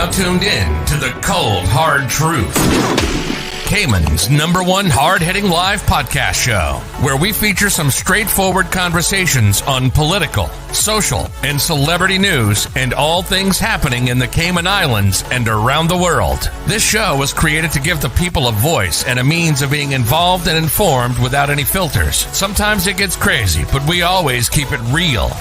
now tuned in to the cold, hard truth. Cayman's #1 hard-hitting live podcast show, where we feature some straightforward conversations on political, social, and celebrity news and all things happening in the Cayman Islands and around the world. This show was created to give the people a voice and a means of being involved and informed without any filters. Sometimes it gets crazy, but we always keep it real.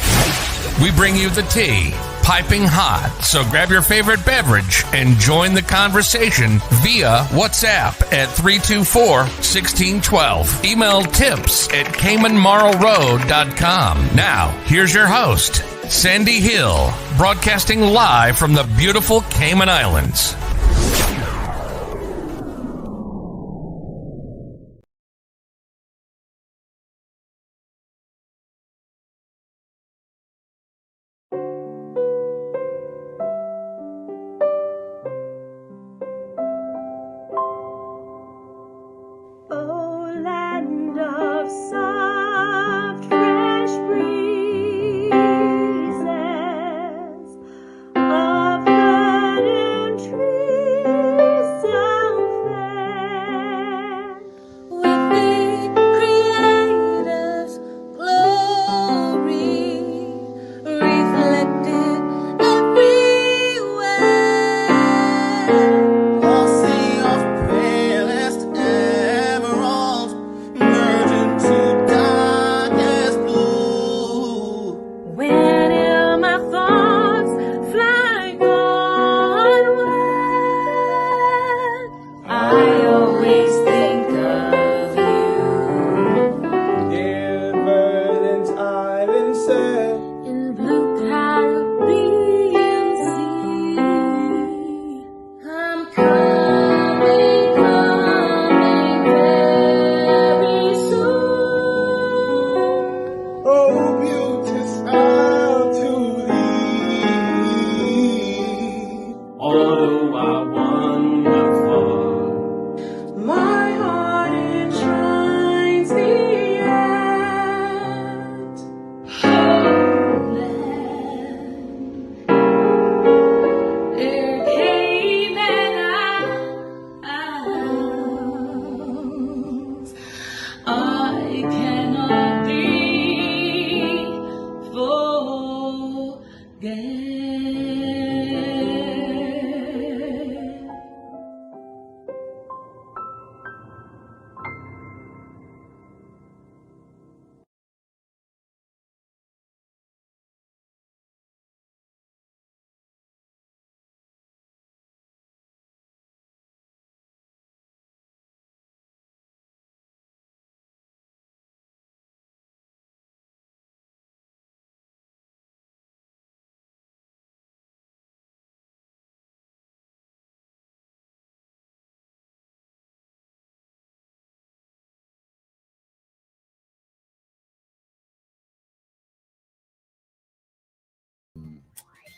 We bring you the tea, piping hot, so grab your favorite beverage and join the conversation via WhatsApp at 324-1612. Email tips at CaymanMarlRoad.com. Now, here's your host, Sandy Hill, broadcasting live from the beautiful Cayman Islands.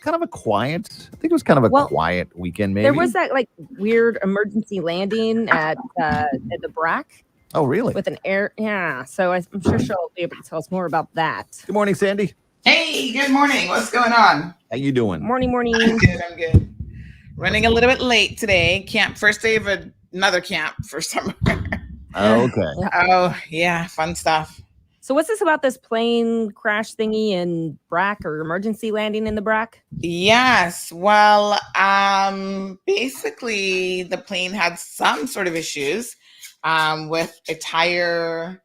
Kind of a quiet, I think it was kind of a quiet weekend, maybe. There was that like weird emergency landing at the BRAC. Oh, really? With an air, yeah. So I'm sure she'll be able to tell us more about that. Good morning, Sandy. Hey, good morning. What's going on? How you doing? Morning. I'm good. Running a little bit late today. First day of another camp for summer. Oh, okay. Oh, yeah, fun stuff. So what's this about this plane crash thingy in BRAC or emergency landing in the BRAC? Yes. Well, basically the plane had some sort of issues with a tire.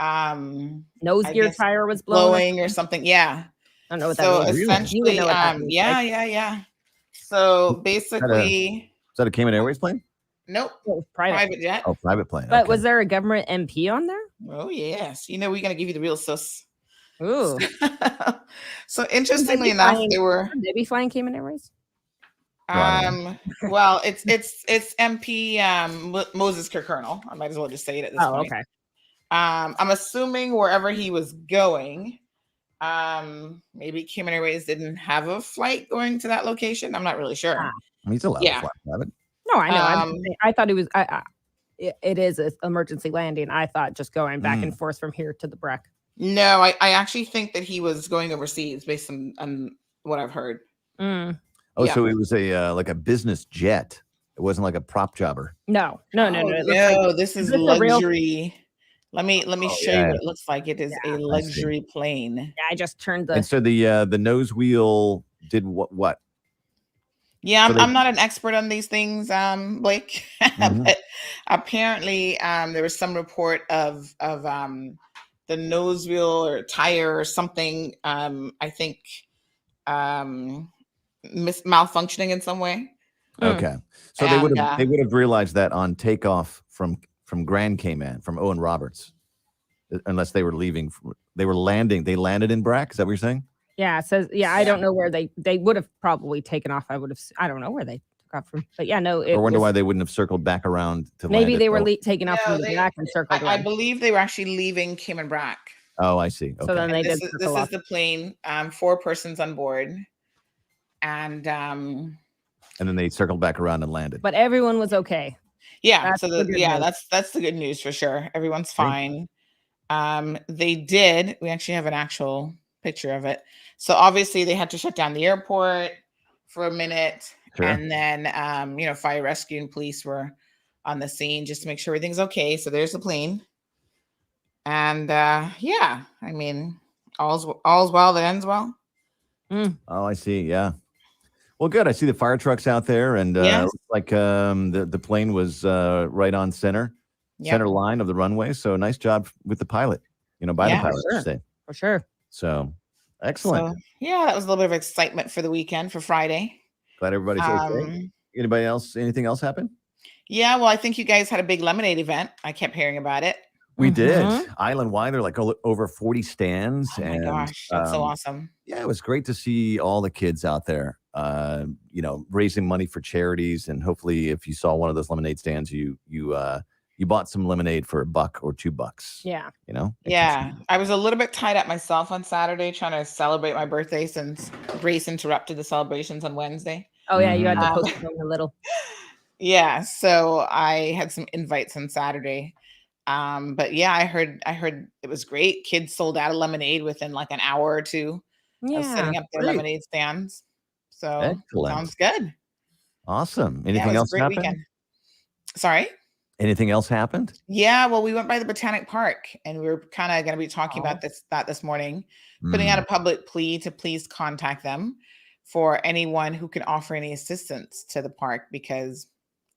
Nose gear tire was blowing or something. Yeah. I don't know what that means. Essentially, yeah. So basically. Is that a Cayman Airways plane? Nope. Private jet. Oh, private plane. But okay. was there a government MP on there? Oh, yes. You know, we're going to give you the real sus. Ooh. So interestingly enough, they were. They be flying Cayman Airways? Well, it's MP Moses Kirkernel. I might as well just say it at this point. Okay. I'm assuming wherever he was going, maybe Cayman Airways didn't have a flight going to that location. I'm not really sure. He's allowed to fly private. No, I know. I thought it was. It is an emergency landing. I thought just going back and forth from here to the BRAC. No, I actually think that he was going overseas based on what I've heard. Oh, Oh, Yeah. so it was a like a business jet. It wasn't like a prop jobber. No. It looks No, like, this is this a real? luxury. Let me Oh, show you yeah. what it looks like. It is a I see. luxury plane. Yeah, I just turned And the. so the nose wheel did what? Yeah, So they I'm not an expert on these things, Blake, Mhm. but apparently there was some report of the nose wheel or tire or something. I think malfunctioning in some way. Okay. So And they would have realized that on takeoff from Grand Cayman, from Owen Roberts, unless they were leaving. They were landing. They landed in Brack. Is that what you're saying? Yeah, it says. Yeah, I don't know where they would have probably taken off. I don't know where they took off from. But yeah, no, it Or wonder was, why they wouldn't have circled back around to maybe land they it. were taking off No, from the back and circled I around. believe they were actually leaving Cayman Brack. Oh, I see. So then Okay. they did This circle is off. the plane. 4 persons on board, and And then they circled back around and landed. But everyone was okay. yeah. That's So the good news. that's the good news for sure. Everyone's Great. fine. They did. We actually have an actual picture of it. So obviously they had to shut down the airport for a minute, Sure. and then fire rescue and police were on the scene just to make sure everything's okay. So there's the plane, and yeah, I mean, all's well that ends well. Oh, I see. Yeah. Well, good. I see the fire trucks out there, and Yes. looks like the plane was right on center line of the runway. So nice job with the pilot. By the Yeah, pilot, I sure. should say. For sure. So excellent. So yeah, that was a little bit of excitement for the weekend, for Friday. Glad everybody's okay. Anybody else? Anything else happen? Yeah, well, I think you guys had a big lemonade event. I kept hearing about it. We did. Island wide, there like over 40 stands. Oh my gosh, that's so awesome. Yeah, it was great to see all the kids out there, raising money for charities. And hopefully if you saw one of those lemonade stands, you bought some lemonade for $1 or $2. Yeah. Yeah. I was a little bit tied up myself on Saturday trying to celebrate my birthday since Grace interrupted the celebrations on Wednesday. Oh yeah, you had to postpone a little. Yeah, so I had some invites on Saturday. But yeah, I heard it was great. Kids sold out of lemonade within like an hour or two of setting up their lemonade stands. So excellent. Sounds good. Awesome. Anything else great happened? Weekend. Sorry? Anything else happened? Yeah, well, we went by the Botanic Park, and we were kind of going to be talking about this morning, putting out a public plea to please contact them for anyone who can offer any assistance to the park, because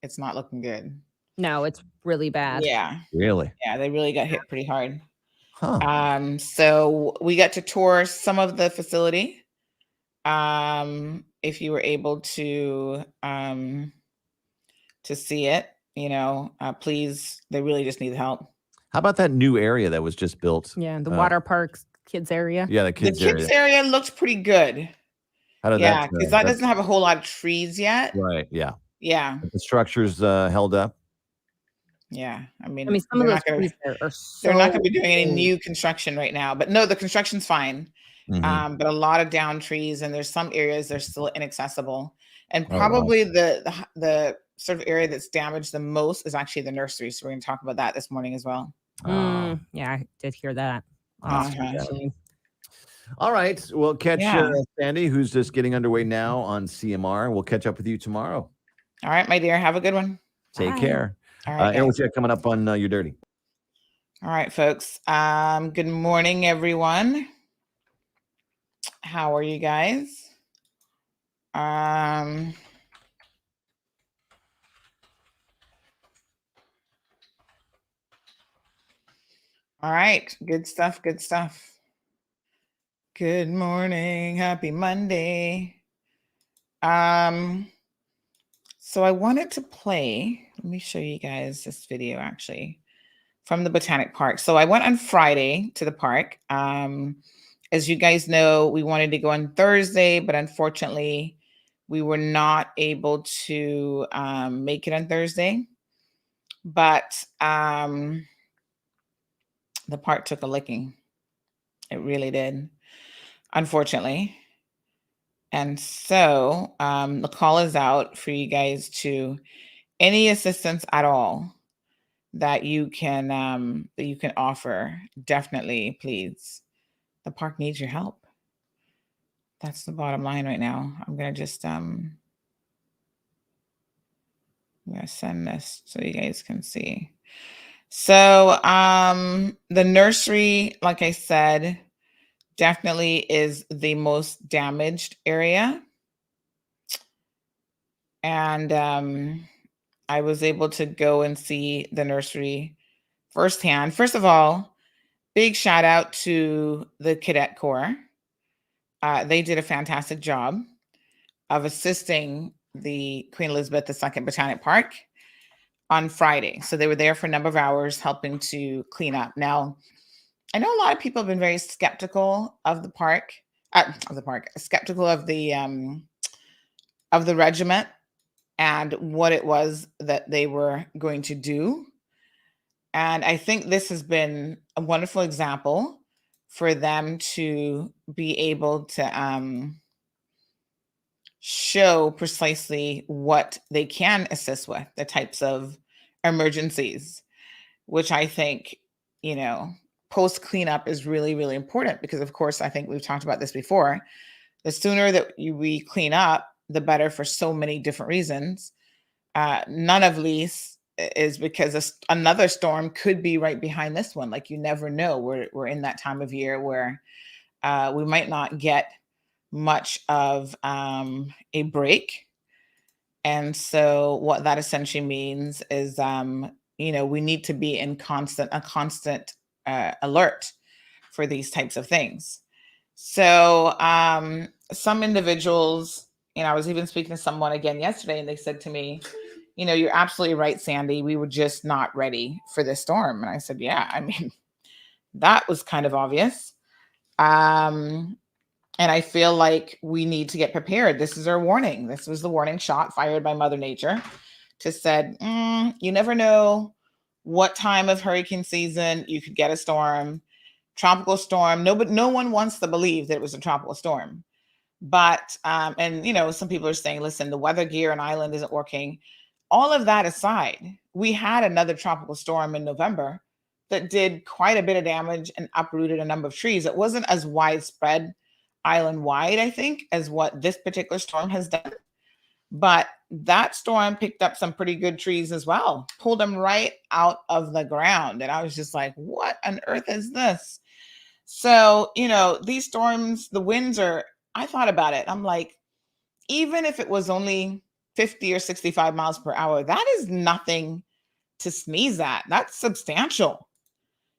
it's not looking good. No, it's really bad. Yeah. Really? Yeah, they really got hit pretty hard. Huh. So we got to tour some of the facility. If you were able to see it, please, they really just need help. How about that new area that was just built? Yeah, the water parks kids area. Yeah, the kids area looked pretty good. How did that? Because that doesn't have a whole lot of trees yet. Right. Yeah. Yeah. The structure's held up. Yeah. I mean, some of those trees are so they're not going to be doing any new construction right now, but no, the construction's fine. But a lot of down trees, and there's some areas they're still inaccessible, and probably the sort of area that's damaged the most is actually the nursery. So we're going to talk about that this morning as well. Yeah, I did hear that. All right. We'll catch Sandy, who's just getting underway now on CMR. We'll catch up with you tomorrow. All right, my dear. Have a good one. Take care. All right. And what's coming up on Your Dirty? All right, folks. Good morning, everyone. How are you guys? All right. Good stuff. Good stuff. Good morning. Happy Monday. So I wanted to play, let me show you guys this video actually from the Botanic Park. So I went on Friday to the park. As you guys know, we wanted to go on Thursday, but unfortunately we were not able to make it on Thursday. But the park took a licking. It really did, unfortunately. And so the call is out for you guys to any assistance at all that you can offer. Definitely, please. The park needs your help. That's the bottom line right now. I'm going to just, I'm going to send this so you guys can see. So the nursery, like I said, definitely is the most damaged area. And I was able to go and see the nursery firsthand. First of all, big shout out to the Cadet Corps. They did a fantastic job of assisting the Queen Elizabeth II Botanic Park on Friday. So they were there for a number of hours helping to clean up. Now, I know a lot of people have been very skeptical of the park, skeptical of the regiment and what it was that they were going to do. And I think this has been a wonderful example for them to be able to show precisely what they can assist with, the types of emergencies, which I think, you know, post cleanup is really, really important because, of course, I think we've talked about this before. The sooner that we clean up, the better for so many different reasons. None of least is because another storm could be right behind this one. Like, you never know. We're in that time of year where we might not get much of a break. And so what that essentially means is, you know, we need to be in a constant alert for these types of things. So some individuals, you know, I was even speaking to someone again yesterday, and they said to me, you know, you're absolutely right, Sandy. We were just not ready for this storm. And I said, yeah, I mean, that was kind of obvious. And I feel like we need to get prepared. This is our warning. This was the warning shot fired by Mother Nature to said, you never know what time of hurricane season you could get a storm, tropical storm. No one wants to believe that it was a tropical storm. But, and, you know, some people are saying, listen, the weather gear on island isn't working. All of that aside, we had another tropical storm in November that did quite a bit of damage and uprooted a number of trees. It wasn't as widespread island-wide, I think, as what this particular storm has done. But that storm picked up some pretty good trees as well, pulled them right out of the ground. And I was just like, what on earth is this? So, you know, these storms, the winds are, I thought about it. I'm like, even if it was only 50 or 65 miles per hour, that is nothing to sneeze at. That's substantial.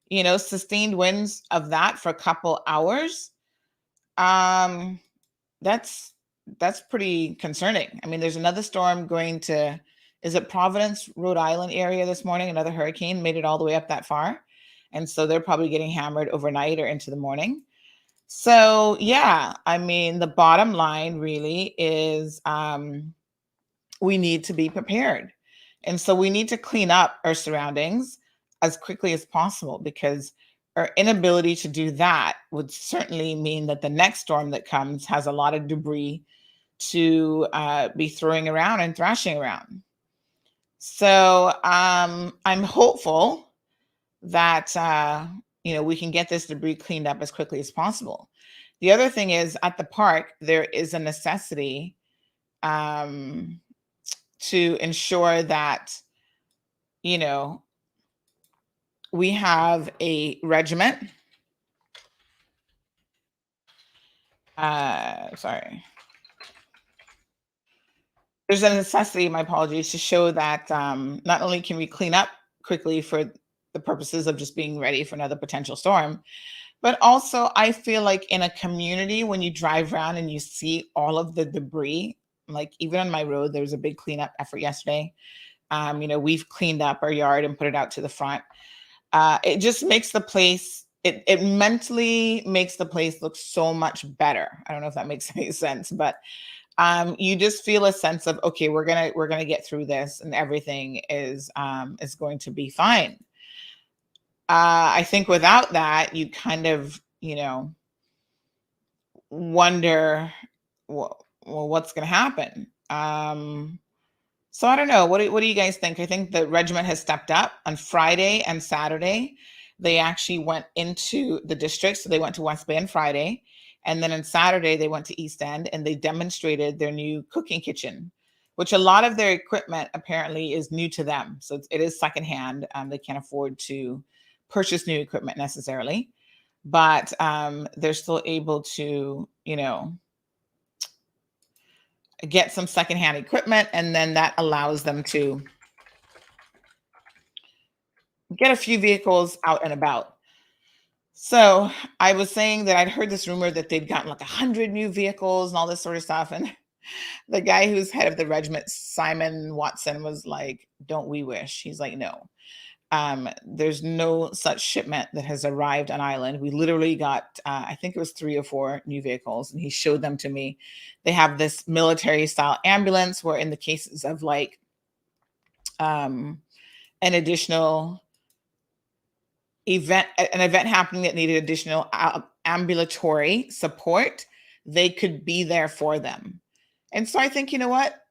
You know, sustained winds of that for a couple hours. That's pretty concerning. I mean, there's another storm going to, is it Providence, Rhode Island area this morning? Another hurricane made it all the way up that far. And so they're probably getting hammered overnight or into the morning. So yeah, I mean, the bottom line really is we need to be prepared. And so we need to clean up our surroundings as quickly as possible, because our inability to do that would certainly mean that the next storm that comes has a lot of debris to be throwing around and thrashing around. So I'm hopeful that you know, we can get this debris cleaned up as quickly as possible. The other thing is, at the park, there is a necessity to ensure that, you know, we have a regiment. Sorry. There's a necessity, my apologies, to show that not only can we clean up quickly for the purposes of just being ready for another potential storm, but also I feel like in a community, when you drive around and you see all of the debris, like even on my road, there was a big cleanup effort yesterday. You know, we've cleaned up our yard and put it out to the front. It just makes the place, it mentally makes the place look so much better. I don't know if that makes any sense, but you just feel a sense of, okay, we're gonna get through this, and everything is going to be fine. I think without that, you kind of, you know, wonder, well, what's going to happen? So I don't know. What do you guys think? I think the regiment has stepped up on Friday and Saturday. They actually went into the district. So they went to West Bay on Friday. And then on Saturday, they went to East End and they demonstrated their new cooking kitchen, which a lot of their equipment apparently is new to them. So it is secondhand. They can't afford to purchase new equipment necessarily, but they're still able to, get some secondhand equipment. And then that allows them to get a few vehicles out and about. So I was saying that I'd heard this rumor that they'd gotten like 100 new vehicles and all this sort of stuff. And the guy who's head of the regiment, Simon Watson, was like, don't we wish? He's like, no, there's no such shipment that has arrived on island. We literally got, I think it was 3 or 4 new vehicles, and he showed them to me. They have this military style ambulance where in the cases of like an additional an event happening that needed additional ambulatory support, they could be there for them. And so I think, you know what?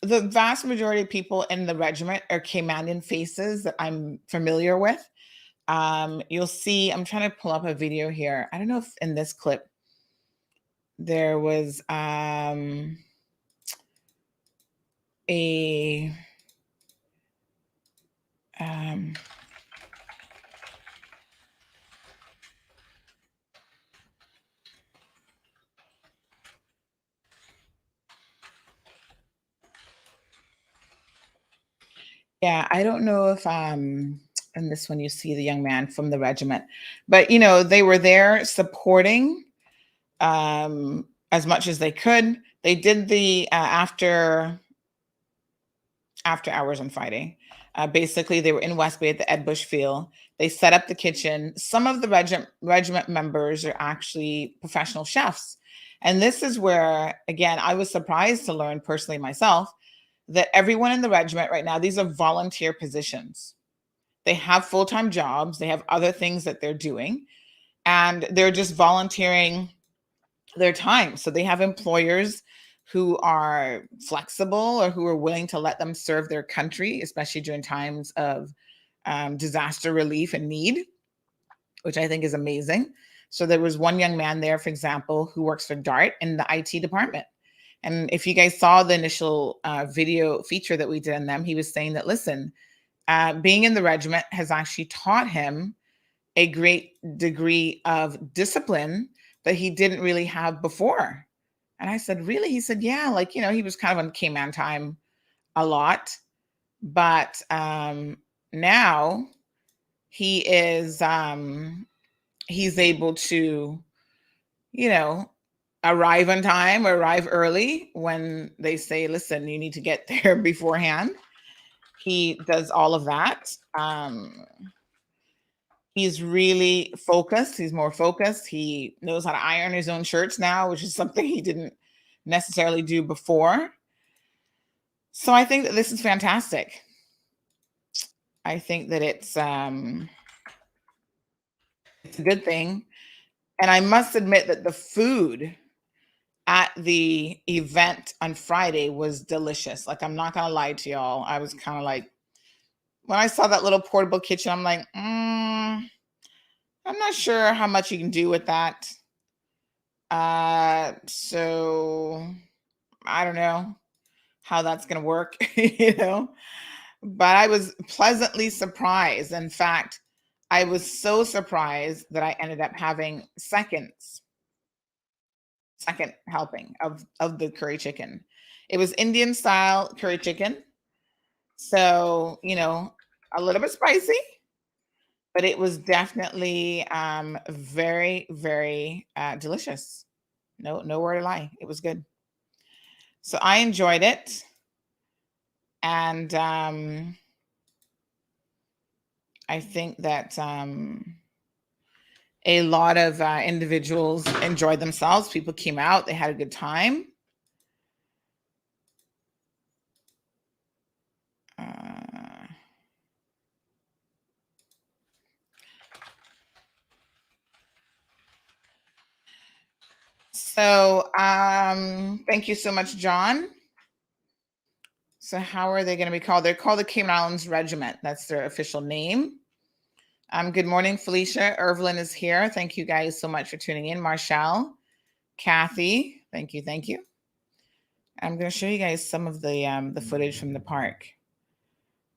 The vast majority of people in the regiment are Caymanian faces that I'm familiar with. You'll see, I'm trying to pull up a video here. I don't know if in this clip there was yeah, I don't know if in this one you see the young man from the regiment, but they were there supporting as much as they could. They did the after hours on Friday. Basically, they were in West Bay at the Ed Bush Field. They set up the kitchen. Some of the regiment members are actually professional chefs. And this is where, again, I was surprised to learn personally myself that everyone in the regiment right now, these are volunteer positions. They have full-time jobs. They have other things that they're doing, and they're just volunteering their time. So they have employers who are flexible or who are willing to let them serve their country, especially during times of disaster relief and need, which I think is amazing. So there was one young man there, for example, who works for DART in the IT department. And if you guys saw the initial video feature that we did on them, he was saying that, listen, being in the regiment has actually taught him a great degree of discipline that he didn't really have before. And I said, really? He said, yeah, like, he was kind of on Cayman time a lot, but now he is, he's able to, arrive on time or arrive early when they say, listen, you need to get there beforehand. He does all of that. He's really focused. He's more focused. He knows how to iron his own shirts now, which is something he didn't necessarily do before. So I think that this is fantastic. I think that it's a good thing. And I must admit that the food at the event on Friday was delicious. Like, I'm not going to lie to y'all. I was kind of like, when I saw that little portable kitchen, I'm like, I'm not sure how much you can do with that. So I don't know how that's going to work, but I was pleasantly surprised. In fact, I was so surprised that I ended up having second helping of the curry chicken. It was Indian style curry chicken. So, a little bit spicy, but it was definitely very, very delicious. No word to lie. It was good. So I enjoyed it. And I think that a lot of individuals enjoyed themselves. People came out. They had a good time. So thank you so much, John. So how are they going to be called? They're called the Cayman Islands Regiment. That's their official name. Good morning, Felicia. Irvelyn is here. Thank you guys so much for tuning in. Marshall, Kathy. Thank you. Thank you. I'm going to show you guys some of the footage from the park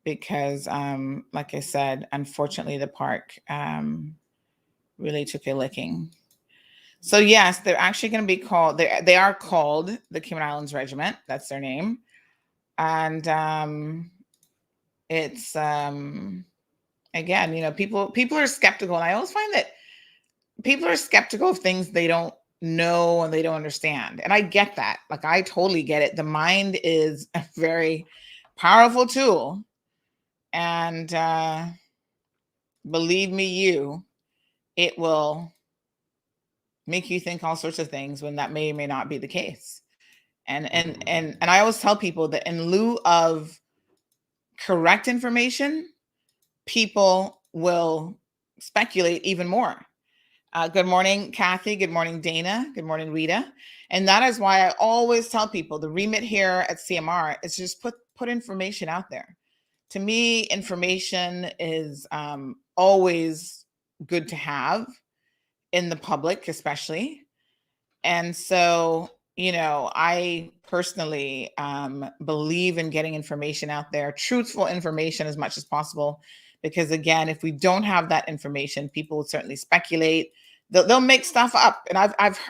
because, like I said, unfortunately, the park really took a licking. So yes, they're actually going to be called. They are called the Cayman Islands Regiment. That's their name, and it's again, you know, people are skeptical, and I always find that people are skeptical of things they don't know and they don't understand. And I get that. Like, I totally get it. The mind is a very powerful tool. And believe me, it will make you think all sorts of things when that may or may not be the case. And I always tell people that in lieu of correct information, people will speculate even more. Good morning, Kathy. Good morning, Dana. Good morning, Rita. And that is why I always tell people the remit here at CMR is just put information out there. To me, information is always good to have in the public, especially. And so, you know, I personally believe in getting information out there, truthful information as much as possible. Because again, if we don't have that information, people will certainly speculate. They'll make stuff up, and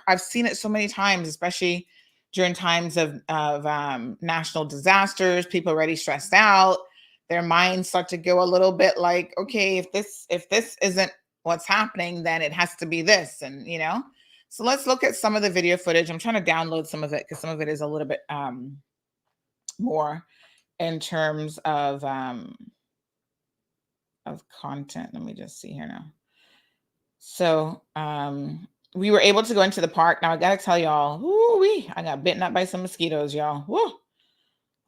I've seen it so many times, especially during times of national disasters. People are already stressed out. Their minds start to go a little bit like, okay, if this isn't what's happening, then it has to be this, and you know. So let's look at some of the video footage. I'm trying to download some of it because some of it is a little bit more in terms of content. Let me just see here now. So we were able to go into the park. Now I gotta tell y'all, I got bitten up by some mosquitoes, y'all. Woo!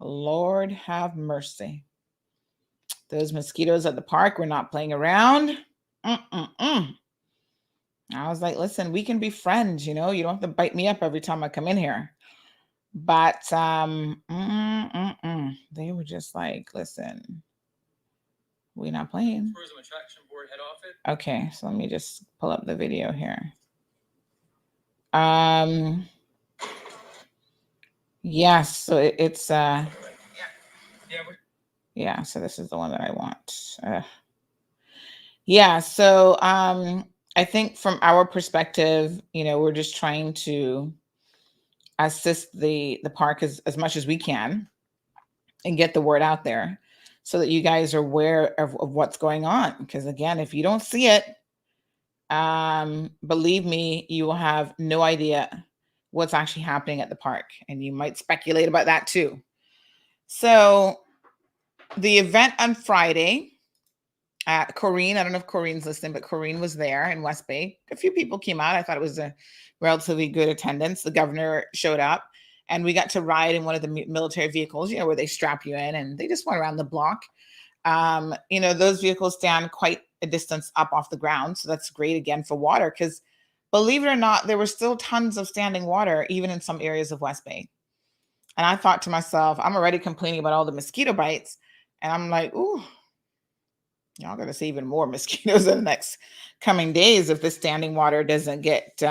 Lord have mercy. Those mosquitoes at the park were not playing around. I was like, listen, we can be friends, you know. You don't have to bite me up every time I come in here. But they were just like, listen, we're not playing. Tourism attraction board head office. Okay, so let me just pull up the video here. Yes, so it's so this is the one that I want. So I think from our perspective, you know, we're just trying to assist the park as much as we can and get the word out there so that you guys are aware of what's going on. Because again, if you don't see it, believe me, you will have no idea what's actually happening at the park, and you might speculate about that too. So the event on Friday, Corrine, I don't know if Corrine's listening, but Corrine was there in West Bay. A few people came out. I thought it was a relatively good attendance. The governor showed up, and we got to ride in one of the military vehicles, you know, where they strap you in and they just went around the block. You know, those vehicles stand quite a distance up off the ground. So that's great again for water, because believe it or not, there were still tons of standing water, even in some areas of West Bay. And I thought to myself, I'm already complaining about all the mosquito bites. And I'm like, ooh, y'all got to see even more mosquitoes in the next coming days if the standing water doesn't get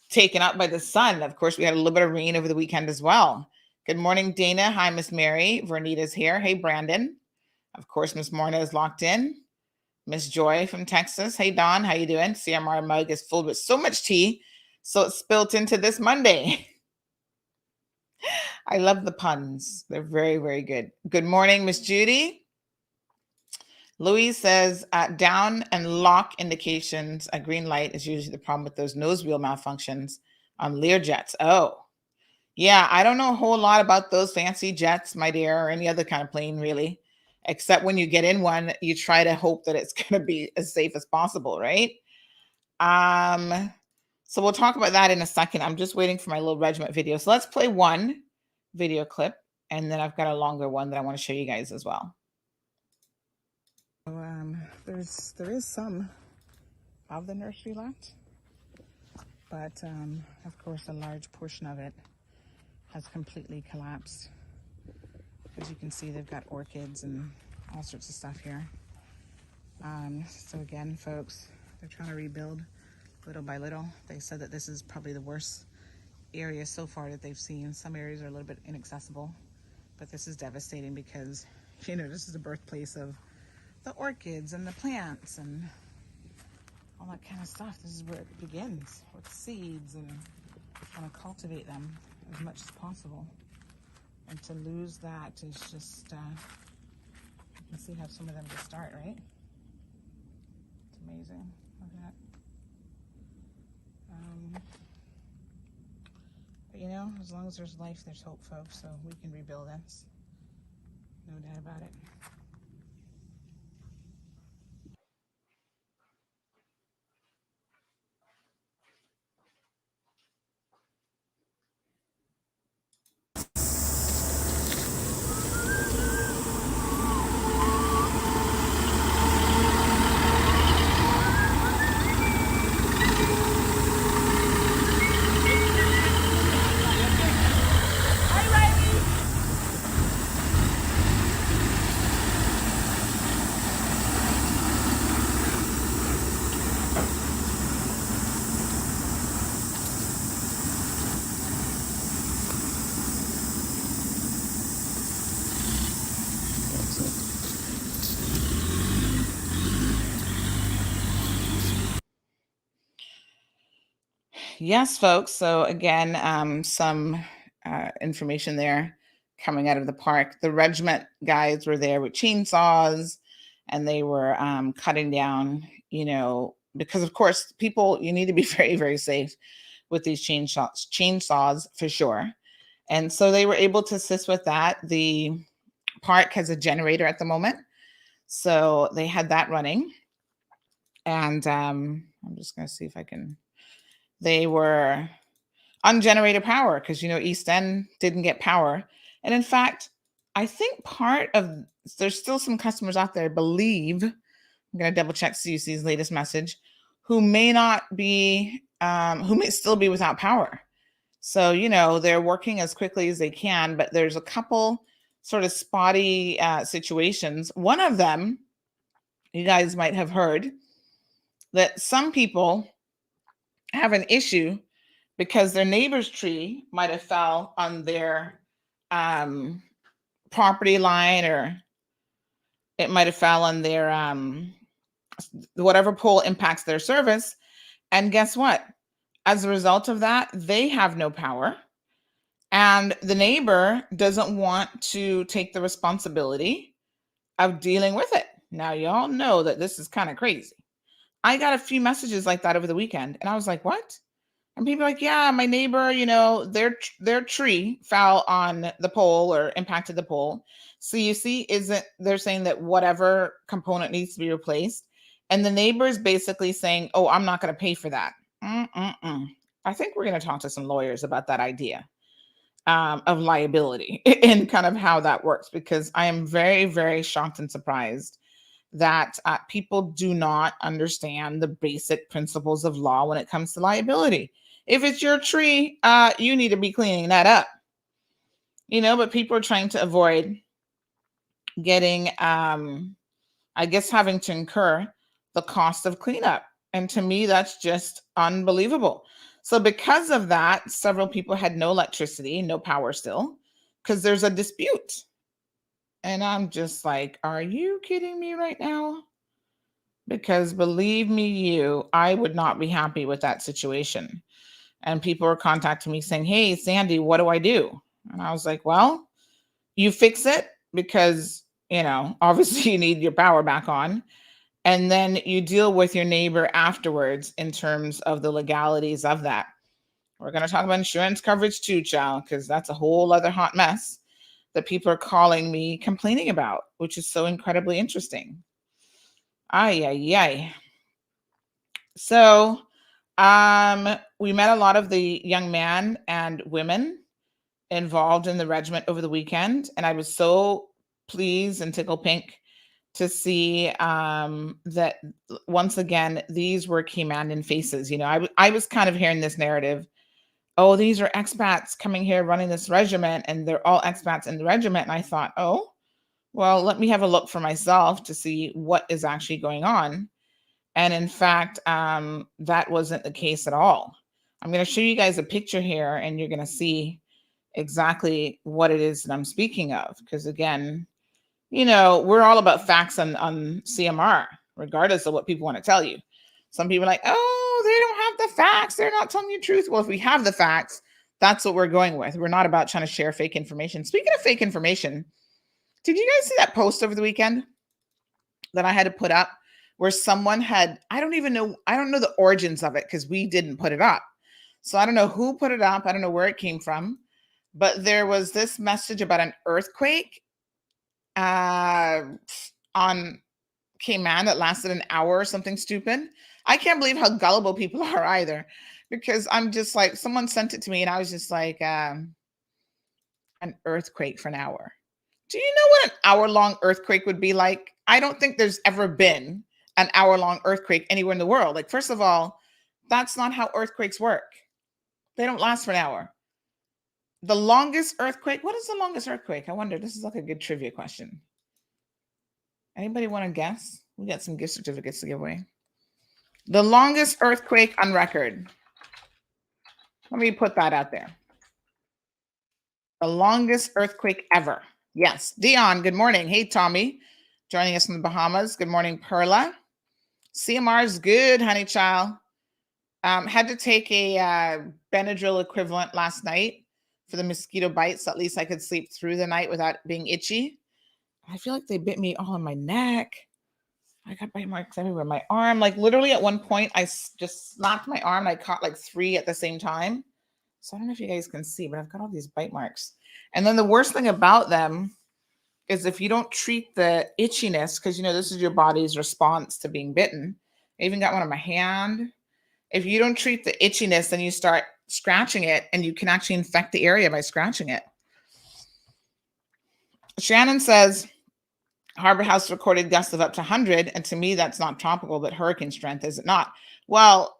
taken up by the sun. Of course, we had a little bit of rain over the weekend as well. Good morning, Dana. Hi, Miss Mary. Vernita's here. Hey, Brandon. Of course, Miss Morna is locked in. Miss Joy from Texas. Hey, Dawn. How you doing? CMR mug is filled with so much tea, so it's spilt into this Monday. I love the puns. They're very, very good. Good morning, Miss Judy. Louise says, down and lock indications, a green light is usually the problem with those nose wheel malfunctions on Learjets. Oh, yeah. I don't know a whole lot about those fancy jets, my dear, or any other kind of plane, really. Except when you get in one, you try to hope that it's going to be as safe as possible, right? So we'll talk about that in a second. I'm just waiting for my little regiment video. So let's play one video clip, and then I've got a longer one that I want to show you guys as well. There is some of the nursery left, but of course a large portion of it has completely collapsed. As you can see, they've got orchids and all sorts of stuff here. So again, folks, they're trying to rebuild little by little. They said that this is probably the worst area so far that they've seen. Some areas are a little bit inaccessible, but this is devastating because, you know, this is the birthplace of the orchids and the plants and all that kind of stuff. This is where it begins, with seeds, and want to cultivate them as much as possible. And to lose that is just, you can see how some of them just start, right? It's amazing. Look at that. But you know, as long as there's life, there's hope, folks. So we can rebuild this. No doubt about it. Yes, folks. So again, some information there coming out of the park. The regiment guys were there with chainsaws, and they were cutting down, you know, because of course, people, you need to be very, very safe with these chainsaws for sure. And so they were able to assist with that. The park has a generator at the moment, so they had that running. And I'm just going to see if I can. They were on generator power because, you know, East End didn't get power. And in fact, I think there's still some customers out there, I believe, I'm going to double check CUC's latest message, who may still be without power. So, you know, they're working as quickly as they can, but there's a couple sort of spotty situations. One of them, you guys might have heard, that some people have an issue because their neighbor's tree might have fell on their property line, or it might have fell on their whatever pole impacts their service. And guess what? As a result of that, they have no power, and the neighbor doesn't want to take the responsibility of dealing with it. Now, y'all know that this is kind of crazy. I got a few messages like that over the weekend, and I was like, what? And people are like, yeah, my neighbor, you know, their tree fell on the pole or impacted the pole. So you see, they're saying that whatever component needs to be replaced. And the neighbor is basically saying, oh, I'm not going to pay for that. I think we're going to talk to some lawyers about that idea of liability and kind of how that works, because I am very, very shocked and surprised that people do not understand the basic principles of law when it comes to liability. If it's your tree, you need to be cleaning that up, you know, but people are trying to avoid getting, I guess, having to incur the cost of cleanup. And to me, that's just unbelievable. So because of that, several people had no electricity, no power still, because there's a dispute. And I'm just like, are you kidding me right now? Because believe me, I would not be happy with that situation. And people were contacting me saying, hey, Sandy, what do I do? And I was like, well, you fix it because, you know, obviously you need your power back on. And then you deal with your neighbor afterwards in terms of the legalities of that. We're going to talk about insurance coverage too, child, because that's a whole other hot mess that people are calling me complaining about, which is so incredibly interesting. Ay. So we met a lot of the young men and women involved in the regiment over the weekend, and I was so pleased and tickled pink to see that once again, these were key man faces. You know, I was kind of hearing this narrative, oh, these are expats coming here running this regiment, and they're all expats in the regiment. And I thought, oh, well, let me have a look for myself to see what is actually going on. And in fact, that wasn't the case at all. I'm going to show you guys a picture here, and you're going to see exactly what it is that I'm speaking of. Because again, you know, we're all about facts on CMR, regardless of what people want to tell you. Some people are like, oh, they don't have the facts. They're not telling you the truth. Well, if we have the facts, that's what we're going with. We're not about trying to share fake information. Speaking of fake information, did you guys see that post over the weekend that I had to put up where someone had, I don't know the origins of it because we didn't put it up. So I don't know who put it up. I don't know where it came from, but there was this message about an earthquake on Cayman that lasted an hour or something stupid. I can't believe how gullible people are either, because I'm just like, someone sent it to me and I was just like, an earthquake for an hour. Do you know what an hour-long earthquake would be like? I don't think there's ever been an hour-long earthquake anywhere in the world. Like, first of all, that's not how earthquakes work. They don't last for an hour. The longest earthquake, what is the longest earthquake? I wonder, this is like a good trivia question. Anybody want to guess? We got some gift certificates to give away. The longest earthquake on record. Let me put that out there. The longest earthquake ever. Yes. Dion, good morning. Hey, Tommy, joining us from the Bahamas. Good morning, Perla. CMR is good, honey child. Had to take a Benadryl equivalent last night for the mosquito bites. At least I could sleep through the night without being itchy. I feel like they bit me all on my neck. I got bite marks everywhere. My arm, like literally at one point, I just slapped my arm. And I caught like 3 at the same time. So I don't know if you guys can see, but I've got all these bite marks. And then the worst thing about them is if you don't treat the itchiness, because you know this is your body's response to being bitten. I even got one on my hand. If you don't treat the itchiness, then you start scratching it, and you can actually infect the area by scratching it. Shannon says, Harbor House recorded gusts of up to 100, and to me, that's not tropical, but hurricane strength, is it not? Well,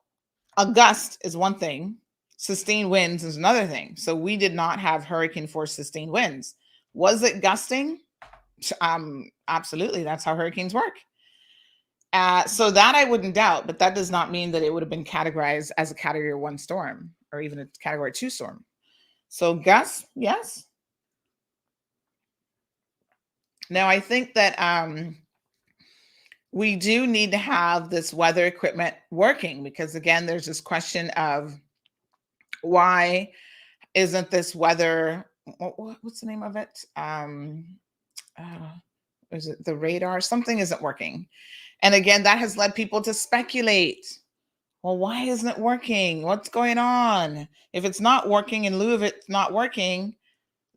a gust is one thing. Sustained winds is another thing. So we did not have hurricane force sustained winds. Was it gusting? Absolutely. That's how hurricanes work. So that I wouldn't doubt, but that does not mean that it would have been categorized as a Category 1 storm or even a Category 2 storm. So gusts, yes. Now, I think that we do need to have this weather equipment working because, again, there's this question of why isn't this weather, what's the name of it? Is it the radar? Something isn't working. And again, that has led people to speculate. Well, why isn't it working? What's going on? If it's not working, in lieu of it not working,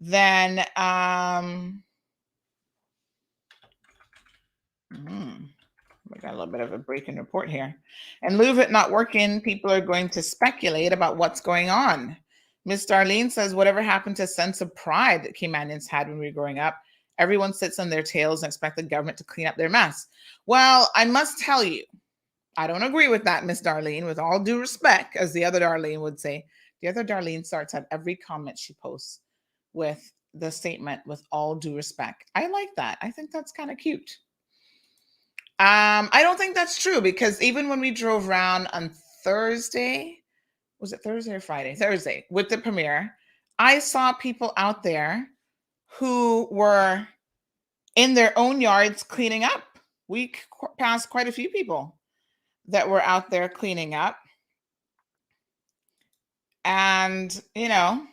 then we got a little bit of a breaking report here. In lieu of it not working, people are going to speculate about what's going on. Miss Darlene says, whatever happened to sense of pride that Caymanians had when we were growing up? Everyone sits on their tails and expect the government to clean up their mess. Well, I must tell you, I don't agree with that, Miss Darlene, with all due respect, as the other Darlene would say. The other Darlene starts out every comment she posts with the statement, with all due respect. I like that. I think that's kind of cute. I don't think that's true because even when we drove around on Thursday, was it Thursday or Friday? Thursday, with the premiere, I saw people out there who were in their own yards cleaning up. We passed quite a few people that were out there cleaning up. And, you know,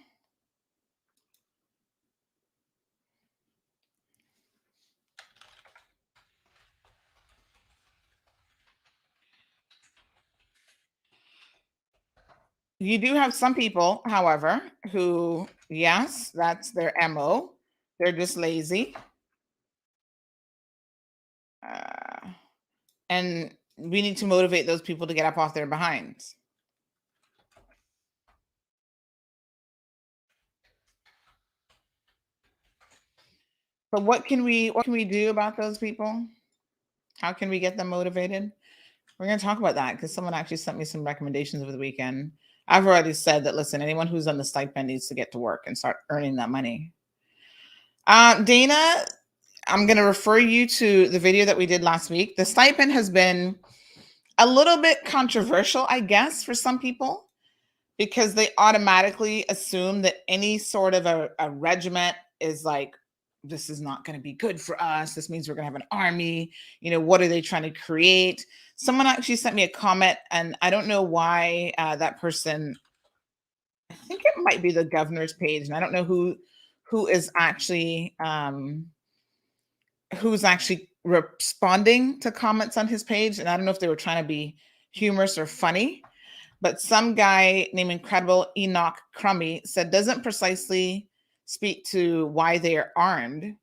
you do have some people, however, who, yes, that's their MO. They're just lazy. And we need to motivate those people to get up off their behinds. So what can we do about those people? How can we get them motivated? We're going to talk about that because someone actually sent me some recommendations over the weekend. I've already said that, listen, anyone who's on the stipend needs to get to work and start earning that money. Dana, I'm going to refer you to the video that we did last week. The stipend has been a little bit controversial, I guess, for some people, because they automatically assume that any sort of a regiment is like, this is not going to be good for us. This means we're going to have an army. You know, what are they trying to create? Someone actually sent me a comment, and I don't know why that person, I think it might be the governor's page, and I don't know who is actually who's actually responding to comments on his page. And I don't know if they were trying to be humorous or funny, but some guy named Incredible Enoch Crummy said, doesn't precisely speak to why they are armed,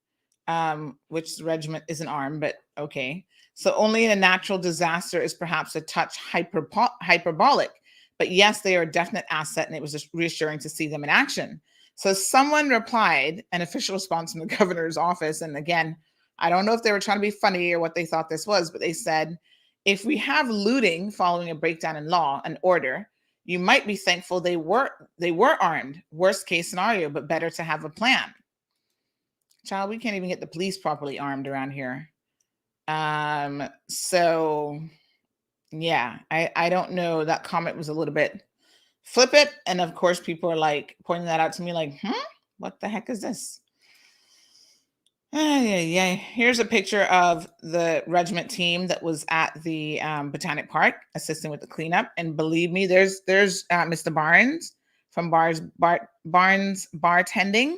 which the regiment isn't armed, but okay. So only in a natural disaster is perhaps a touch hyperbolic. But yes, they are a definite asset, and it was just reassuring to see them in action. So someone replied, an official response from the governor's office, and again, I don't know if they were trying to be funny or what they thought this was, but they said, if we have looting following a breakdown in law and order, you might be thankful they were armed. Worst case scenario, but better to have a plan. Child, we can't even get the police properly armed around here. So yeah, I don't know. That comment was a little bit flippant. And of course, people are like pointing that out to me like, what the heck is this? Yeah. Here's a picture of the regiment team that was at the Botanic Park assisting with the cleanup. And believe me, there's Mr. Barnes from Barnes Bartending.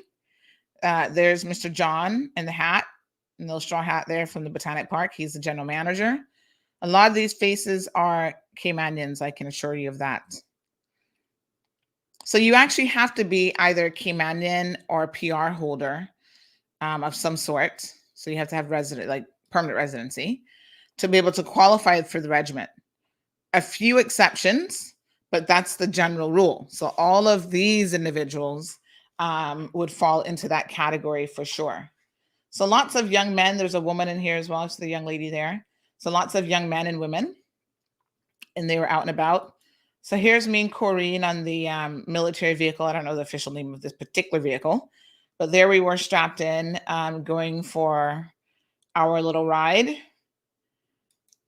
There's Mr. John in the hat, in the straw hat there from the Botanic Park. He's the general manager. A lot of these faces are Caymanians, I can assure you of that. So you actually have to be either Caymanian or PR holder of some sort. So you have to have permanent residency to be able to qualify for the regiment. A few exceptions, but that's the general rule. So all of these individuals would fall into that category for sure. So lots of young men. There's a woman in here as well. It's the young lady there. So lots of young men and women, and they were out and about. So here's me and Corrine on the military vehicle. I don't know the official name of this particular vehicle, but there we were strapped in, going for our little ride.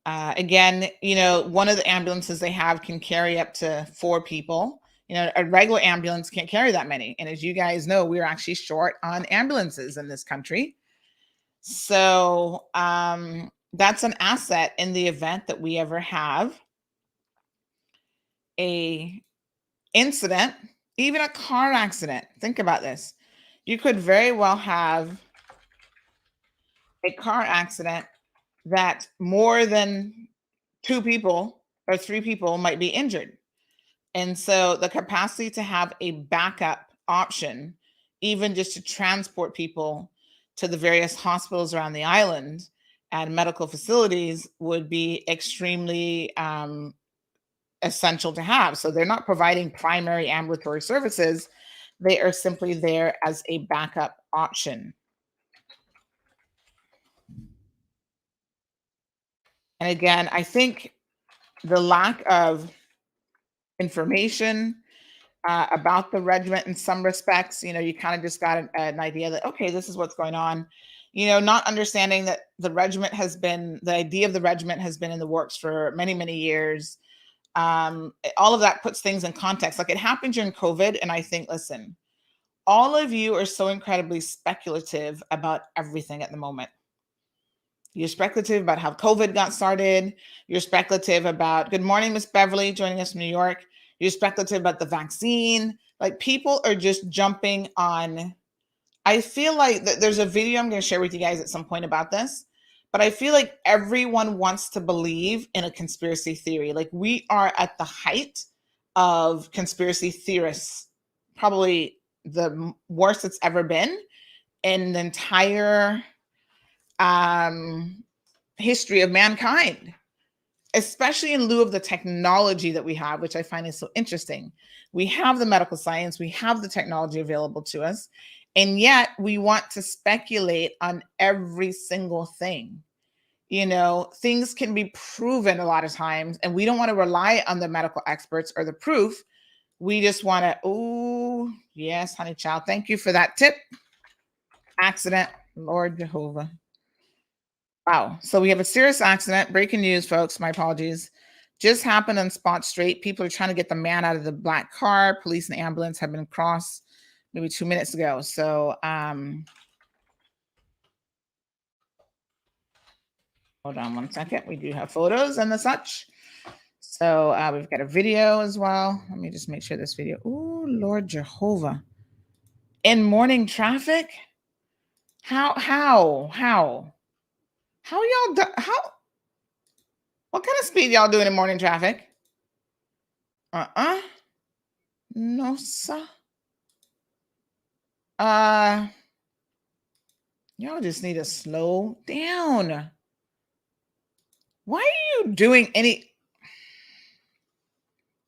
Again, you know, one of the ambulances they have can carry up to 4 people. You know, a regular ambulance can't carry that many. And as you guys know, we're actually short on ambulances in this country. So that's an asset in the event that we ever have a incident, even a car accident. Think about this. You could very well have a car accident that more than 2 people or 3 people might be injured. And so the capacity to have a backup option, even just to transport people to the various hospitals around the island and medical facilities, would be extremely essential to have. So they're not providing primary ambulatory services. They are simply there as a backup option. And again, I think the lack of information about the regiment in some respects, you know, you kind of just got an idea that, okay, this is what's going on. You know, not understanding that the idea of the regiment has been in the works for many, many years. All of that puts things in context. Like, it happened during COVID. And I think, listen, all of you are so incredibly speculative about everything at the moment. You're speculative about how COVID got started. You're speculative about, good morning, Miss Beverly, joining us from New York. You're speculative about the vaccine. Like, people are just jumping on. I feel like there's a video I'm going to share with you guys at some point about this, but I feel like everyone wants to believe in a conspiracy theory. Like, we are at the height of conspiracy theorists, probably the worst it's ever been in the entire history of mankind, especially in lieu of the technology that we have, which I find is so interesting. We have the medical science, we have the technology available to us, and yet we want to speculate on every single thing. You know, things can be proven a lot of times, and we don't want to rely on the medical experts or the proof. We just want to, oh, yes, honey child, thank you for that tip. Accident, Lord Jehovah. Wow. So we have a serious accident. Breaking news, folks. My apologies. Just happened on Spot Street. People are trying to get the man out of the black car. Police and ambulance have been across maybe 2 minutes ago. So, hold on one second. We do have photos and the such. So we've got a video as well. Let me just make sure this video. Oh, Lord Jehovah. In morning traffic? How y'all what kind of speed y'all doing in morning traffic? No, sir. Y'all just need to slow down. Why are you doing any?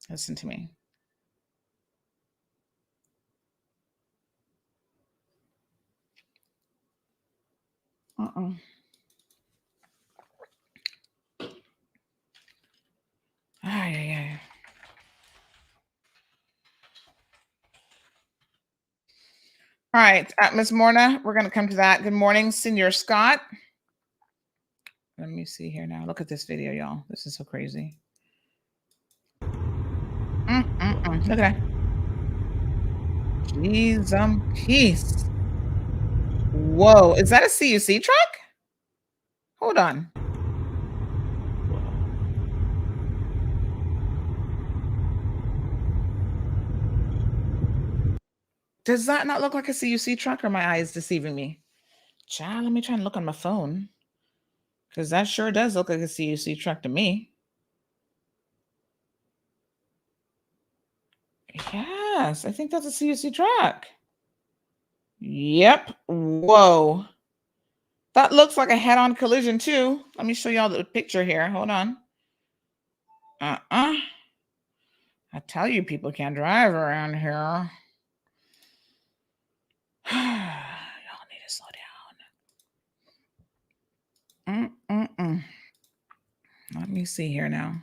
Listen to me. Yeah. All right, Ms. Morna, we're going to come to that. Good morning, Senior Scott. Let me see here now. Look at this video, y'all. This is so crazy. Look at that. Jeez, peace. Whoa, is that a CUC truck? Hold on. Does that not look like a CUC truck, or my eyes deceiving me? Child, let me try and look on my phone, because that sure does look like a CUC truck to me. Yes, I think that's a CUC truck. Yep. Whoa. That looks like a head-on collision too. Let me show y'all the picture here. Hold on. I tell you, people can't drive around here. Y'all need to slow down. Let me see here now.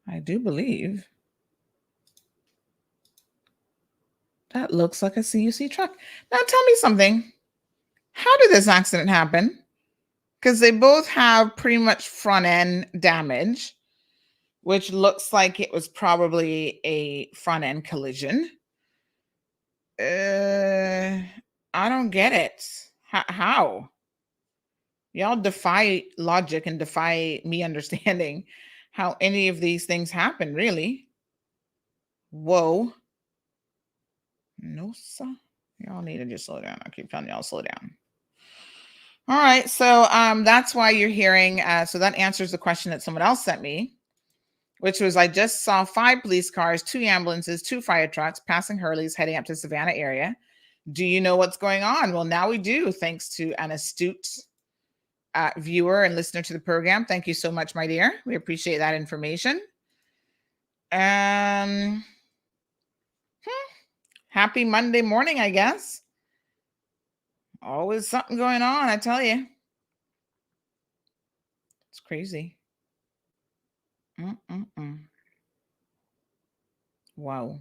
I do believe that looks like a CUC truck. Now tell me something. How did this accident happen? Because they both have pretty much front end damage, which looks like it was probably a front end collision. I don't get it. How? Y'all defy logic and defy me understanding how any of these things happen, really. Whoa. No, sir. Y'all need to just slow down. I keep telling y'all slow down. All right. So that's why you're hearing. So that answers the question that someone else sent me, which was, I just saw 5 police cars, 2 ambulances, 2 fire trucks passing Hurley's heading up to Savannah area. Do you know what's going on? Well, now we do, thanks to an astute viewer and listener to the program. Thank you so much, my dear. We appreciate that information. Happy Monday morning, I guess. Always something going on, I tell you. It's crazy. Wow.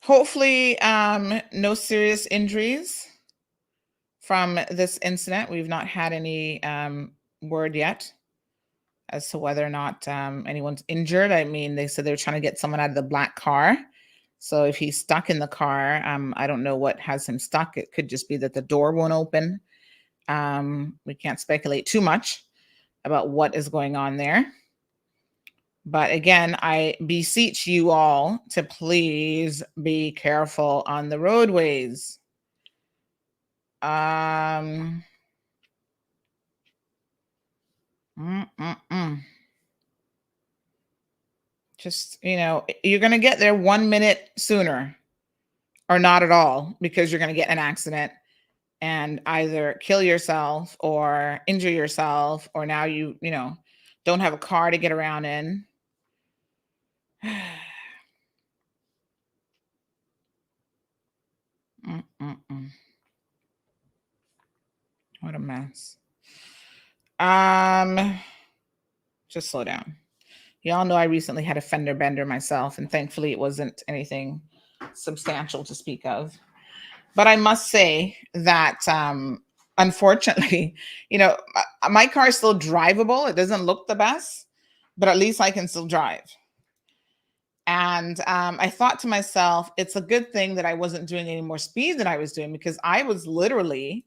Hopefully, no serious injuries from this incident. We've not had any word yet as to whether or not anyone's injured. I mean, they said they were trying to get someone out of the black car. So if he's stuck in the car, I don't know what has him stuck. It could just be that the door won't open. We can't speculate too much about what is going on there. But again, I beseech you all to please be careful on the roadways. Just, you're going to get there 1 minute sooner or not at all, because you're going to get an accident and either kill yourself or injure yourself, or now you don't have a car to get around in. What a mess. Just slow down. Y'all know I recently had a fender bender myself, and thankfully it wasn't anything substantial to speak of. But I must say that unfortunately, my car is still drivable. It doesn't look the best, but at least I can still drive. And I thought to myself, it's a good thing that I wasn't doing any more speed than I was doing, because I was literally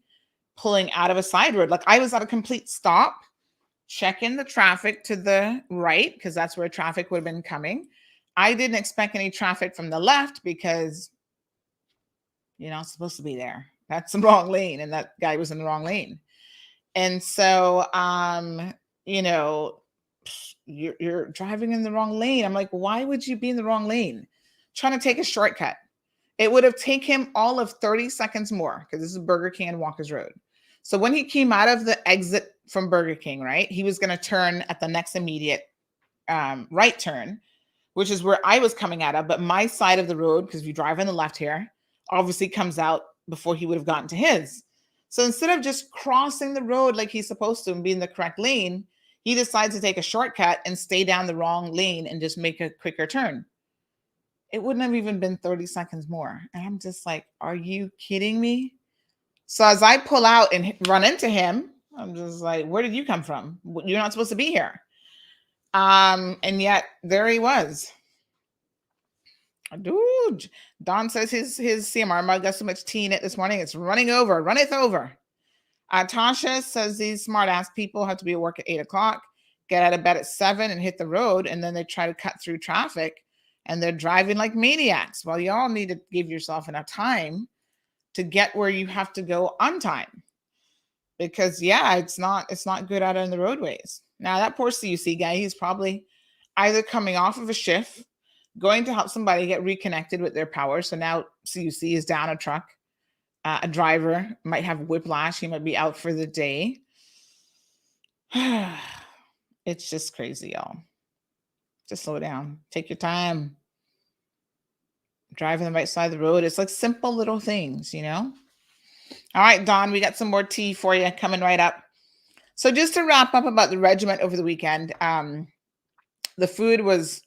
pulling out of a side road. Like, I was at a complete stop, checking the traffic to the right, because that's where traffic would have been coming. I didn't expect any traffic from the left because you're not supposed to be there. That's the wrong lane. And that guy was in the wrong lane. And so, you're driving in the wrong lane. I'm like, why would you be in the wrong lane? Trying to take a shortcut. It would have taken him all of 30 seconds more, because this is Burger King and Walker's Road. So when he came out of the exit from Burger King, right, he was going to turn at the next immediate right turn, which is where I was coming out of. But my side of the road, because if you drive on the left here, obviously comes out before he would have gotten to his. So instead of just crossing the road like he's supposed to and be in the correct lane, he decides to take a shortcut and stay down the wrong lane and just make a quicker turn. It wouldn't have even been 30 seconds more. And I'm just like, are you kidding me? So as I pull out and run into him, I'm just like, where did you come from? You're not supposed to be here. And yet there he was. Dude, Don says his CMR mug got so much tea in it this morning, it's runneth over. Tasha says these smart ass people have to be at work at 8 o'clock, get out of bed at 7 and hit the road. And then they try to cut through traffic and they're driving like maniacs. Well, y'all need to give yourself enough time to get where you have to go on time, because it's not good out on the roadways. Now that poor CUC guy, he's probably either coming off of a shift, going to help somebody get reconnected with their power. So now CUC is down a truck. A driver might have whiplash. He might be out for the day. It's just crazy, y'all. Just slow down. Take your time. Drive on the right side of the road. It's like simple little things, All right, Don, we got some more tea for you coming right up. So just to wrap up about the regiment over the weekend, the food was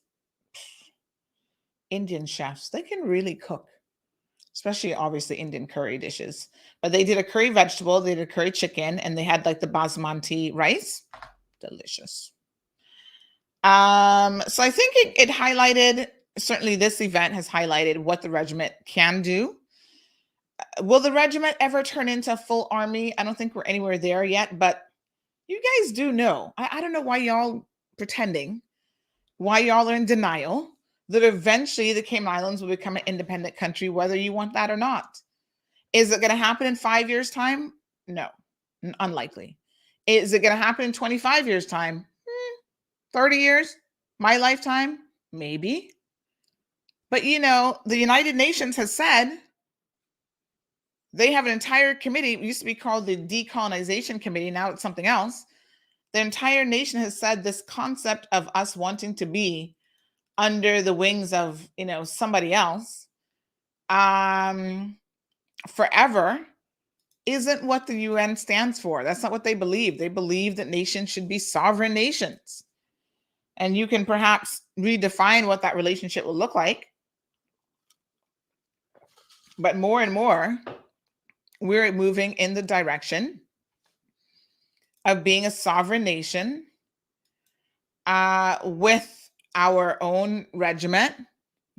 Indian chefs. They can really cook, especially obviously Indian curry dishes. But they did a curry vegetable, they did a curry chicken, and they had like the basmati rice. Delicious. So I think it highlighted, certainly this event has highlighted what the regiment can do. Will the regiment ever turn into a full army? I don't think we're anywhere there yet, but you guys do know. I don't know why y'all pretending, why y'all are in denial that eventually the Cayman Islands will become an independent country, whether you want that or not. Is it going to happen in 5 years' time? No, unlikely. Is it going to happen in 25 years' time? 30 years? My lifetime? Maybe. But the United Nations has said they have an entire committee. It used to be called the Decolonization Committee. Now it's something else. The entire nation has said this concept of us wanting to be under the wings of, somebody else forever isn't what the UN stands for. That's not what they believe. They believe that nations should be sovereign nations. And you can perhaps redefine what that relationship will look like. But more and more, we're moving in the direction of being a sovereign nation with our own regiment,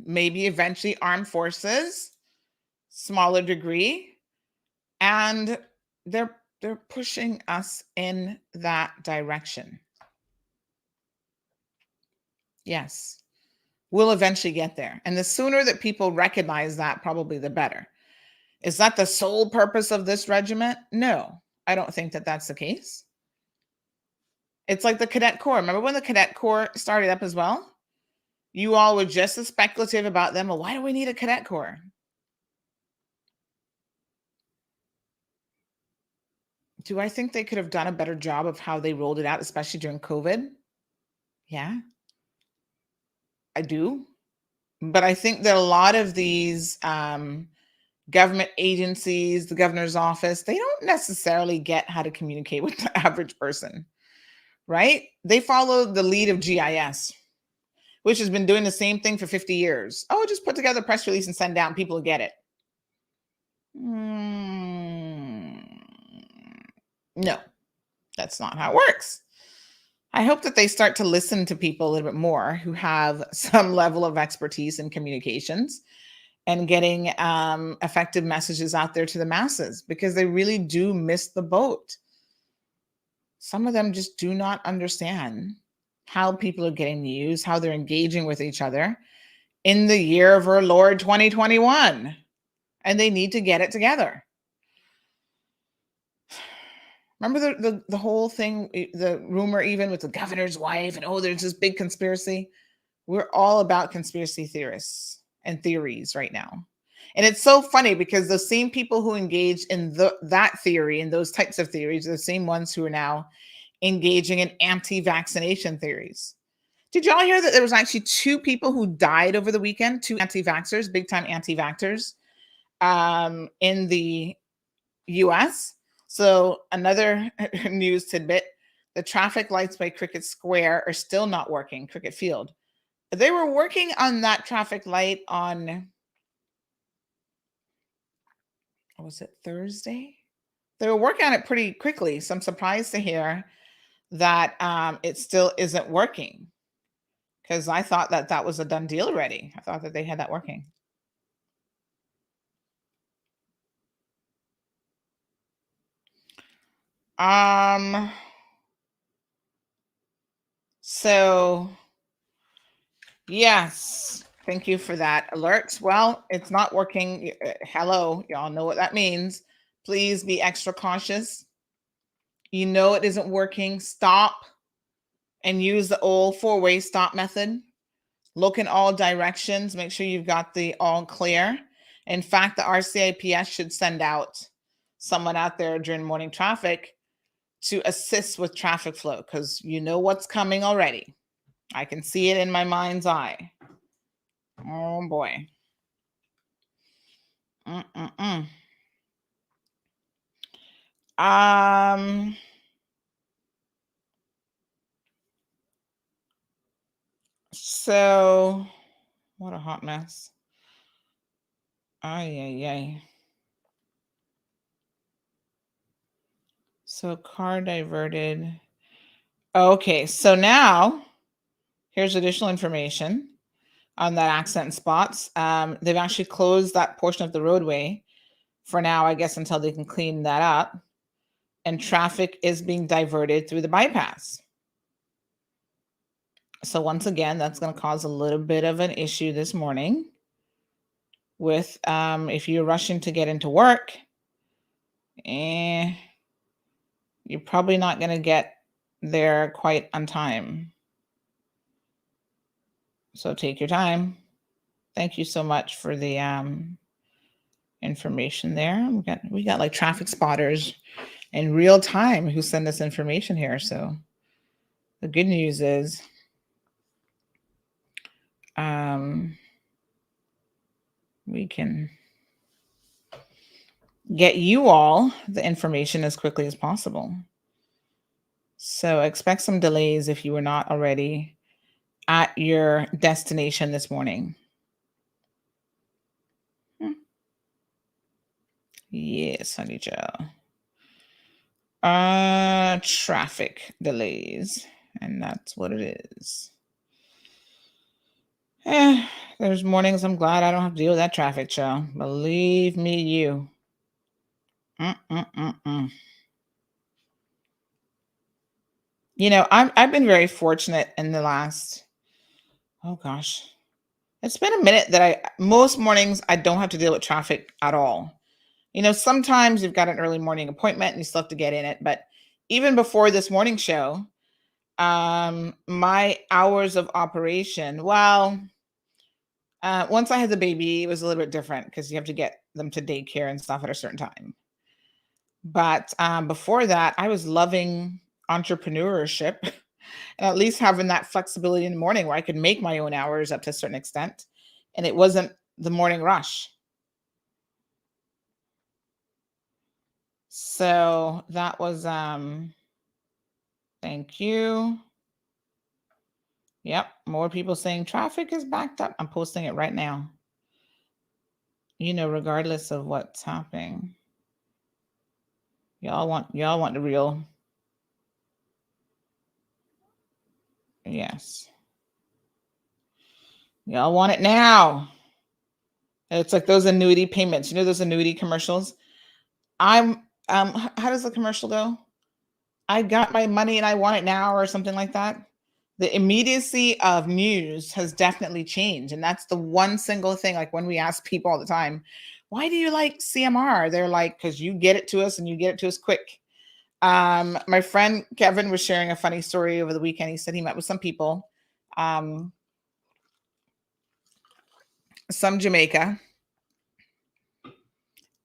maybe eventually armed forces, smaller degree, and they're pushing us in that direction. Yes, we'll eventually get there. And the sooner that people recognize that, probably the better. Is that the sole purpose of this regiment? No, I don't think that that's the case. It's like the Cadet Corps. Remember when the Cadet Corps started up as well? You all were just as speculative about them. Well, why do we need a Cadet Corps? Do I think they could have done a better job of how they rolled it out, especially during COVID? Yeah, I do. But I think that a lot of these government agencies, the governor's office, they don't necessarily get how to communicate with the average person, right? They follow the lead of GIS, which has been doing the same thing for 50 years. Oh, just put together a press release and send down, people will get it. No, that's not how it works. I hope that they start to listen to people a little bit more who have some level of expertise in communications and getting effective messages out there to the masses, because they really do miss the boat. Some of them just do not understand how people are getting news, how they're engaging with each other in the year of our Lord 2021. And they need to get it together. Remember the whole thing, the rumor even with the governor's wife, and oh, there's this big conspiracy. We're all about conspiracy theorists and theories right now. And it's so funny because the same people who engage in that theory and those types of theories are the same ones who are now engaging in anti-vaccination theories. Did y'all hear that there was actually 2 people who died over the weekend, 2 anti-vaxxers, big time anti-vaxxers, in the US? So another news tidbit, the traffic lights by Cricket Square are still not working, Cricket Field. They were working on that traffic light on, was it Thursday? They were working on it pretty quickly. So I'm surprised to hear that it still isn't working, because I thought that that was a done deal already. I thought that they had that working. So yes, thank you for that alert. Well, it's not working. Hello, y'all know what that means. Please be extra cautious. You know it isn't working. Stop and use the old 4-way stop method. Look in all directions. Make sure you've got the all clear. In fact, the RCIPS should send out someone out there during morning traffic to assist with traffic flow, because you know what's coming already. I can see it in my mind's eye. Oh boy. So what a hot mess. Ay. So car diverted. Okay, so now here's additional information on that accident and spots. They've actually closed that portion of the roadway for now, I guess, until they can clean that up. And traffic is being diverted through the bypass. So once again, that's going to cause a little bit of an issue this morning with if you're rushing to get into work, you're probably not going to get there quite on time. So take your time. Thank you so much for the information there. We got like traffic spotters in real time who send us information here. So the good news is we can get you all the information as quickly as possible. So expect some delays if you were not already at your destination this morning. Yes, honey child. Traffic delays, and that's what it is. There's mornings I'm glad I don't have to deal with that traffic, child. Believe me, you. You know, I've been very fortunate in the last, oh gosh, it's been a minute that most mornings I don't have to deal with traffic at all. You know, sometimes you've got an early morning appointment and you still have to get in it. But even before this morning show, my hours of operation, well, once I had the baby, it was a little bit different because you have to get them to daycare and stuff at a certain time. But before that, I was loving entrepreneurship and at least having that flexibility in the morning where I could make my own hours up to a certain extent. And it wasn't the morning rush. So that was, thank you. Yep. More people saying traffic is backed up. I'm posting it right now. regardless of what's happening, y'all want the real. Yes. Y'all want it now. It's like those annuity payments. Those annuity commercials? How does the commercial go? I got my money and I want it now, or something like that. The immediacy of news has definitely changed. And that's the one single thing. Like when we ask people all the time, why do you like CMR? They're like, because you get it to us and you get it to us quick. My friend Kevin was sharing a funny story over the weekend. He said he met with some people, some Jamaica,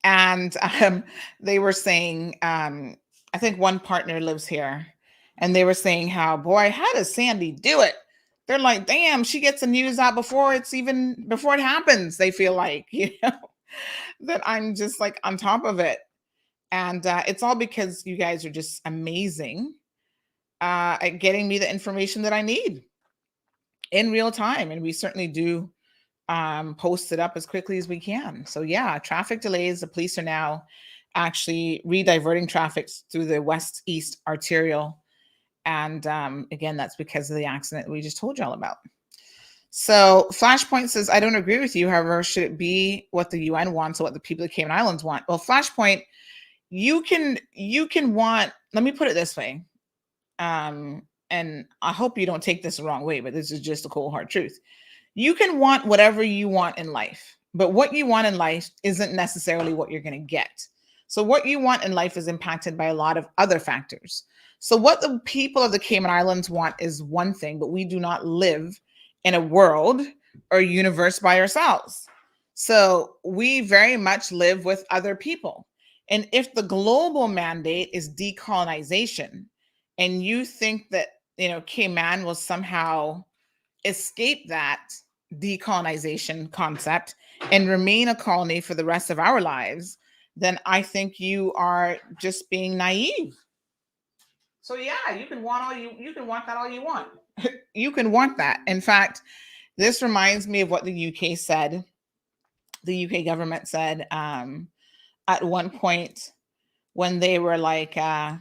and they were saying, I think one partner lives here, and they were saying how, boy, how does Sandy do it? They're like, damn, she gets the news out before it happens. They feel like, that I'm just like on top of it. And it's all because you guys are just amazing at getting me the information that I need in real time. And we certainly do post it up as quickly as we can. So yeah, traffic delays. The police are now actually rediverting traffic through the west-east arterial. And again, that's because of the accident we just told y'all about. So Flashpoint says, I don't agree with you. However, should it be what the UN wants or what the people of the Cayman Islands want? Well, Flashpoint, you can want, let me put it this way. And I hope you don't take this the wrong way, but this is just the cold hard truth. You can want whatever you want in life, but what you want in life isn't necessarily what you're going to get. So what you want in life is impacted by a lot of other factors. So what the people of the Cayman Islands want is one thing, but we do not live in a world or universe by ourselves. So we very much live with other people. And if the global mandate is decolonization, and you think that, Cayman will somehow escape that decolonization concept and remain a colony for the rest of our lives, then I think you are just being naive. So yeah, you can want that all you want. You can want that. In fact, this reminds me of what the UK said. The UK government said at one point when they were like, I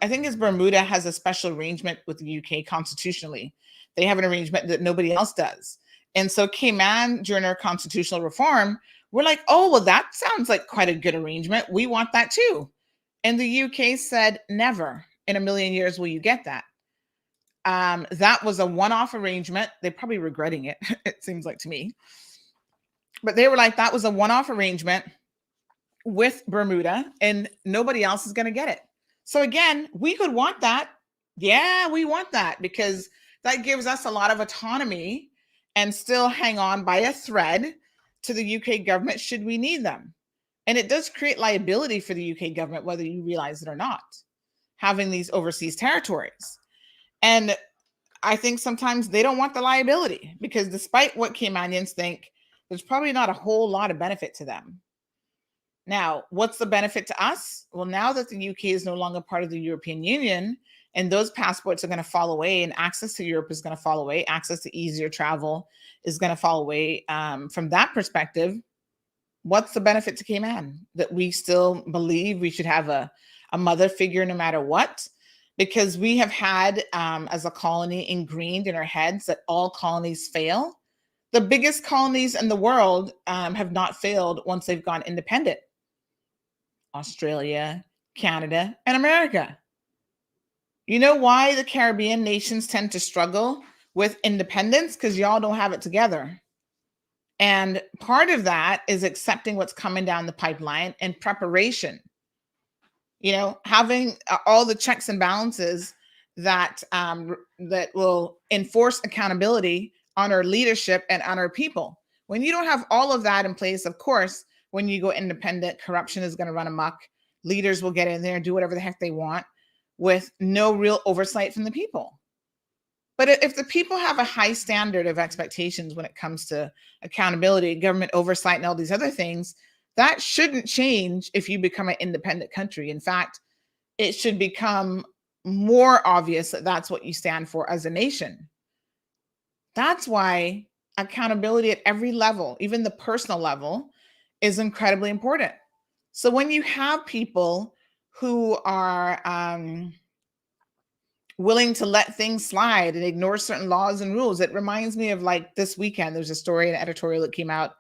think it's Bermuda has a special arrangement with the UK constitutionally. They have an arrangement that nobody else does. And so Cayman, during our constitutional reform, we're like, oh, well, that sounds like quite a good arrangement. We want that too. And the UK said, never in a million years will you get that. That was a one-off arrangement. They're probably regretting it, it seems like to me. But they were like, that was a one-off arrangement with Bermuda, and nobody else is going to get it. So again, we could want that. Yeah, we want that because that gives us a lot of autonomy and still hang on by a thread to the UK government should we need them. And it does create liability for the UK government, whether you realize it or not, having these overseas territories. And I think sometimes they don't want the liability because despite what Caymanians think, there's probably not a whole lot of benefit to them. Now, what's the benefit to us? Well, now that the UK is no longer part of the European Union and those passports are going to fall away and access to Europe is going to fall away, access to easier travel is going to fall away. From that perspective, what's the benefit to Cayman? That we still believe we should have a mother figure no matter what? Because we have had, as a colony, ingrained in our heads that all colonies fail. The biggest colonies in the world have not failed once they've gone independent. Australia, Canada, and America. You know why the Caribbean nations tend to struggle with independence? Because y'all don't have it together. And part of that is accepting what's coming down the pipeline and preparation. Having all the checks and balances that that will enforce accountability on our leadership and on our people. When you don't have all of that in place, of course, when you go independent, corruption is going to run amok. Leaders will get in there and do whatever the heck they want with no real oversight from the people. But if the people have a high standard of expectations when it comes to accountability, government oversight, and all these other things, that shouldn't change if you become an independent country. In fact, it should become more obvious that that's what you stand for as a nation. That's why accountability at every level, even the personal level, is incredibly important. So when you have people who are willing to let things slide and ignore certain laws and rules, it reminds me of like this weekend, there's a story, an editorial that came out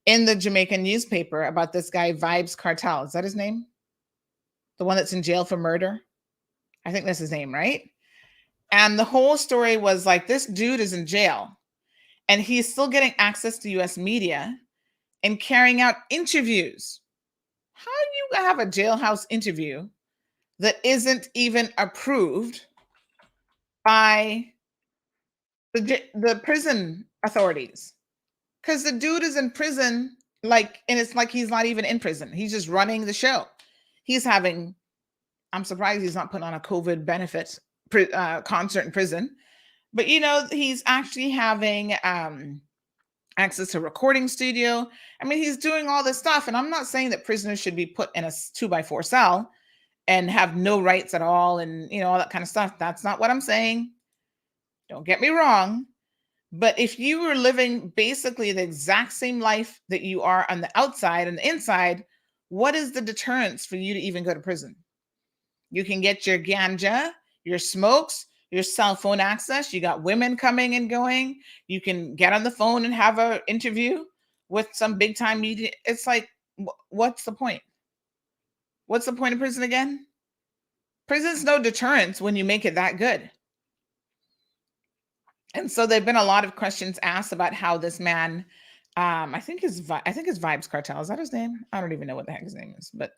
in the Jamaican newspaper about this guy, Vibes Cartel. Is that his name? The one that's in jail for murder? I think that's his name, right? And the whole story was like, this dude is in jail and he's still getting access to US media and carrying out interviews. How do you have a jailhouse interview that isn't even approved by the prison authorities? Because the dude is in prison, like, and it's like he's not even in prison. He's just running the show. He's having, I'm surprised he's not putting on a COVID benefit concert in prison. But, you know, he's actually having access to a recording studio. I mean, he's doing all this stuff. And I'm not saying that prisoners should be put in a 2x4 cell and have no rights at all and, you know, all that kind of stuff. That's not what I'm saying. Don't get me wrong. But if you were living basically the exact same life that you are on the outside and the inside, what is the deterrence for you to even go to prison? You can get your ganja, your smokes, your cell phone access. You got women coming and going. You can get on the phone and have an interview with some big time media. It's like, what's the point? What's the point of prison again? Prison's no deterrence when you make it that good. And so there've been a lot of questions asked about how this man, I think his Vibes Cartel, is that his name? I don't even know what the heck his name is, but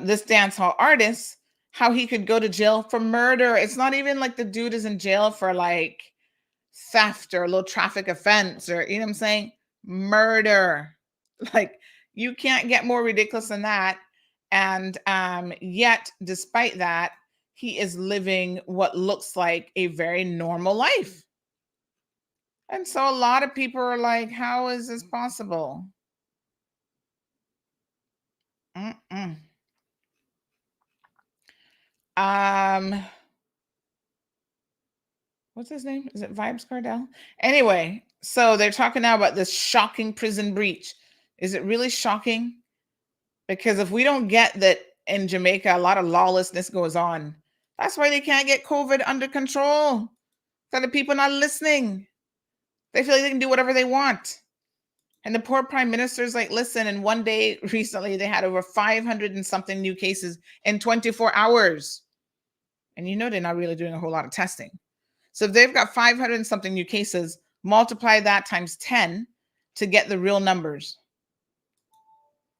this dance hall artist, how he could go to jail for murder. It's not even like the dude is in jail for like theft or a low traffic offense or, you know what I'm saying? Murder. Like, you can't get more ridiculous than that. And yet, despite that, he is living what looks like a very normal life. And so a lot of people are like, how is this possible? What's his name? Is it Vibes Cardell? Anyway, so they're talking now about this shocking prison breach. Is it really shocking? Because if we don't get that in Jamaica, a lot of lawlessness goes on. That's why they can't get COVID under control. Because the people not listening. They feel like they can do whatever they want. And the poor prime minister is like, listen, and one day recently they had over 500 and something new cases in 24 hours. And you know they're not really doing a whole lot of testing. So if they've got 500 and something new cases, multiply that times 10 to get the real numbers.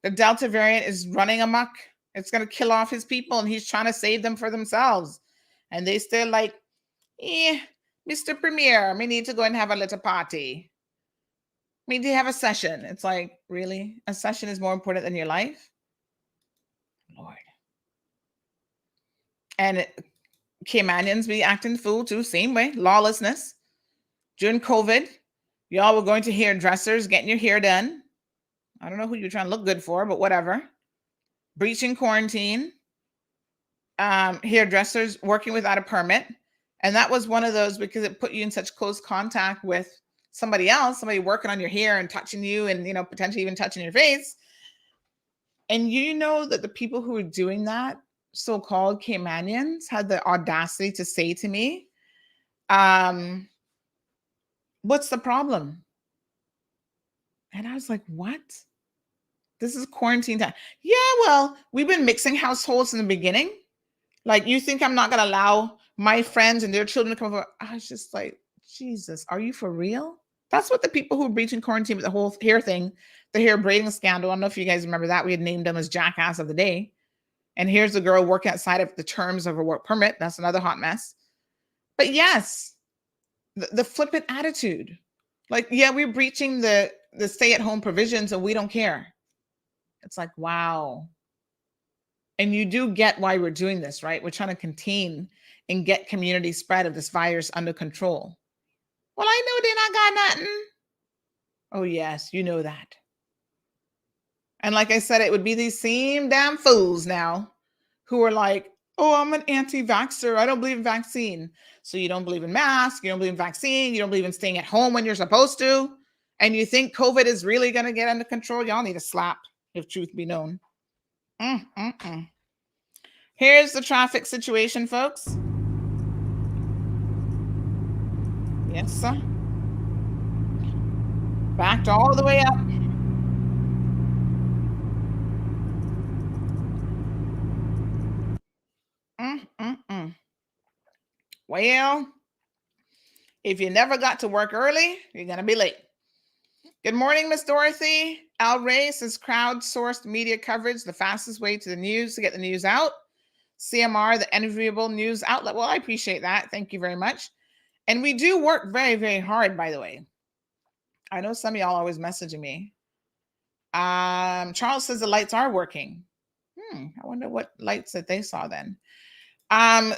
The Delta variant is running amok. It's going to kill off his people, and he's trying to save them for themselves. And they still like, Mr. Premier, we need to go and have a little party. We need to have a session. It's like, really? A session is more important than your life? Lord. And Caymanians be acting fool too, same way. Lawlessness. During COVID, y'all were going to hairdressers, getting your hair done. I don't know who you're trying to look good for, but whatever. Breaching quarantine. Hairdressers working without a permit. And that was one of those because it put you in such close contact with somebody else, somebody working on your hair and touching you and, you know, potentially even touching your face. And you know that the people who were doing that, so-called Caymanians, had the audacity to say to me, what's the problem? And I was like, what? This is quarantine time. Yeah, well, we've been mixing households in the beginning. Like, you think I'm not going to allow my friends and their children to come over? I was just like, Jesus, are you for real? That's what the people who breached in quarantine with the whole hair thing, the hair braiding scandal. I don't know if you guys remember that. We had named them as Jackass of the Day. And here's a girl working outside of the terms of a work permit. That's another hot mess. But yes, the flippant attitude. Like, yeah, we're breaching the stay-at-home provisions and we don't care. It's like, wow. And you do get why we're doing this, right? We're trying to contain and get community spread of this virus under control. Well, I know they not got nothing. Oh, yes, you know that. And like I said, it would be these same damn fools now who are like, Oh, I'm an anti-vaxxer. I don't believe in vaccine. So you don't believe in masks, you don't believe in vaccine, you don't believe in staying at home when you're supposed to, and you think COVID is really going to get under control? Y'all need a slap, if truth be known. Here's the traffic situation, folks. Yes, sir. Backed all the way up. Well, if you never got to work early, you're going to be late. Good morning, Miss Dorothy. Al Ray says crowdsourced media coverage, the fastest way to the news to get the news out. CMR, the enviable news outlet. Well, I appreciate that. Thank you very much. And we do work very, very hard, by the way. I know some of y'all always messaging me. Charles says the lights are working. I wonder what lights that they saw then.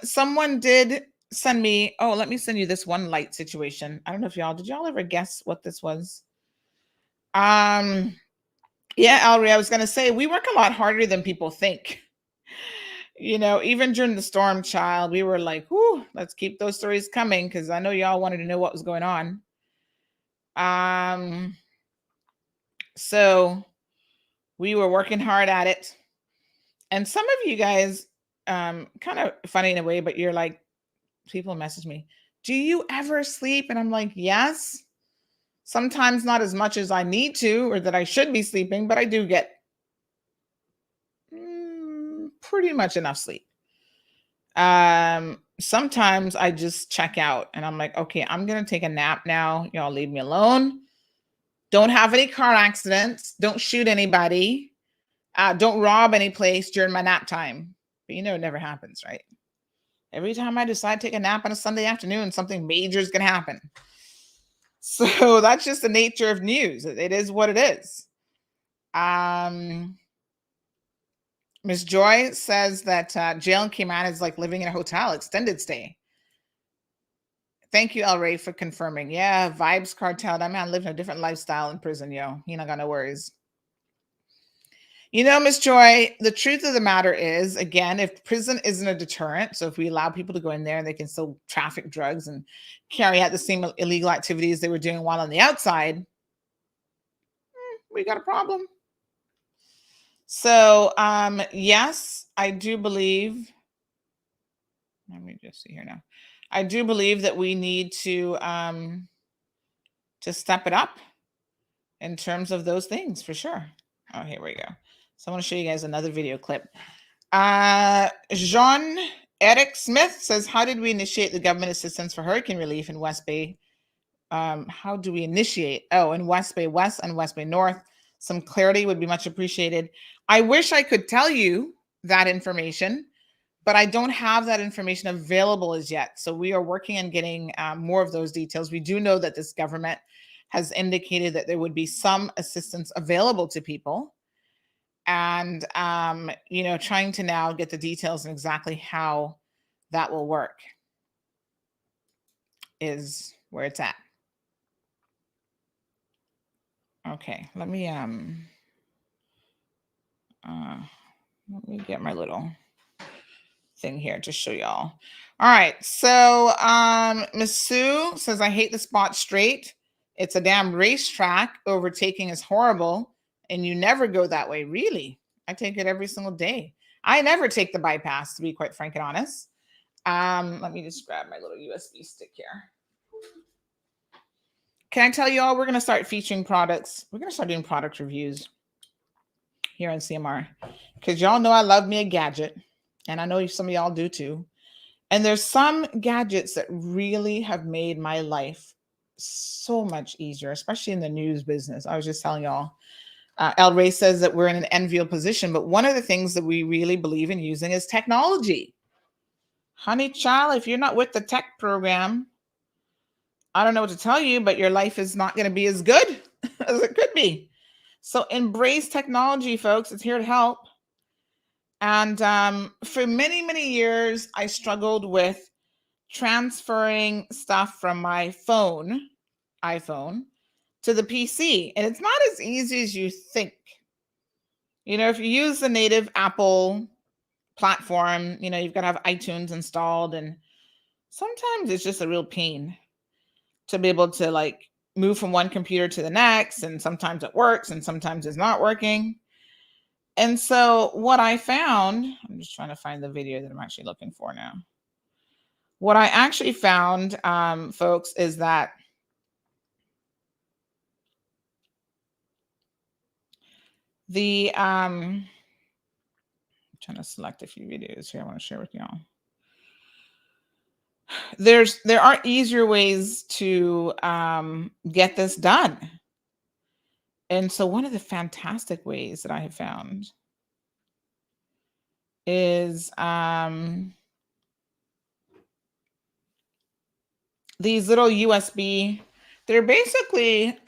Someone did send me, let me send you this one light situation. I don't know if did y'all ever guess what this was? Yeah, Alri, I was going to say, we work a lot harder than people think. Even during the storm, child, we were like, whoo, let's keep those stories coming, because I know y'all wanted to know what was going on. So we were working hard at it. And some of you guys, kind of funny in a way, but you're like, people message me, do you ever sleep? And I'm like, yes. Sometimes not as much as I need to, or that I should be sleeping, but I do get pretty much enough sleep. Sometimes I just check out and I'm like, okay, I'm going to take a nap now. Y'all leave me alone. Don't have any car accidents. Don't shoot anybody. Don't rob any place during my nap time. But it never happens, right? Every time I decide to take a nap on a Sunday afternoon, something major is going to happen. So that's just the nature of news. It is what it is. Miss Joy says that jail in Cayman is like living in a hotel, extended stay. Thank you, El Ray, for confirming. Yeah, Vibes Cartel. That man living a different lifestyle in prison, yo. He not got no worries. Miss Joy, the truth of the matter is, again, if prison isn't a deterrent, so if we allow people to go in there and they can still traffic drugs and carry out the same illegal activities they were doing while on the outside, we got a problem. So, yes, I do believe, let me just see here now. I do believe that we need to step it up in terms of those things, for sure. Oh, here we go. So I want to show you guys another video clip. Jean-Eric Smith says, how did we initiate the government assistance for hurricane relief in West Bay? How do we initiate? Oh, in West Bay West and West Bay North. Some clarity would be much appreciated. I wish I could tell you that information, but I don't have that information available as yet. So we are working on getting more of those details. We do know that this government has indicated that there would be some assistance available to people. And, trying to now get the details and exactly how that will work is where it's at. Okay, let me get my little thing here to show y'all. All right, so Miss Sue says, I hate the spot straight. It's a damn racetrack. Overtaking is horrible, and you never go that way. Really? I take it every single day. I never take the bypass, to be quite frank and honest. Let me just grab my little USB stick here. Can I tell you all, we're going to start featuring products. We're going to start doing product reviews here on CMR, because y'all know I love me a gadget, and I know some of y'all do too. And there's some gadgets that really have made my life so much easier, especially in the news business. I was just telling y'all, El Ray says that we're in an enviable position, but one of the things that we really believe in using is technology. Honey child, if you're not with the tech program, I don't know what to tell you, but your life is not going to be as good as it could be. So embrace technology, folks. It's here to help. And for many, many years, I struggled with transferring stuff from my iPhone, to the PC. And it's not as easy as you think. If you use the native Apple platform, you know, you've got to have iTunes installed, and sometimes it's just a real pain to be able to like move from one computer to the next, and sometimes it works and sometimes it's not working. And so what I found, I'm just trying to find the video that I'm actually looking for now. What I actually found, folks, is that the I'm trying to select a few videos here I want to share with y'all. There are easier ways to get this done. And so one of the fantastic ways that I have found is these little USB. They're basically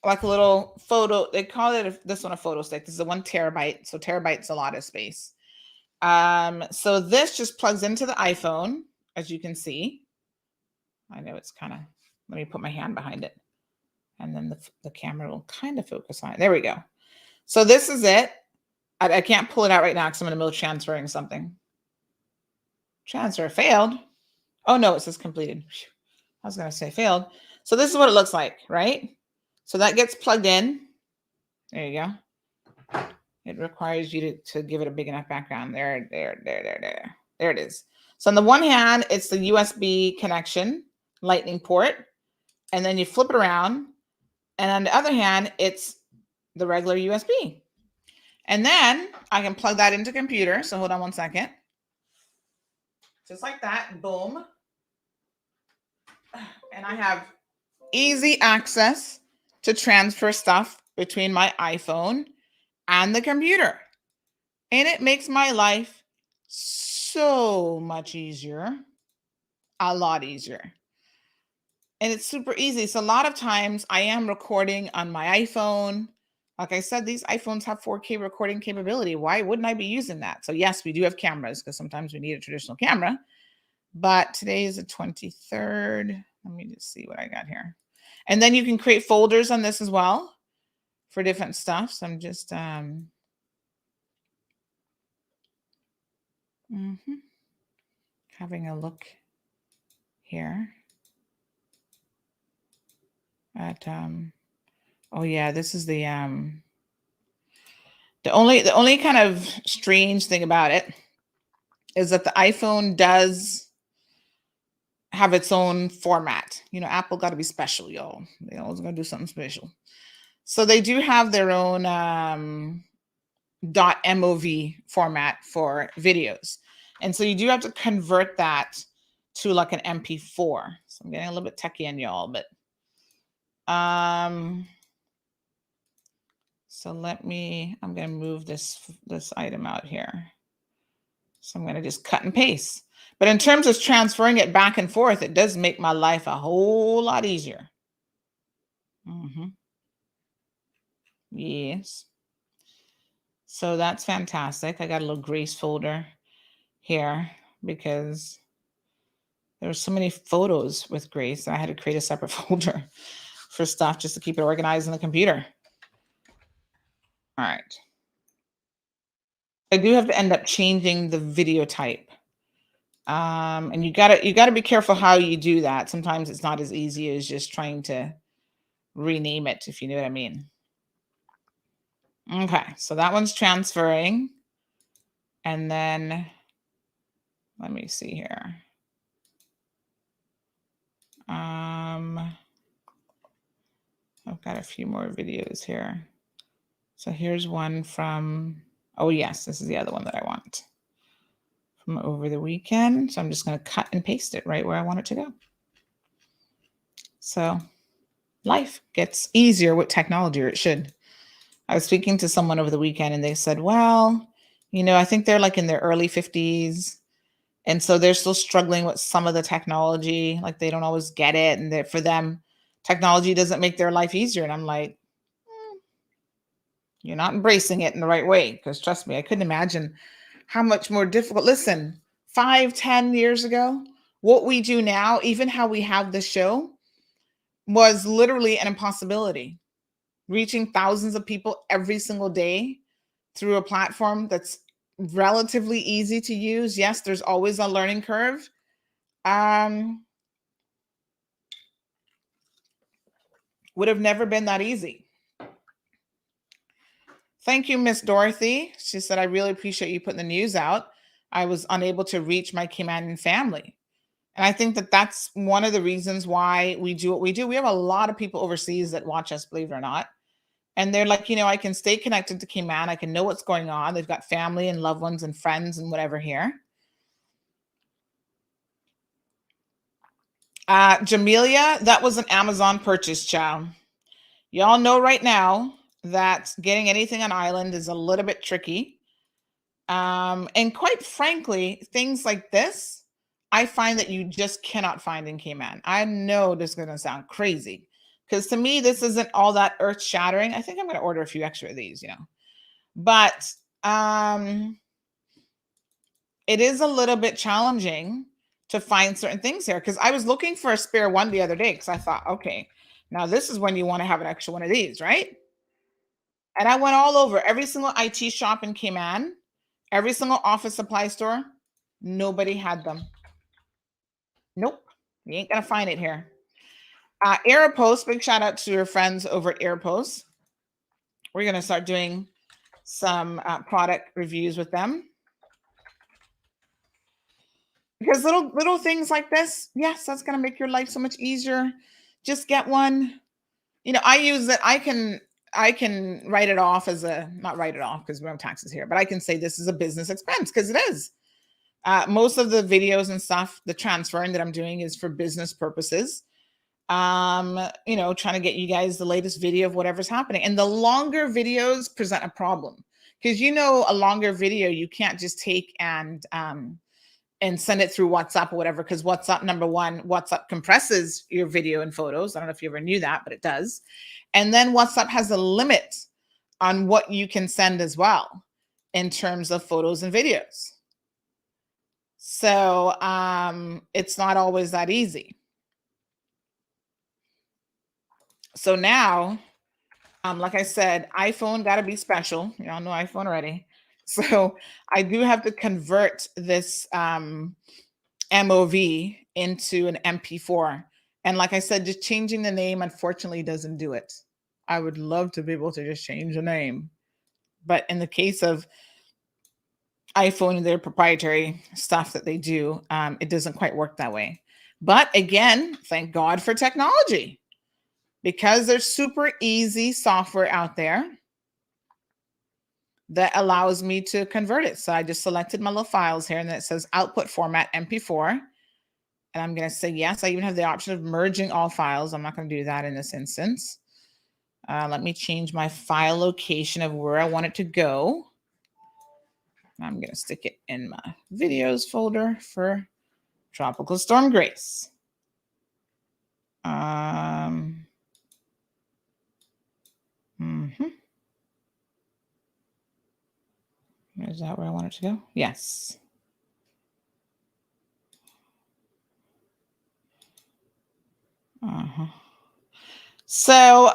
like a little photo. They call it this one a photo stick. This is a 1 terabyte. So terabyte's a lot of space. So this just plugs into the iPhone, as you can see. I know it's kind of, let me put my hand behind it. And then the camera will kind of focus on it. There we go. So this is it. I can't pull it out right now because I'm in the middle of transferring something. Transfer failed. Oh no, it says completed. I was going to say failed. So this is what it looks like, right? So that gets plugged in. There you go. It requires you to give it a big enough background. There it is. So on the one hand, it's the USB connection, lightning port. And then you flip it around. And on the other hand, it's the regular USB. And then I can plug that into computer. So hold on one second. Just like that, boom. And I have easy access to transfer stuff between my iPhone and the computer. And it makes my life so much easier, a lot easier. And it's super easy. So a lot of times I am recording on my iPhone. Like I said, these iPhones have 4K recording capability. Why wouldn't I be using that? So yes, we do have cameras because sometimes we need a traditional camera. But today is the 23rd. Let me just see what I got here. And then you can create folders on this as well for different stuff. So I'm just having a look here at oh yeah, this is the only kind of strange thing about it is that the iPhone does have its own format. You know, Apple got to be special, y'all. They always gonna do something special. So they do have their own .mov format for videos. And so you do have to convert that to like an MP4. So I'm getting a little bit techie on y'all, but so I'm going to move this item out here. So I'm going to just cut and paste. But in terms of transferring it back and forth, it does make my life a whole lot easier. Yes. So that's fantastic. I got a little Grace folder here because there were so many photos with Grace. I had to create a separate folder for stuff just to keep it organized in the computer. All right. I do have to end up changing the video type. And you gotta be careful how you do that. Sometimes it's not as easy as just trying to rename it, if you know what I mean. Okay, so that one's transferring. And then let me see here. I've got a few more videos here. So here's one from, oh yes, this is the other one that I want from over the weekend. So I'm just going to cut and paste it right where I want it to go. So life gets easier with technology, or it should. I was speaking to someone over the weekend and they said, well, you know, I think they're like in their early 50s. And so they're still struggling with some of the technology. Like they don't always get it. And for them, technology doesn't make their life easier. And I'm like, you're not embracing it in the right way. Because trust me, I couldn't imagine how much more difficult. Listen, 5-10 years ago, what we do now, even how we have this show, was literally an impossibility. Reaching thousands of people every single day through a platform that's relatively easy to use. Yes, there's always a learning curve. Would have never been that easy. Thank you, Miss Dorothy. She said, I really appreciate you putting the news out. I was unable to reach my Caymanian family. And I think that that's one of the reasons why we do what we do. We have a lot of people overseas that watch us, believe it or not. And they're like, I can stay connected to Cayman. I can know what's going on. They've got family and loved ones and friends and whatever here. Jamelia, that was an Amazon purchase, child. Y'all know right now that getting anything on island is a little bit tricky. And quite frankly, things like this, I find that you just cannot find in Cayman. I know this is going to sound crazy because to me, this isn't all that earth shattering. I think I'm going to order a few extra of these, but it is a little bit challenging to find certain things here because I was looking for a spare one the other day because I thought, okay, now this is when you want to have an extra one of these, right? And I went all over every single IT shop in Cayman, every single office supply store. Nobody had them. Nope. You ain't going to find it here. Aeropost, big shout out to your friends over at Aeropost. We're going to start doing some product reviews with them. Because little things like this, yes, that's going to make your life so much easier. Just get one. I use it. I can write it off as not write it off because we don't have taxes here, but I can say this is a business expense because it is. Most of the videos and stuff, the transferring that I'm doing is for business purposes. Trying to get you guys the latest video of whatever's happening. And the longer videos present a problem because a longer video, you can't just take and send it through WhatsApp or whatever, because WhatsApp, number one, WhatsApp compresses your video and photos. I don't know if you ever knew that, but it does. And then WhatsApp has a limit on what you can send as well in terms of photos and videos. So it's not always that easy. So now, like I said, iPhone got to be special. Y'all know iPhone already. So I do have to convert this MOV into an MP4. And like I said, just changing the name, unfortunately, doesn't do it. I would love to be able to just change the name. But in the case of iPhone and their proprietary stuff that they do, it doesn't quite work that way. But again, thank God for technology, because there's super easy software out there that allows me to convert it. So I just selected my little files here and then it says output format MP4. And I'm going to say yes. I even have the option of merging all files. I'm not going to do that in this instance. Let me change my file location of where I want it to go. I'm going to stick it in my videos folder for Tropical Storm Grace. Is that where I want it to go? Yes. So,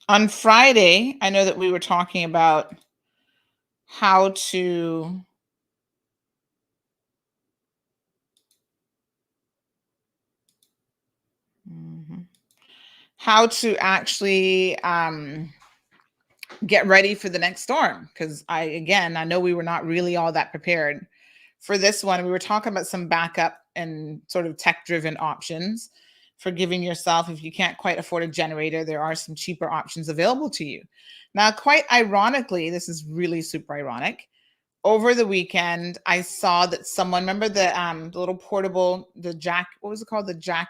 on Friday, I know that we were talking about how to actually get ready for the next storm. Because I know we were not really all that prepared for this one. We were talking about some backup and sort of tech-driven options for giving yourself, if you can't quite afford a generator, there are some cheaper options available to you. Now, quite ironically, this is really super ironic. Over the weekend, I saw that someone, remember the little portable, the jack, what was it called? The jack,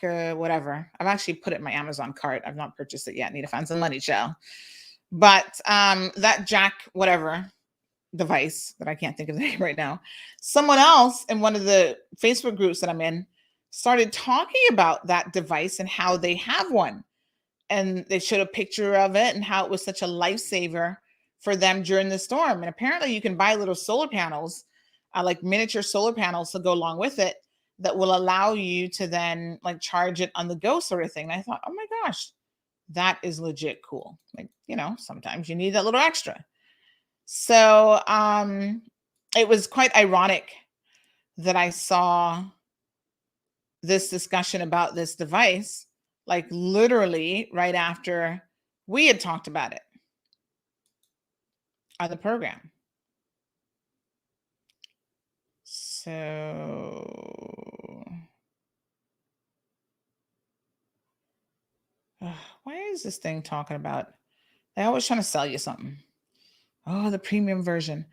whatever. I've actually put it in my Amazon cart. I've not purchased it yet. Need to find some money, child. But that jack, whatever device that I can't think of the name right now, someone else in one of the Facebook groups that I'm in started talking about that device and how they have one. And they showed a picture of it and how it was such a lifesaver for them during the storm. And apparently you can buy little solar panels, like miniature solar panels to go along with it, that will allow you to then like charge it on the go sort of thing. And I thought, oh my gosh, that is legit cool. Like, sometimes you need that little extra. So it was quite ironic that I saw this discussion about this device, like literally right after we had talked about it on the program. So why is this thing talking about? They're always trying to sell you something. Oh, the premium version.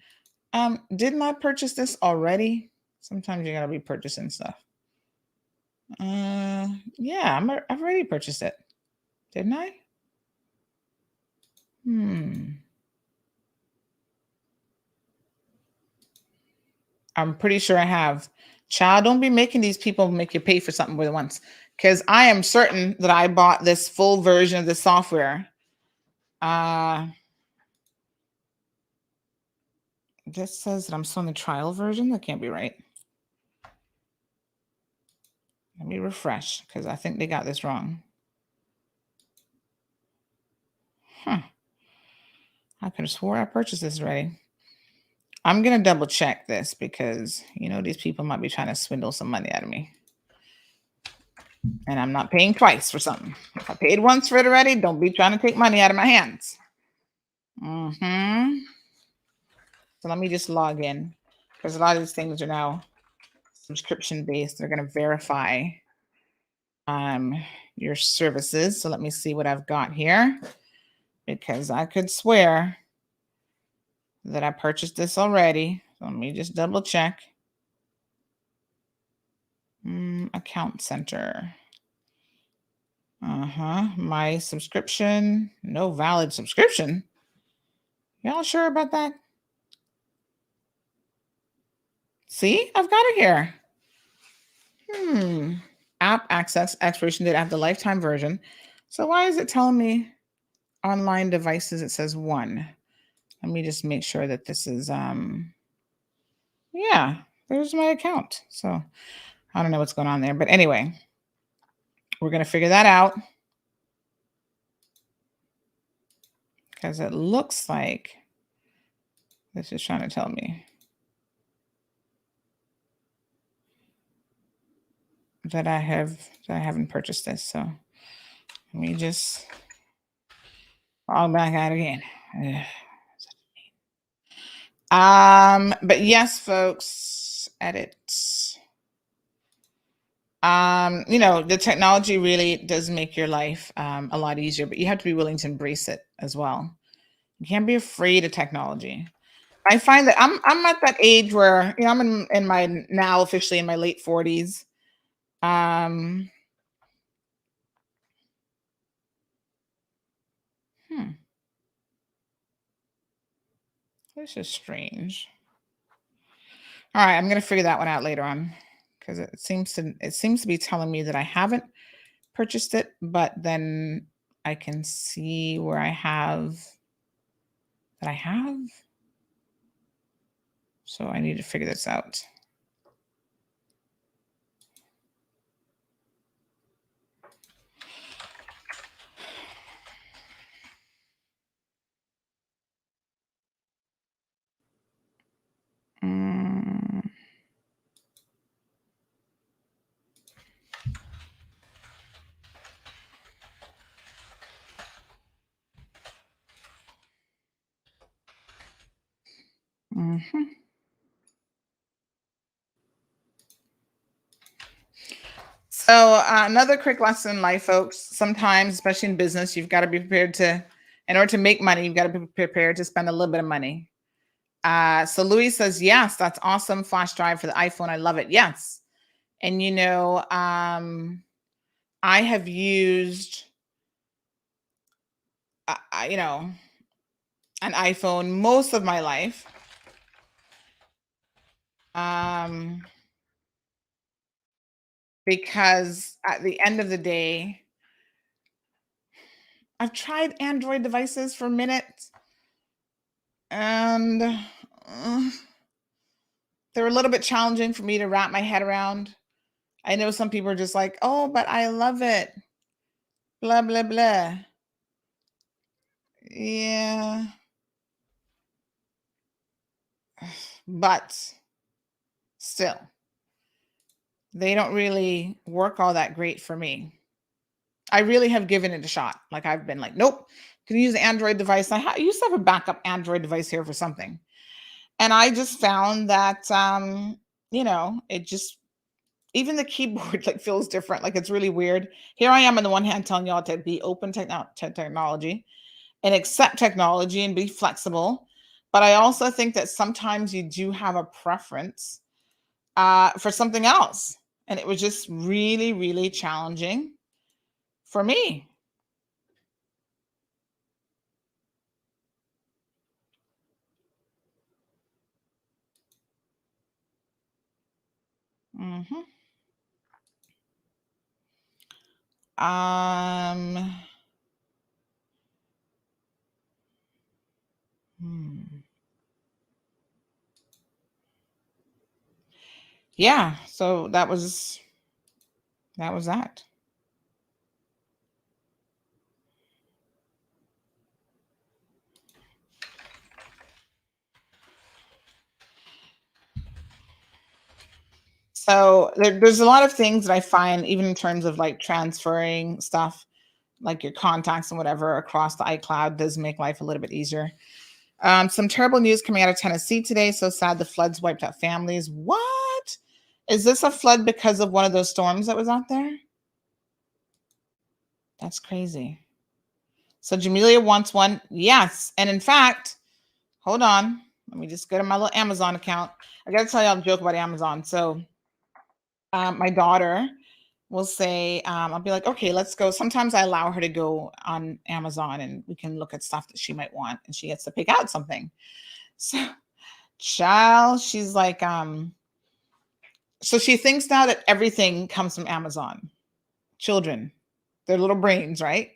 Didn't I purchase this already? Sometimes you gotta be purchasing stuff. Yeah, I've already purchased it. Didn't I? I'm pretty sure I have. Child, don't be making these people make you pay for something more than once. Because I am certain that I bought this full version of the software. This says that I'm still in the trial version. That can't be right. Let me refresh because I think they got this wrong. I could have swore I purchased this already. I'm going to double check this because, these people might be trying to swindle some money out of me. And I'm not paying twice for something. If I paid once for it already, don't be trying to take money out of my hands. So let me just log in because a lot of these things are now subscription based. They're going to verify your services. So let me see what I've got here because I could swear that I purchased this already. So let me just double check. Account center. My subscription. No valid subscription. Y'all sure about that? See, I've got it here. App access expiration date. I have the lifetime version. So why is it telling me online devices? It says 1. Let me just make sure that this is yeah, there's my account. So I don't know what's going on there, but anyway, we're going to figure that out because it looks like this is trying to tell me that I haven't purchased this. So let me just log back out again. But yes, folks, edit. The technology really does make your life a lot easier, but you have to be willing to embrace it as well. You can't be afraid of technology. I find that I'm at that age where I'm in my now officially in my late 40s. This is strange. All right, I'm gonna figure that one out later on because it seems to be telling me that I haven't purchased it, but then I can see where I have that I have. So I need to figure this out. So another quick lesson in life, folks. Sometimes, especially in business, you've got to be prepared in order to make money, you've got to be prepared to spend a little bit of money. So Louis says, yes, that's awesome. Flash drive for the iPhone. I love it. Yes. And, I have used, an iPhone most of my life. Because at the end of the day, I've tried Android devices for a minute and they're a little bit challenging for me to wrap my head around. I know some people are just like, oh, but I love it. Blah, blah, blah. Yeah. But still, they don't really work all that great for me. I really have given it a shot. Like I've been like, nope, can use an Android device. I used to have a backup Android device here for something. And I just found that, it just, even the keyboard like feels different. Like it's really weird. Here I am on the one hand telling y'all to be open to technology and accept technology and be flexible. But I also think that sometimes you do have a preference for something else. And it was just really, really challenging for me. Mm-hmm. Yeah, so that was that. So there's a lot of things that I find, even in terms of like transferring stuff, like your contacts and whatever across the iCloud, does make life a little bit easier. Some terrible news coming out of Tennessee today. So sad, the floods wiped out families. What? Is this a flood because of one of those storms that was out there? That's crazy. So Jamelia wants one. Yes. And in fact, hold on. Let me just go to my little Amazon account. I got to tell y'all a joke about Amazon. So my daughter will say, I'll be like, okay, let's go. Sometimes I allow her to go on Amazon and we can look at stuff that she might want and she gets to pick out something. So child, she's like, so she thinks now that everything comes from Amazon. Children, their little brains, right?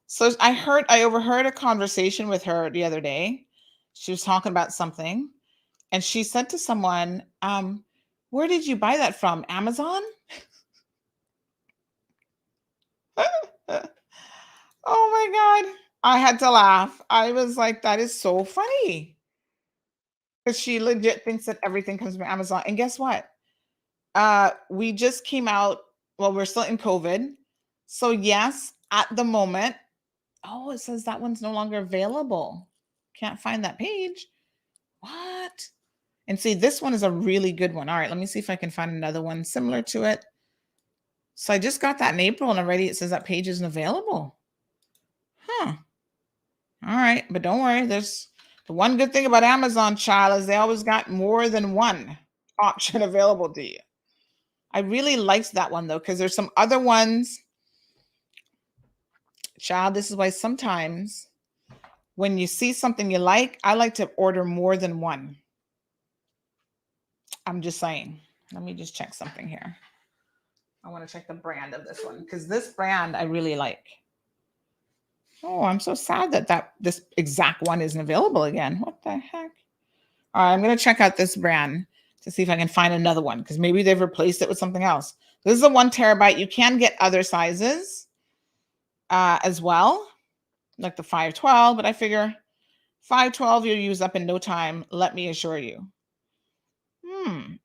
So I overheard a conversation with her the other day. She was talking about something and she said to someone, where did you buy that from? Amazon? Oh my God. I had to laugh. I was like, that is so funny. Because she legit thinks that everything comes from Amazon. And guess what? We just came out, well, we're still in COVID. So yes, at the moment, oh, it says that one's no longer available. Can't find that page. What? And see, this one is a really good one. All right, let me see if I can find another one similar to it. So I just got that in April and already it says that page isn't available. Huh. All right, but don't worry. There's the one good thing about Amazon, child, is they always got more than one option available to you. I really liked that one though, because there's some other ones. Child, this is why sometimes when you see something you like, I like to order more than one. I'm just saying. Let me just check something here. I want to check the brand of this one because this brand I really like. Oh, I'm so sad that this exact one isn't available again. What the heck? All right, I'm going to check out this brand to see if I can find another one because maybe they've replaced it with something else. This is a 1 terabyte. You can get other sizes as well, like the 512, but I figure 512 you'll use up in no time, let me assure you.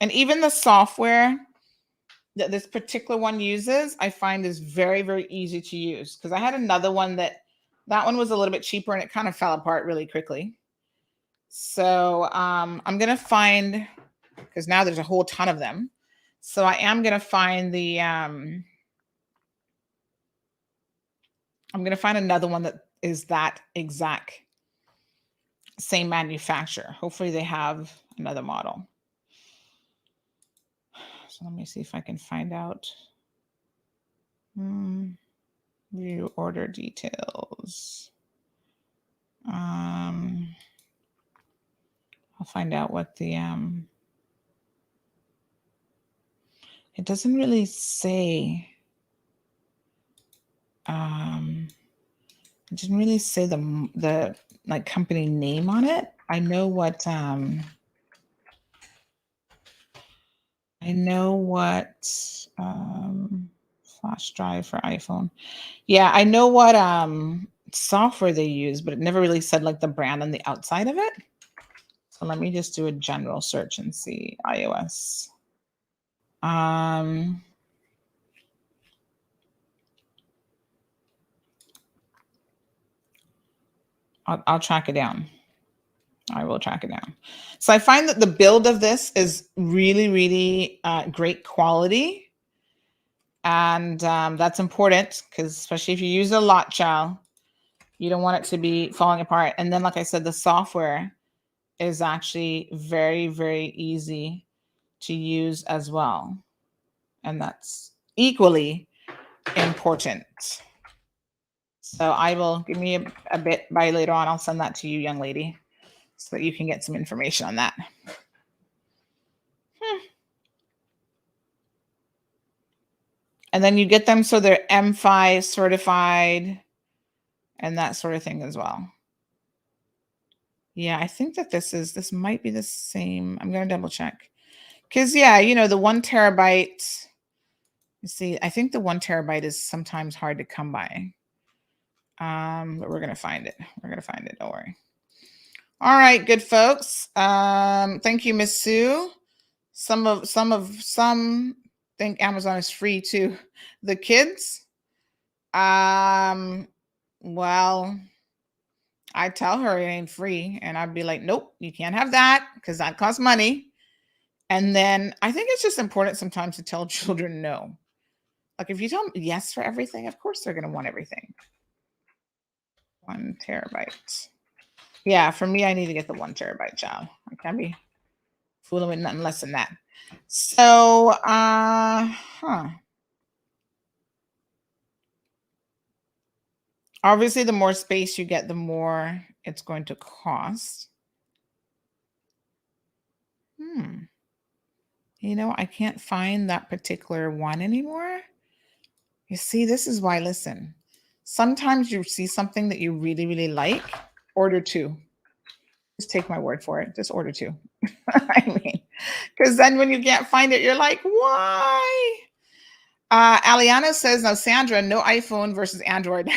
And even the software that this particular one uses, I find is very, very easy to use because I had another one that one was a little bit cheaper and it kind of fell apart really quickly. So I'm going to find, because now there's a whole ton of them. So I am going to find the, I'm going to find another one that is that exact same manufacturer. Hopefully they have another model. So let me see if I can find out. View order details. I'll find out what the it doesn't really say it didn't really say the like company name on it. I know what flash drive for iPhone. Yeah, I know what software they use, but it never really said like the brand on the outside of it. So let me just do a general search and see iOS. I'll track it down. I will track it down. So I find that the build of this is really, really great quality. And that's important because especially if you use it a lot, child, you don't want it to be falling apart. And then, like I said, the software is actually very, very easy to use as well. And that's equally important. So I will, give me a bit by later on. I'll send that to you, young lady, so that you can get some information on that. And then you get them so they're M5 certified and that sort of thing as well. Yeah, I think that this might be the same. I'm going to double check. Because, yeah, you know, the 1 terabyte, you see, I think the 1 terabyte is sometimes hard to come by. But we're going to find it. We're going to find it. Don't worry. All right, good folks. Thank you, Miss Sue. Some think Amazon is free to the kids. Well, I tell her it ain't free, and I'd be like, nope, you can't have that because that costs money. And then I think it's just important sometimes to tell children no. Like if you tell them yes for everything, of course they're going to want everything. 1 terabyte. Yeah, for me, I need to get the 1 terabyte, child. I can't be fooling with nothing less than that. So, obviously, the more space you get, the more it's going to cost. You know, I can't find that particular one anymore. You see, this is why, listen, sometimes you see something that you really, really like, order 2. Just take my word for it. Just order 2. I mean, because then when you can't find it, you're like, why? Aliana says, now, Sandra, no iPhone versus Android.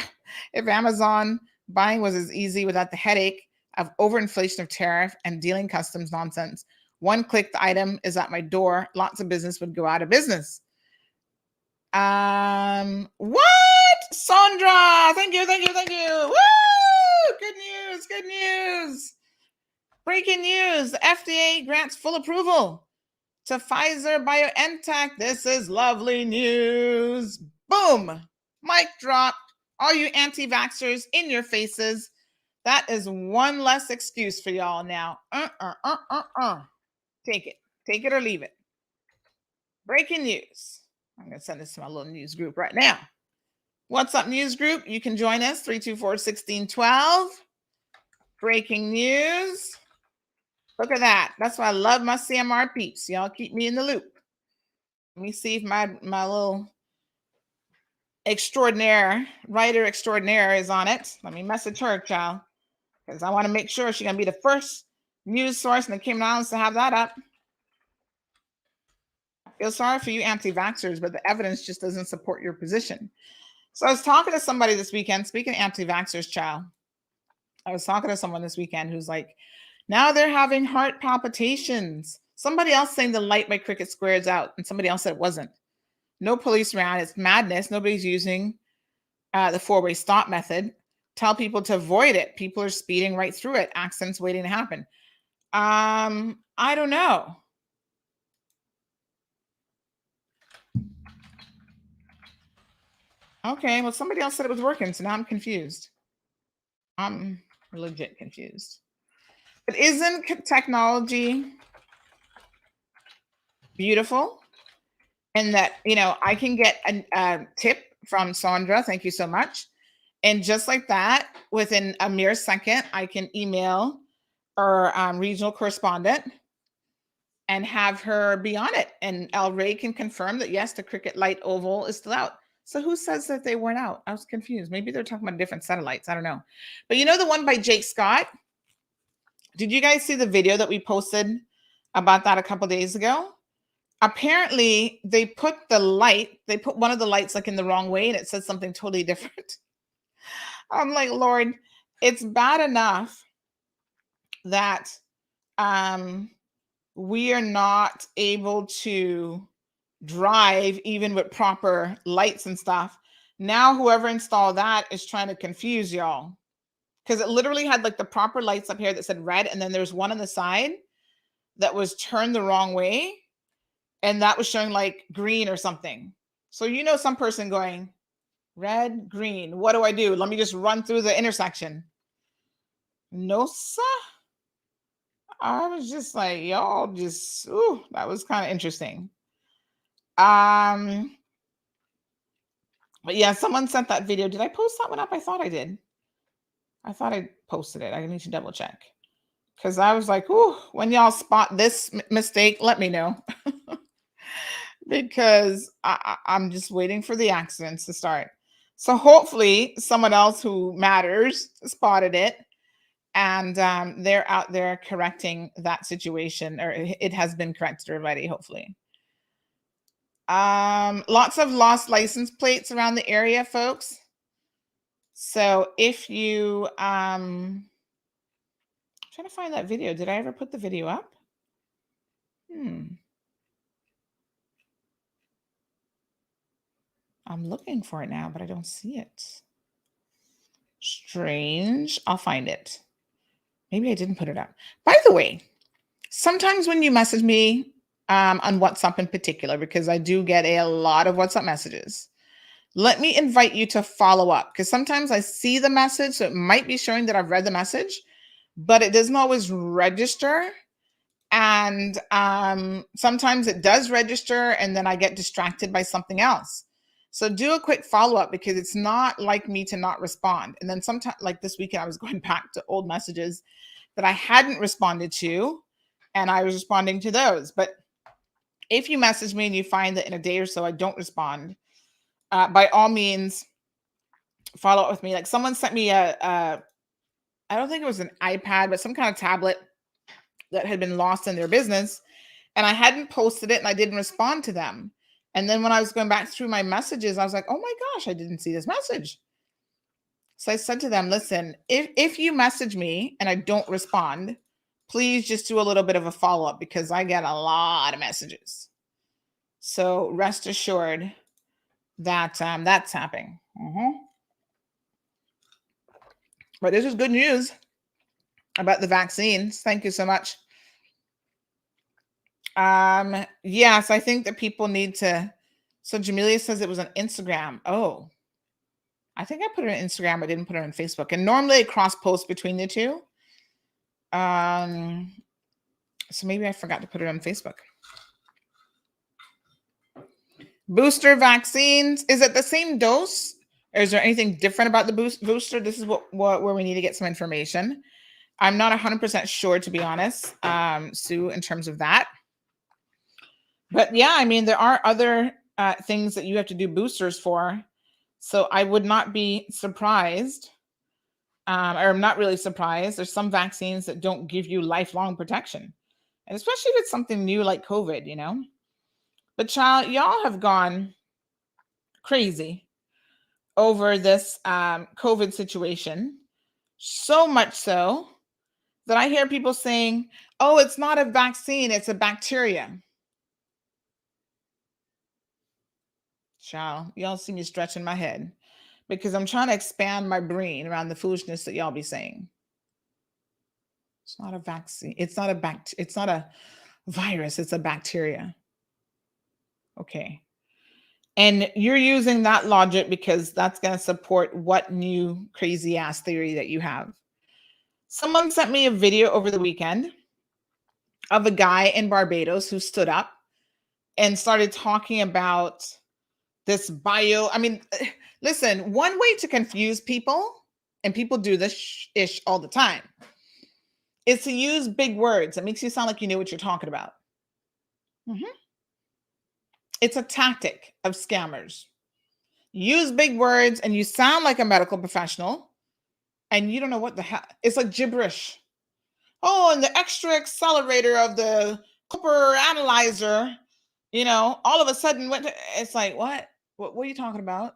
If Amazon buying was as easy without the headache of overinflation of tariff and dealing customs nonsense, 1 click, the item is at my door. Lots of business would go out of business. What? Sandra, thank you. Woo! Good news. Breaking news. The FDA grants full approval to Pfizer BioNTech. This is lovely news. Boom. Mic drop. All you anti-vaxxers in your faces. That is 1 less excuse for y'all now. Take it or leave it. Breaking news. I'm going to send this to my little news group right now. What's up, news group? You can join us, 324-1612. Breaking news. Look at that. That's why I love my CMR peeps. Y'all keep me in the loop. Let me see if my little writer extraordinaire is on it. Let me message her, child, because I want to make sure she's going to be the first news source in the Cayman Islands to have that up. I feel sorry for you anti-vaxxers, but the evidence just doesn't support your position. So I was talking to somebody this weekend, speaking of anti-vaxxers, child. I was talking to someone this weekend who's like, now they're having heart palpitations. Somebody else saying the light by Cricket Square is out, and somebody else said it wasn't. No police around. It's madness. Nobody's using the 4-way stop method. Tell people to avoid it. People are speeding right through it. Accidents waiting to happen. I don't know. Okay, well, somebody else said it was working, so now I'm confused. I'm legit confused. But isn't technology beautiful? And that, you know, I can get a tip from Sandra. Thank you so much. And just like that, within a mere second, I can email our regional correspondent and have her be on it. And El Rey can confirm that, yes, the Cricket Light Oval is still out. So who says that they weren't out? I was confused. Maybe they're talking about different satellites. I don't know. But you know the one by Jake Scott? Did you guys see the video that we posted about that a couple days ago? Apparently, they put one of the lights like in the wrong way, and it says something totally different. I'm like, Lord, it's bad enough that we are not able to drive even with proper lights and stuff. Now, whoever installed that is trying to confuse y'all, because it literally had like the proper lights up here that said red, and then there's one on the side that was turned the wrong way, and that was showing like green or something. So, some person going, red, green, what do I do? Let me just run through the intersection. No, sir. I was just like, y'all just, ooh, that was kind of interesting. But yeah, someone sent that video. Did I post that one up? I thought I did. I thought I posted it. I need to double check. Because I was like, ooh, when y'all spot this mistake, let me know. Because I'm just waiting for the accidents to start. So hopefully someone else who matters spotted it. And they're out there correcting that situation, or it has been corrected already, hopefully. Lots of lost license plates around the area, folks. So if you, I'm trying to find that video. Did I ever put the video up? I'm looking for it now, but I don't see it. Strange. I'll find it. Maybe I didn't put it up. By the way, sometimes when you message me on WhatsApp in particular, because I do get a lot of WhatsApp messages, let me invite you to follow up, because sometimes I see the message, so it might be showing that I've read the message, but it doesn't always register. And sometimes it does register, and then I get distracted by something else. So do a quick follow-up, because it's not like me to not respond. And then sometimes, like this weekend, I was going back to old messages that I hadn't responded to, and I was responding to those. But if you message me and you find that in a day or so I don't respond, by all means, follow up with me. Like someone sent me I don't think it was an iPad, but some kind of tablet that had been lost in their business, and I hadn't posted it and I didn't respond to them. And then when I was going back through my messages, I was like, oh my gosh, I didn't see this message. So I said to them, listen, if you message me and I don't respond, please just do a little bit of a follow-up, because I get a lot of messages. So rest assured that that's happening. But this is good news about the vaccines. Thank you so much. Yes, I think that people need to. So Jamelia says it was on Instagram. Oh, I think I put it on Instagram. I didn't put it on Facebook. And normally I cross post between the two. So maybe I forgot to put it on Facebook. Booster vaccines. Is it the same dose? Or is there anything different about the booster? This is where we need to get some information. I'm not 100% sure, to be honest, Sue, in terms of that. But yeah, I mean, there are other things that you have to do boosters for. So I would not be surprised, or I'm not really surprised. There's some vaccines that don't give you lifelong protection. And especially if it's something new like COVID, But child, y'all have gone crazy over this COVID situation. So much so that I hear people saying, oh, it's not a vaccine, it's a bacteria. Child, y'all see me stretching my head, because I'm trying to expand my brain around the foolishness that y'all be saying. It's not a vaccine. It's not a virus. It's a bacteria. Okay. And you're using that logic because that's going to support what new crazy ass theory that you have. Someone sent me a video over the weekend of a guy in Barbados who stood up and started talking about this listen, one way to confuse people, and people do this ish all the time, is to use big words. It makes you sound like you know what you're talking about. It's a tactic of scammers. Use big words and you sound like a medical professional and you don't know what the hell. It's like gibberish. Oh, and the extra accelerator of the Cooper analyzer, all of a sudden it's like, what? What are you talking about?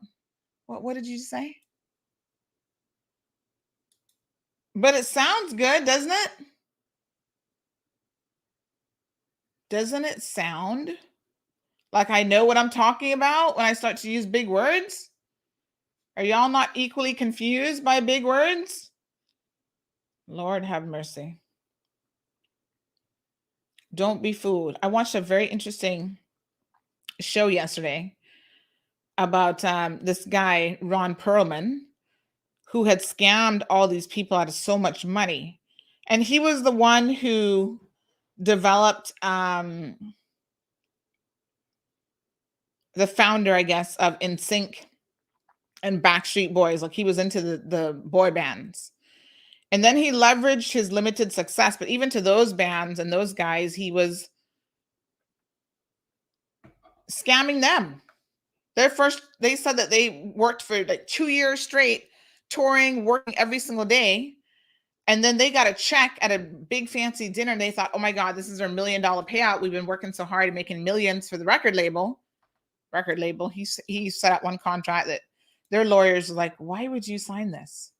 What did you say? But it sounds good, doesn't it? Doesn't it sound like I know what I'm talking about when I start to use big words? Are y'all not equally confused by big words? Lord have mercy. Don't be fooled. I watched a very interesting show yesterday about this guy, Ron Perlman, who had scammed all these people out of so much money. And he was the one who developed the founder, I guess, of NSYNC and Backstreet Boys. Like, he was into the boy bands. And then he leveraged his limited success. But even to those bands and those guys, he was scamming them. They said that they worked for like 2 years straight, touring, working every single day. And then they got a check at a big fancy dinner. And they thought, oh my God, this is our $1 million payout. We've been working so hard and making millions for the record label. He set up one contract that their lawyers were like, why would you sign this?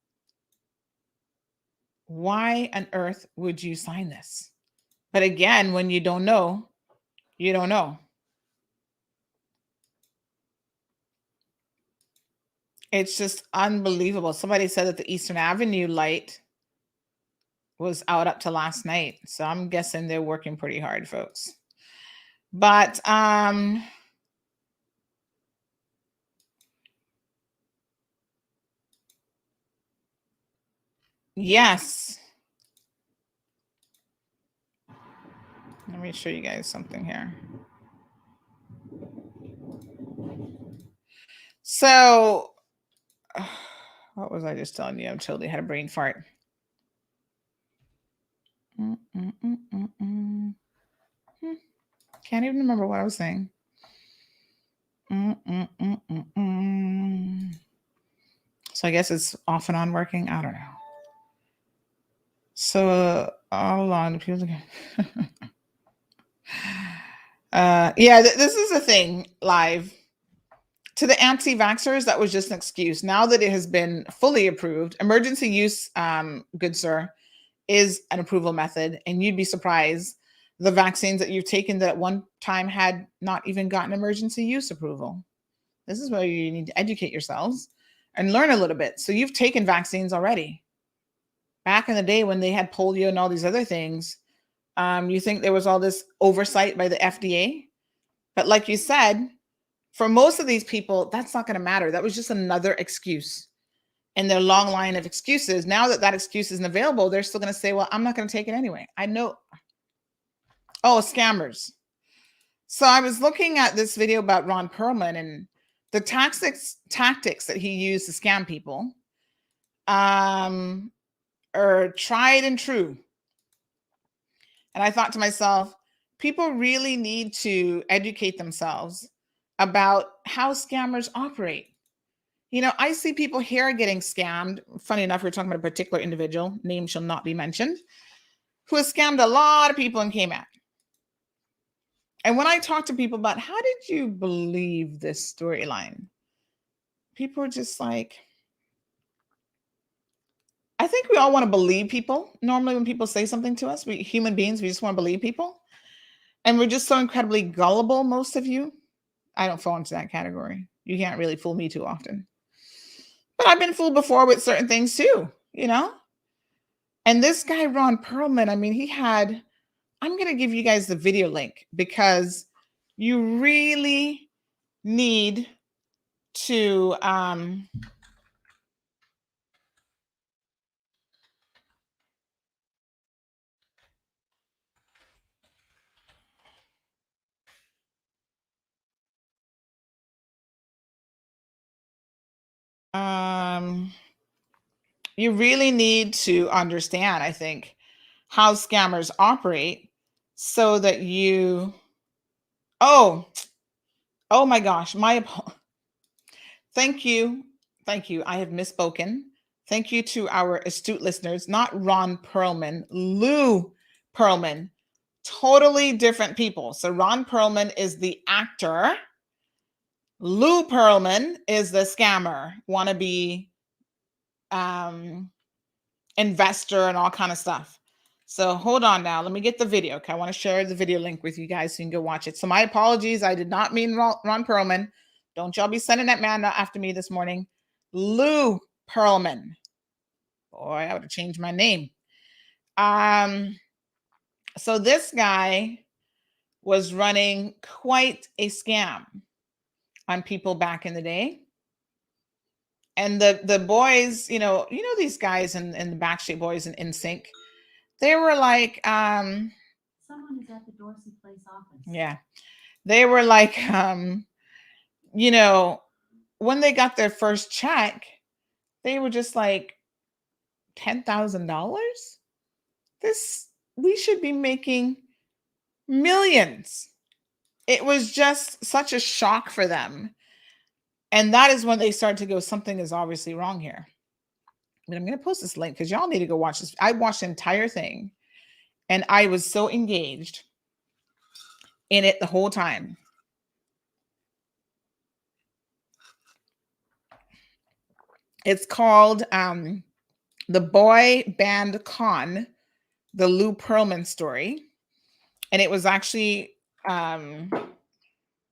Why on earth would you sign this? But again, when you don't know, you don't know. It's just unbelievable. Somebody said that the Eastern Avenue light was out up to last night. So I'm guessing they're working pretty hard, folks. But yes. Let me show you guys something here. So, what was I just telling you? I totally had a brain fart. Can't even remember what I was saying. So I guess it's off and on working. I don't know. So all along, people. Yeah, this is a thing live. To the anti-vaxxers, that was just an excuse. Now that it has been fully approved, emergency use, good sir, is an approval method. And you'd be surprised the vaccines that you've taken that at one time had not even gotten emergency use approval. This is where you need to educate yourselves and learn a little bit. So you've taken vaccines already. Back in the day when they had polio and all these other things, you think there was all this oversight by the FDA? But like you said, for most of these people, that's not going to matter. That was just another excuse in their long line of excuses. Now that that excuse isn't available, they're still going to say, well, I'm not going to take it anyway. I know. Oh, scammers. So I was looking at this video about Ron Perlman and the tactics that he used to scam people are tried and true. And I thought to myself, people really need to educate themselves about how scammers operate. You know, I see people here getting scammed. Funny enough, we're talking about a particular individual, name shall not be mentioned, who has scammed a lot of people in KMAC. And when I talk to people about how did you believe this storyline, people are just like, I think we all want to believe people. Normally when people say something to us, we human beings, we just want to believe people. And we're just so incredibly gullible, most of you. I don't fall into that category. You can't really fool me too often. But I've been fooled before with certain things too, you know? And this guy, Ron Perlman, I mean, I'm going to give you guys the video link because you really need to, you really need to understand, I think, how scammers operate so that you, oh my gosh, thank you. I have misspoken. Thank you to our astute listeners, not Ron Perlman, Lou Pearlman, totally different people. So Ron Perlman is the actor. Lou Pearlman is the scammer, wannabe investor and all kind of stuff. So hold on now. Let me get the video. Okay. I want to share the video link with you guys so you can go watch it. So my apologies. I did not mean Ron Perlman. Don't y'all be sending that man after me this morning. Lou Pearlman. Boy, I would have changed my name. So this guy was running quite a scam on people back in the day. And the boys, you know these guys in the Backstreet Boys and NSYNC, they were like, someone is at the Dorsey Place office. Yeah. They were like, when they got their first check, they were just like, $10,000? We should be making millions. It was just such a shock for them. And that is when they started to go, something is obviously wrong here. But I'm going to post this link because y'all need to go watch this. I watched the entire thing and I was so engaged in it the whole time. It's called The Boy Band Con, the Lou Pearlman story. And it was actually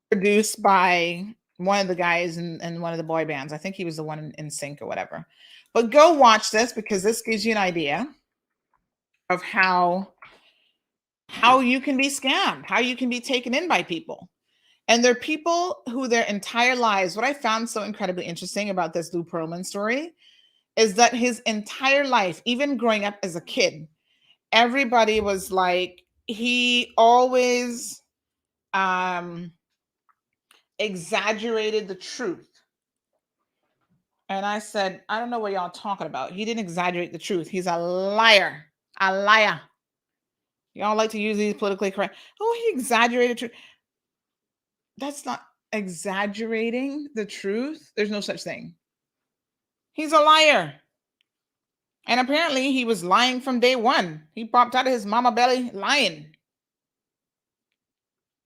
produced by one of the guys in one of the boy bands. I think he was the one in NSYNC or whatever. But go watch this because this gives you an idea of how you can be scammed, how you can be taken in by people. And there are people who their entire lives, what I found so incredibly interesting about this Lou Pearlman story is that his entire life, even growing up as a kid, everybody was like, he always exaggerated the truth. And I said, I don't know what y'all talking about. He didn't exaggerate the truth. He's a liar. A liar. Y'all like to use these politically correct. Oh, he exaggerated truth. That's not exaggerating the truth. There's no such thing. He's a liar. And apparently he was lying from day one. He popped out of his mama belly lying.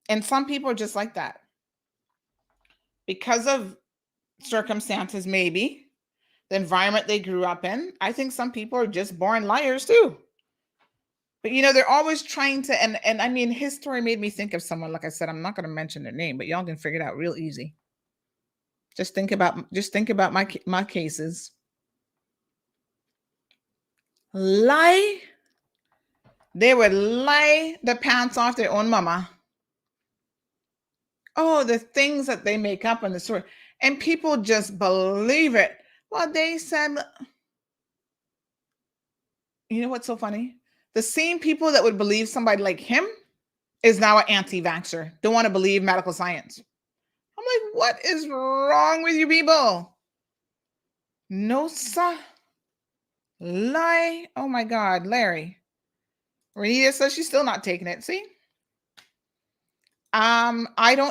And some people are just like that. Because of circumstances, maybe, the environment they grew up in, I think some people are just born liars too. But they're always trying to, and I mean, his story made me think of someone, like I said, I'm not going to mention their name, but y'all can figure it out real easy. Just think about my cases. Lie. They would lie the pants off their own mama. Oh, the things that they make up in the story. And people just believe it. Well, they said, you know what's so funny? The same people that would believe somebody like him is now an anti-vaxxer. Don't want to believe medical science. I'm like, what is wrong with you people? No, sir. Lie. Oh my God, Larry. Renita says she's still not taking it. See? I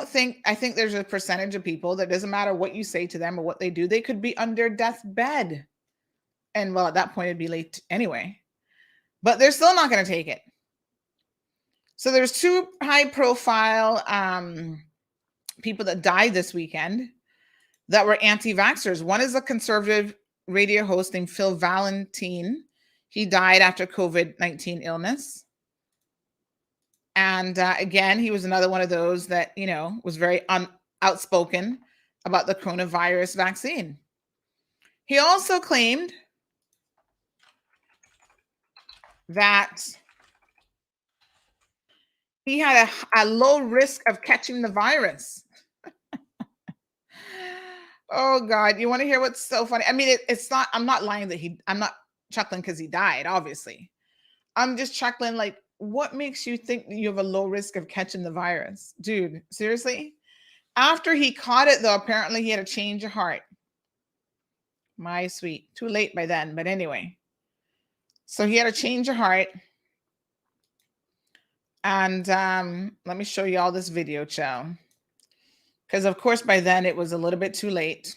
think there's a percentage of people that doesn't matter what you say to them or what they do, they could be under death's bed. And well, at that point, it'd be late anyway. But they're still not going to take it. So there's two high-profile people that died this weekend that were anti-vaxxers. One is a conservative radio host named Phil Valentine. He died after COVID-19 illness. And again, he was another one of those that, was very outspoken about the coronavirus vaccine. He also claimed that he had a low risk of catching the virus. Oh God, you want to hear what's so funny? I mean, I'm not lying that I'm not chuckling because he died, obviously. I'm just chuckling like, what makes you think that you have a low risk of catching the virus? Dude, seriously? After he caught it, though, apparently he had a change of heart. My sweet. Too late by then, but anyway. So he had a change of heart. And let me show you all this video, chow. Because, of course, by then it was a little bit too late.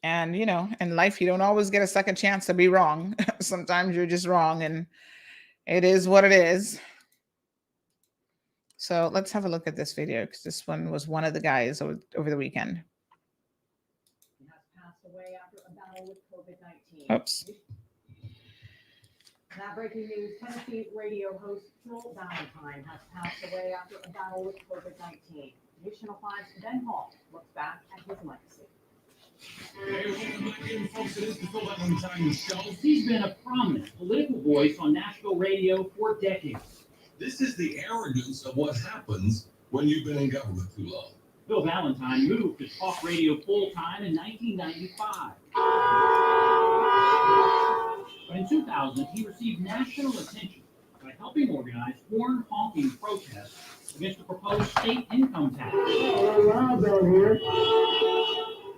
And, in life, you don't always get a second chance to be wrong. Sometimes you're just wrong, and it is what it is. So let's have a look at this video, because this one was one of the guys over the weekend. He has passed away after a battle with COVID-19. Oops. Now, breaking news, Tennessee radio host Joel Valentine has passed away after a battle with COVID-19. National 5's Ben Hall looks back at his legacy. Hey, welcome back in, folks. It is the Phil Valentine Show. He's been a prominent political voice on Nashville radio for decades. This is the arrogance of what happens when you've been in government too long. Bill Valentine moved to talk radio full-time in 1995. But in 2000, he received national attention by helping organize horn-honking protests against the proposed state income tax.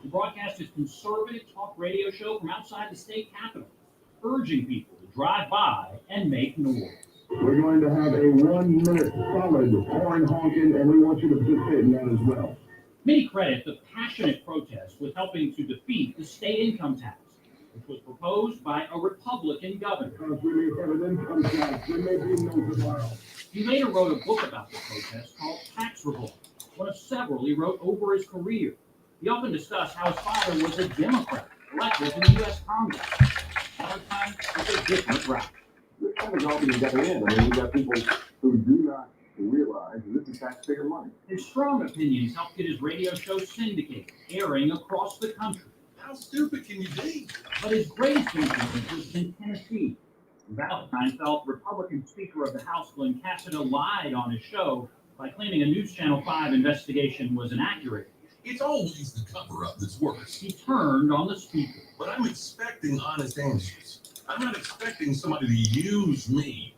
He broadcast his conservative talk radio show from outside the state capitol, urging people to drive by and make noise. We're going to have a 1 minute solid horn honking, and we want you to participate in that as well. Many credit the passionate protest with helping to defeat the state income tax, which was proposed by a Republican governor. We may have an income tax. There may be no tomorrow. He later wrote a book about the protest called Tax Revolt, one of several he wrote over his career. He often discussed how his father was a Democrat elected in the U.S. Congress. Valentine was a different route. This kind of all together in. I mean, you got people who do not realize that this is taxpayer money. His strong opinions helped get his radio show syndicated, airing across the country. How stupid can you be? But his greatest influence was in Tennessee. Valentine felt Republican Speaker of the House Glenn Cassidy lied on his show by claiming a News Channel 5 investigation was inaccurate. It's always the cover-up that's worse. He turned on the speaker. But I'm expecting honest answers. I'm not expecting somebody to use me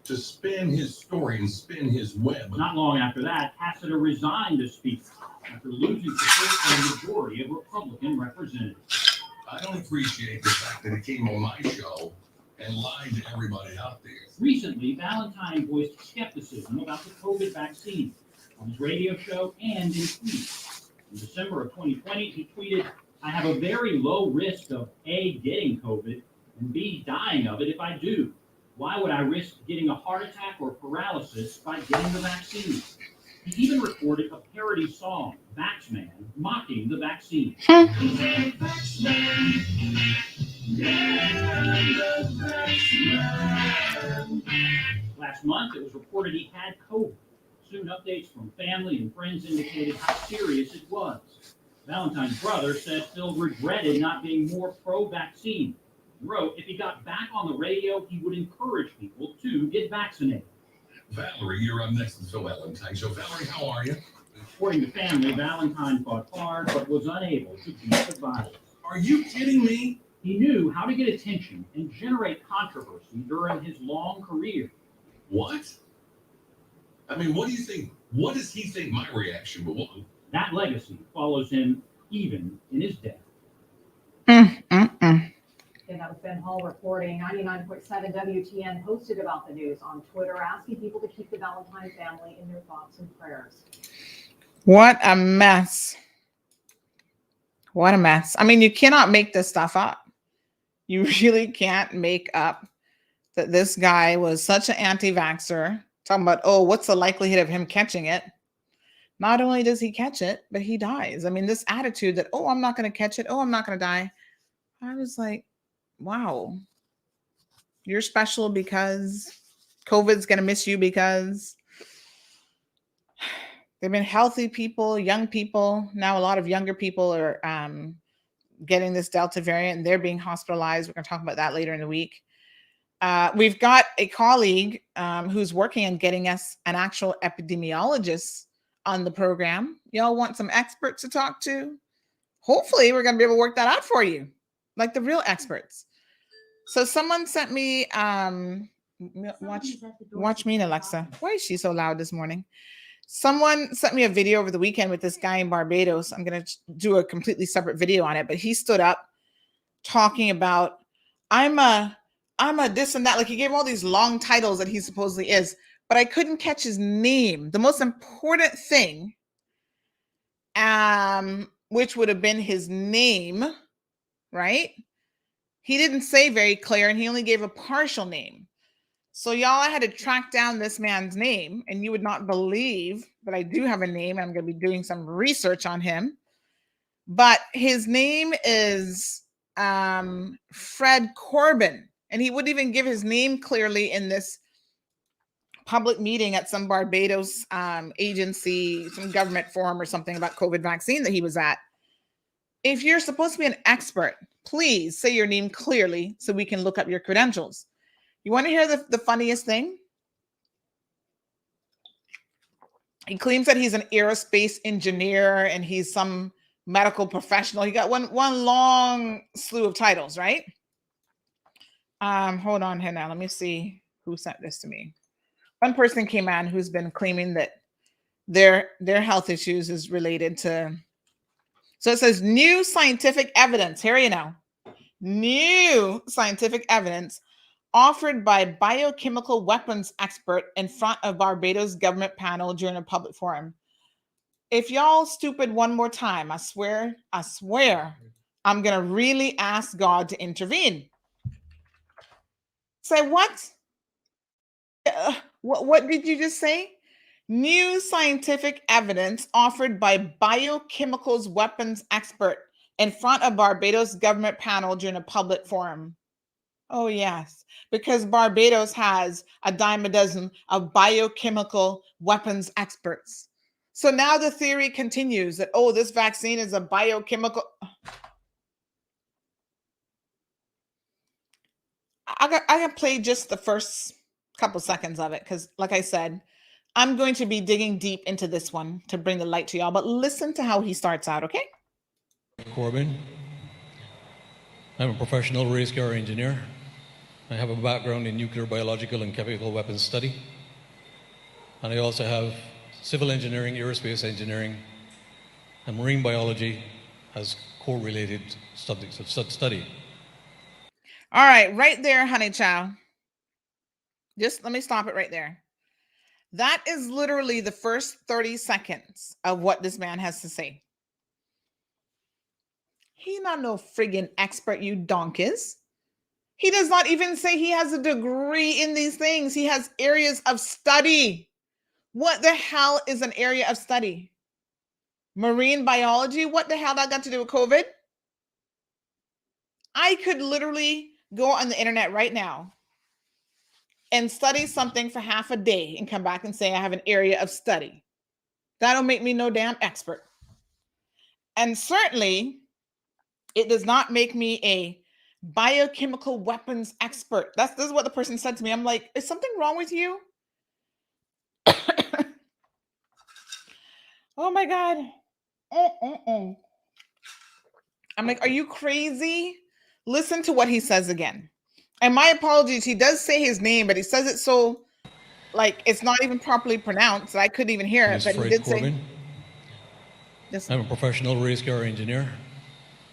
to spin his story and spin his web. Not long after that, Cassidy resigned as Speaker after losing support from a majority of Republican representatives. I don't appreciate the fact that he came on my show and lied to everybody out there. Recently, Valentine voiced skepticism about the COVID vaccine on his radio show and in tweets. In December of 2020, he tweeted, "I have a very low risk of A, getting COVID, and B, dying of it if I do. Why would I risk getting a heart attack or paralysis by getting the vaccine?" He even recorded a parody song, Vaxman, mocking the vaccine. He said, "Vaxman, yeah, the Vaxman." Last month, it was reported he had COVID. Soon, updates from family and friends indicated how serious it was. Valentine's brother said Phil regretted not being more pro-vaccine. He wrote, if he got back on the radio, he would encourage people to get vaccinated. Valerie, you're up next to the Phil Valentine Show. Valerie, how are you? According to family, Valentine fought hard but was unable to beat the virus. Are you kidding me? He knew how to get attention and generate controversy during his long career. What? I mean, what do you think? What does he think my reaction will be? That legacy follows him even in his death. And that was Ben Hall reporting. 99.7 WTN posted about the news on Twitter, asking people to keep the Valentine family in their thoughts and prayers. What a mess. What a mess. I mean, you cannot make this stuff up. You really can't make up that this guy was such an anti-vaxxer. Talking about, oh, what's the likelihood of him catching it? Not only does he catch it, but he dies. I mean, this attitude that, oh, I'm not going to catch it. Oh, I'm not going to die. I was like, wow, you're special because COVID's going to miss you because they've been healthy people, young people. Now a lot of younger people are getting this Delta variant and they're being hospitalized. We're going to talk about that later in the week. We've got a colleague who's working on getting us an actual epidemiologist on the program. Y'all want some experts to talk to? Hopefully we're going to be able to work that out for you, like the real experts. So someone sent me, watch me, Alexa. Why is she so loud this morning? Someone sent me a video over the weekend with this guy in Barbados. I'm going to do a completely separate video on it, but he stood up talking about, I'm a this and that. Like he gave all these long titles that he supposedly is, but I couldn't catch his name. The most important thing, which would have been his name, right? He didn't say very clear and he only gave a partial name. So y'all, I had to track down this man's name, and you would not believe that I do have a name. I'm going to be doing some research on him, but his name is Fred Corbin, and he wouldn't even give his name clearly in this public meeting at some Barbados agency, some government forum or something about COVID vaccine that he was at. If you're supposed to be an expert, please say your name clearly so we can look up your credentials. You want to hear the funniest thing? He claims that he's an aerospace engineer and he's some medical professional. He got one long slew of titles, right? Hold on here now. Let me see who sent this to me. One person came on who's been claiming that their health issues is related to. So it says new scientific evidence. Here you know, new scientific evidence offered by biochemical weapons expert in front of Barbados government panel during a public forum. If y'all stupid one more time, I swear, I'm gonna really ask God to intervene. Say what? What did you just say? New scientific evidence offered by biochemicals weapons expert in front of Barbados government panel during a public forum. Oh yes, because Barbados has a dime a dozen of biochemical weapons experts. So now the theory continues that, oh, this vaccine is a biochemical. I can play just the first couple seconds of it because, like I said, I'm going to be digging deep into this one to bring the light to y'all. But listen to how he starts out, okay? Corbin. I'm a professional race car engineer. I have a background in nuclear, biological, and chemical weapons study. And I also have civil engineering, aerospace engineering, and marine biology as core-related subjects of study. All right, right there, honey child. Just let me stop it right there. That is literally the first 30 seconds of what this man has to say. He's not no friggin' expert, you donkeys. He does not even say he has a degree in these things. He has areas of study. What the hell is an area of study? Marine biology? What the hell that got to do with COVID? I could literally go on the internet right now and study something for half a day and come back and say I have an area of study. That don't make me no damn expert. And certainly, it does not make me a biochemical weapons expert. This is what the person said to me. I'm like, is something wrong with you? Oh my God. I'm like, are you crazy? Listen to what he says again. And my apologies, he does say his name, but he says it so like it's not even properly pronounced. I couldn't even hear it, but he did Corbin. say. I'm a professional race car engineer.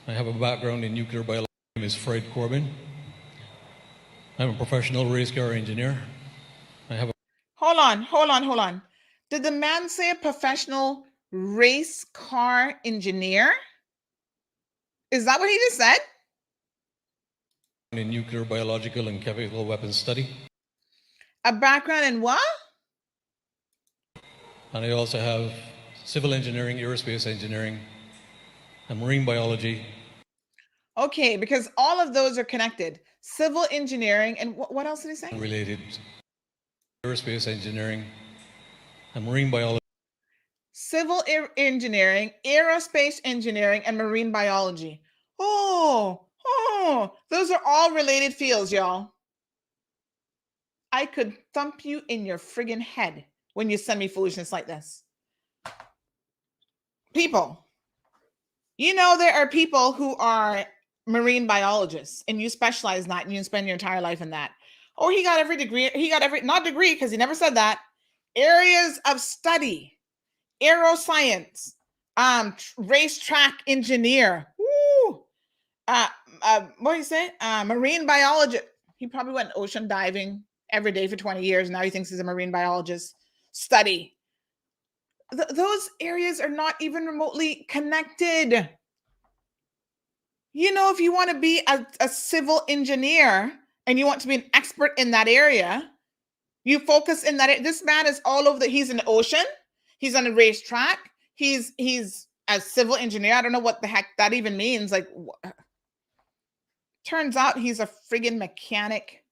I have a background in nuclear biology. My name is Fred Corbin. I'm a professional race car engineer. I have a. Hold on. Did the man say a professional race car engineer? Is that what he just said? In nuclear, biological, and chemical weapons study. A background in what? And I also have civil engineering, aerospace engineering, and marine biology. Okay, because all of those are connected. Civil engineering and what else did he say? Related. Aerospace engineering and marine biology. Civil engineering, aerospace engineering, and marine biology. Oh, those are all related fields, y'all. I could thump you in your friggin' head when you send me foolishness like this. People, you know there are people who are marine biologists and you specialize in that and you spend your entire life in that. Oh, he got every degree. He got every, not degree because he never said that. Areas of study, aeroscience, racetrack engineer. Woo. What do you say? Marine biology. He probably went ocean diving every day for 20 years. Now he thinks he's a marine biologist. Study. Those areas are not even remotely connected. You know, if you want to be a civil engineer and you want to be an expert in that area, you focus in that. This man is all over he's in the ocean. He's on a racetrack. He's a civil engineer. I don't know what the heck that even means. Like, Turns out he's a friggin' mechanic.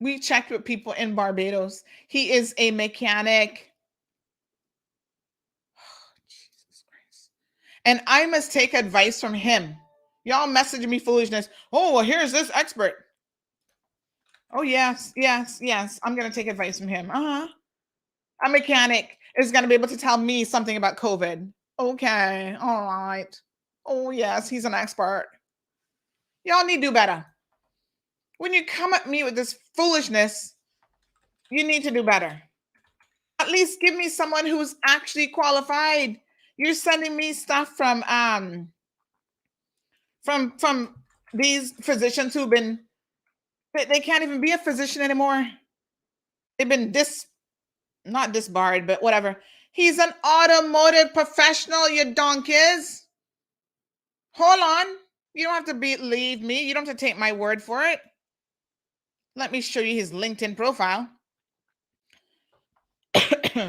We checked with people in Barbados. He is a mechanic. Oh, Jesus Christ. And I must take advice from him. Y'all messaging me foolishness. Oh, well, here's this expert. Oh, yes. I'm going to take advice from him. A mechanic is going to be able to tell me something about COVID. Okay. All right. Oh, yes. He's an expert. Y'all need to do better. When you come at me with this foolishness, you need to do better. At least give me someone who's actually qualified. You're sending me stuff from these physicians who've been, they can't even be a physician anymore. They've been not disbarred, but whatever. He's an automotive professional, you donkeys. Hold on. You don't have to believe me. You don't have to take my word for it. Let me show you his LinkedIn profile.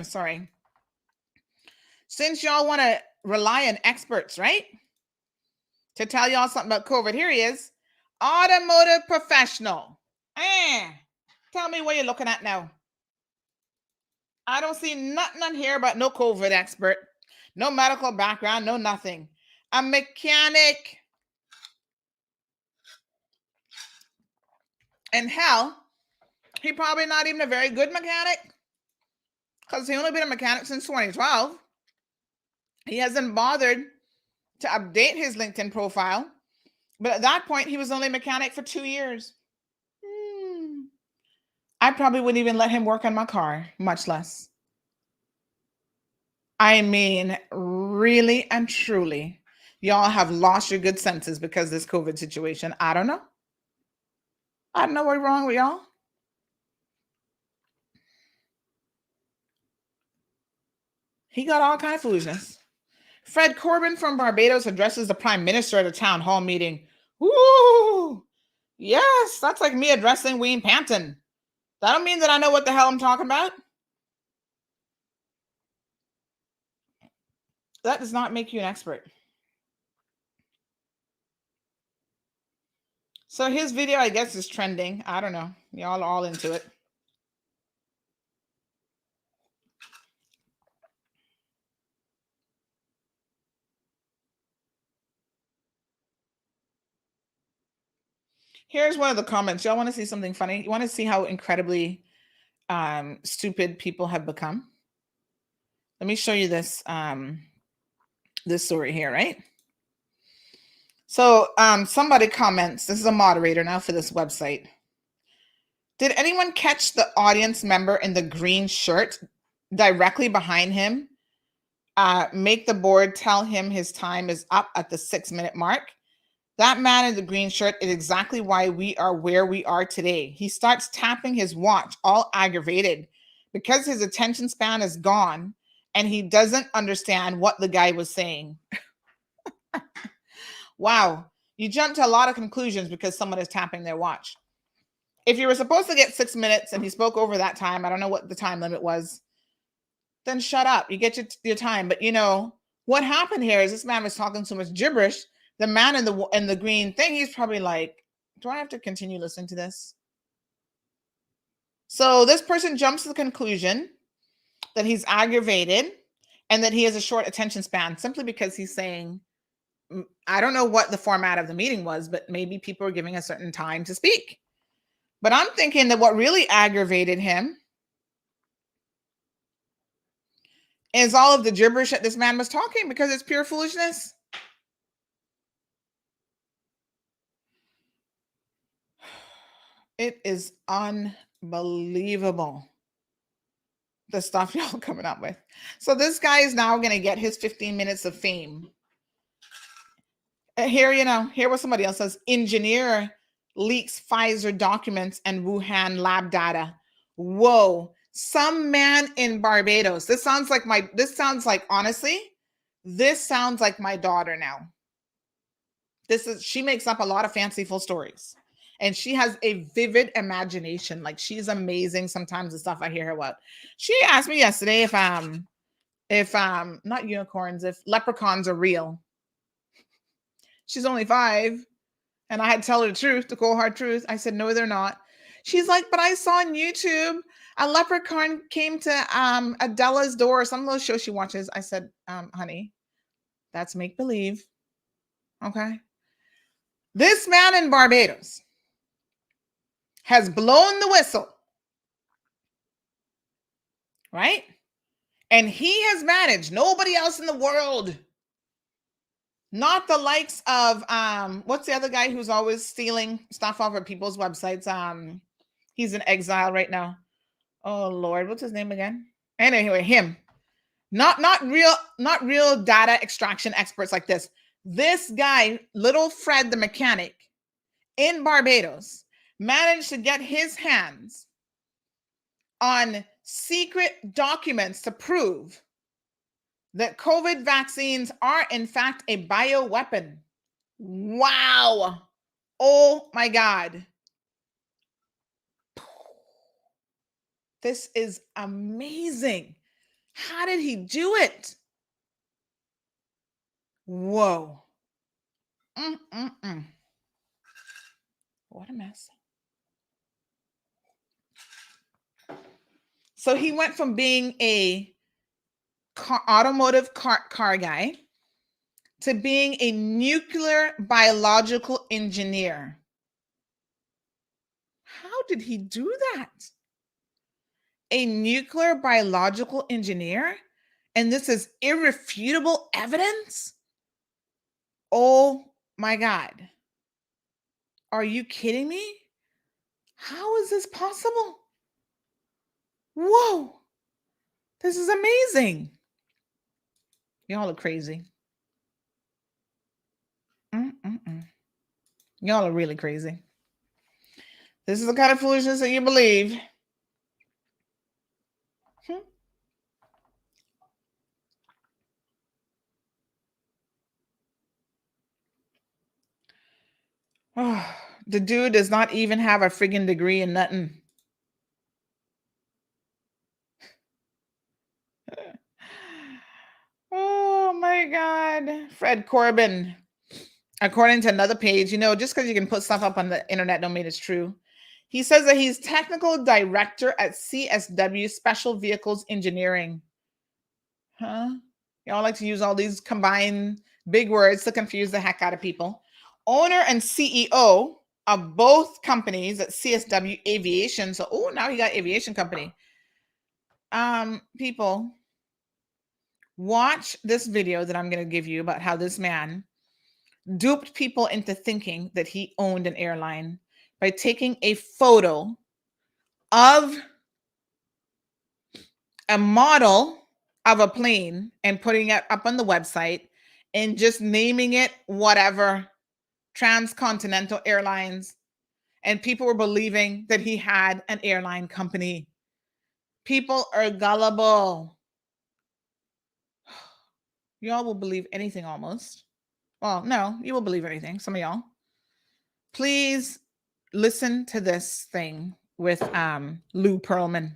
Sorry. Since y'all want to rely on experts, right? To tell y'all something about COVID, here he is. Automotive professional. Tell me what you're looking at now. I don't see nothing on here about no COVID expert, no medical background, no nothing. A mechanic. And hell, he probably not even a very good mechanic because he only been a mechanic since 2012. He hasn't bothered to update his LinkedIn profile. But at that point, he was only a mechanic for 2 years. I probably wouldn't even let him work on my car, much less. I mean, really and truly, y'all have lost your good senses because of this COVID situation. I don't know. I don't know what's wrong with y'all. He got all kind of foolishness. Fred Corbin from Barbados addresses the Prime Minister at a town hall meeting. Woo! Yes, that's like me addressing Wayne Pampton. That don't mean that I know what the hell I'm talking about. That does not make you an expert. So his video, I guess, is trending. I don't know. Y'all are all into it. Here's one of the comments. Y'all want to see something funny? You want to see how incredibly stupid people have become? Let me show you this this story here, right? So somebody comments. This is a moderator now for this website. Did anyone catch the audience member in the green shirt directly behind him? Make the board tell him his time is up at the 6-minute mark. That man in the green shirt is exactly why we are where we are today. He starts tapping his watch, all aggravated, because his attention span is gone and he doesn't understand what the guy was saying. Wow. You jump to a lot of conclusions because someone is tapping their watch. If you were supposed to get 6 minutes and he spoke over that time, I don't know what the time limit was, then shut up. You get your time. But you know, what happened here is this man was talking so much gibberish. The man in the green thing, he's probably like, do I have to continue listening to this? So this person jumps to the conclusion that he's aggravated and that he has a short attention span simply because he's saying, I don't know what the format of the meeting was, but maybe people are giving a certain time to speak. But I'm thinking that what really aggravated him is all of the gibberish that this man was talking, because it's pure foolishness. It is unbelievable, the stuff y'all coming up with. So this guy is now going to get his 15 minutes of fame. Here what somebody else says. Engineer leaks Pfizer documents and Wuhan lab data. Whoa. Some man in Barbados. This sounds like my daughter now. She makes up a lot of fanciful stories. And she has a vivid imagination. Like, she's amazing sometimes, the stuff I hear her about. She asked me yesterday if not unicorns, if leprechauns are real. She's only 5. And I had to tell her the truth, the cold hard truth. I said, no, they're not. She's like, but I saw on YouTube a leprechaun came to Adela's door, some little show she watches. I said, honey, that's make believe. Okay. This man in Barbados has blown the whistle, right? And he has managed, nobody else in the world, not the likes of what's the other guy who's always stealing stuff off of people's websites? He's in exile right now. Oh Lord, what's his name again? Anyway, him. Not real data extraction experts like this. This guy, little Fred the mechanic in Barbados, managed to get his hands on secret documents to prove that COVID vaccines are in fact a bioweapon. Wow. Oh my God. This is amazing. How did he do it? Whoa. What a mess. So he went from being a automotive car guy to being a nuclear biological engineer. How did he do that? A nuclear biological engineer? And this is irrefutable evidence? Oh my God. Are you kidding me? How is this possible? Whoa. This is amazing. Y'all are crazy. Y'all are really crazy. This is the kind of foolishness that you believe. Oh, the dude does not even have a friggin' degree in nothing. Oh my God. Fred Corbin. According to another page, just because you can put stuff up on the internet don't mean it's true. He says that he's technical director at CSW Special Vehicles Engineering. Huh? Y'all like to use all these combined big words to confuse the heck out of people. Owner and CEO of both companies at CSW Aviation. So, now he got aviation company. People, watch this video that I'm going to give you about how this man duped people into thinking that he owned an airline by taking a photo of a model of a plane and putting it up on the website and just naming it whatever, Transcontinental Airlines. And people were believing that he had an airline company. People are gullible. Y'all will believe anything almost. Well, no, you will believe anything. Some of y'all. Please listen to this thing with Lou Pearlman.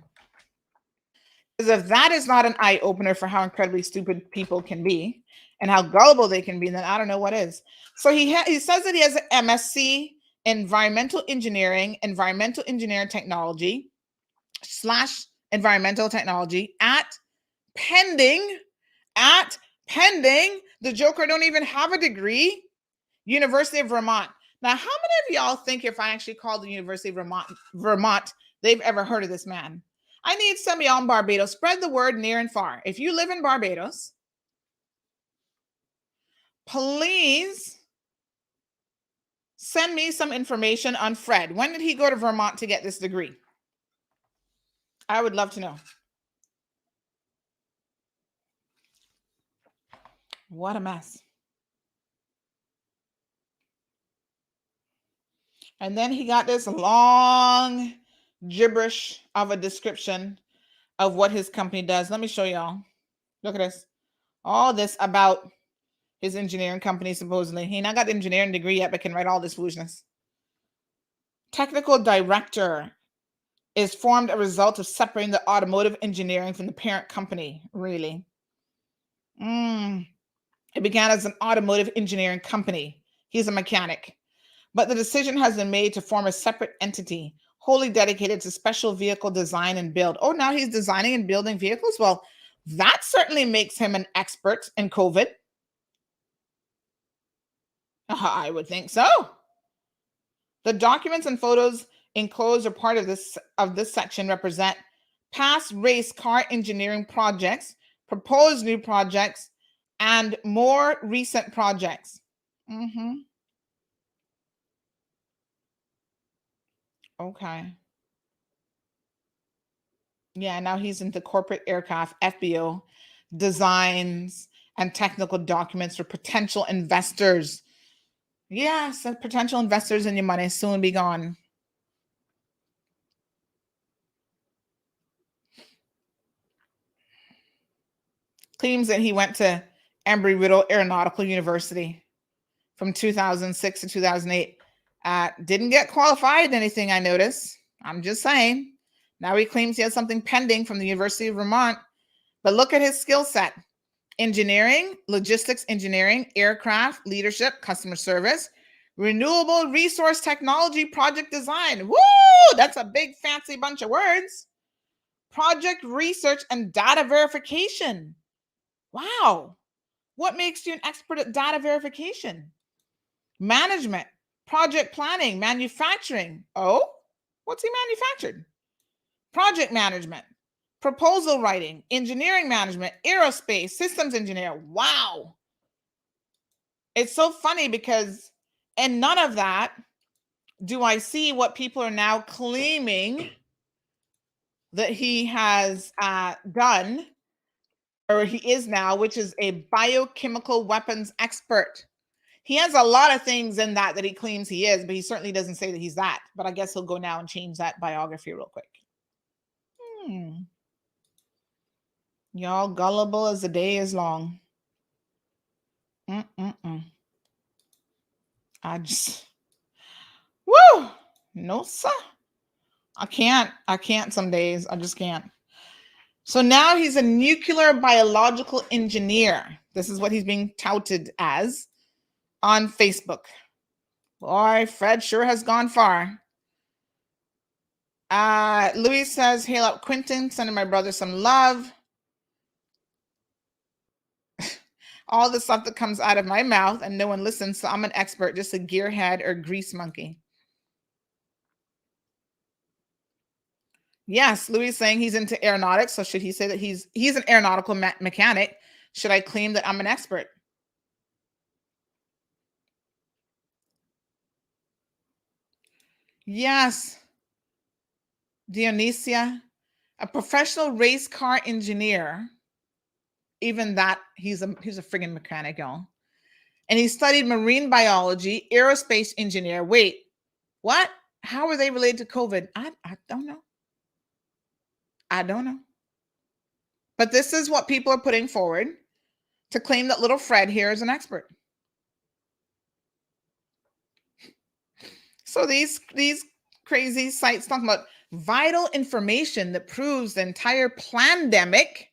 Because if that is not an eye-opener for how incredibly stupid people can be and how gullible they can be, then I don't know what is. So he says that he has an MSc Environmental Engineering Technology / Environmental Technology at pending. The Joker don't even have a degree. University of Vermont. Now, how many of y'all think if I actually called the University of Vermont, they've ever heard of this man? I need some of y'all in Barbados. Spread the word near and far. If you live in Barbados, please send me some information on Fred. When did he go to Vermont to get this degree? I would love to know. What a mess. And then he got this long gibberish of a description of what his company does. Let me show y'all. Look at this. All this about his engineering company, supposedly. He not got the engineering degree yet, but can write all this foolishness. Technical director is formed a result of separating the automotive engineering from the parent company. Really? It began as an automotive engineering company. He's a mechanic. But the decision has been made to form a separate entity wholly dedicated to special vehicle design and build. Oh, now he's designing and building vehicles? Well, that certainly makes him an expert in COVID. I would think so. The documents and photos enclosed are part of this section represent past race car engineering projects, proposed new projects, and more recent projects. Okay. Yeah, now he's into corporate aircraft, FBO, designs, and technical documents for potential investors. Yes, potential investors and your money soon be gone. Claims that he went to Embry-Riddle Aeronautical University from 2006 to 2008. Didn't get qualified in anything, I noticed. I'm just saying. Now he claims he has something pending from the University of Vermont. But look at his skill set. Engineering, logistics engineering, aircraft, leadership, customer service, renewable resource technology, project design. Woo! That's a big fancy bunch of words. Project research and data verification. Wow. What makes you an expert at data verification? Management, project planning, manufacturing. Oh, what's he manufactured? Project management, proposal writing, engineering management, aerospace, systems engineer. Wow. It's so funny because in none of that do I see what people are now claiming that he has done, or he is now, which is a biochemical weapons expert. He has a lot of things in that he claims he is, but he certainly doesn't say that he's that. But I guess he'll go now and change that biography real quick. Y'all gullible as the day is long. I just, woo, no sir. I can't some days. I just can't. So now he's a nuclear biological engineer. This is what he's being touted as on Facebook. Boy, Fred sure has gone far. Louis says, hail up Quentin, sending my brother some love. All the stuff that comes out of my mouth and no one listens, so I'm an expert, just a gearhead or grease monkey. Yes, Louis is saying he's into aeronautics, so should he say that he's an aeronautical mechanic? Should I claim that I'm an expert? Yes. Dionysia, a professional race car engineer. Even that, he's a friggin' mechanic, y'all. And he studied marine biology, aerospace engineer. Wait, what? How are they related to COVID? I don't know. I don't know. But this is what people are putting forward to claim that little Fred here is an expert. So these crazy sites talking about vital information that proves the entire pandemic,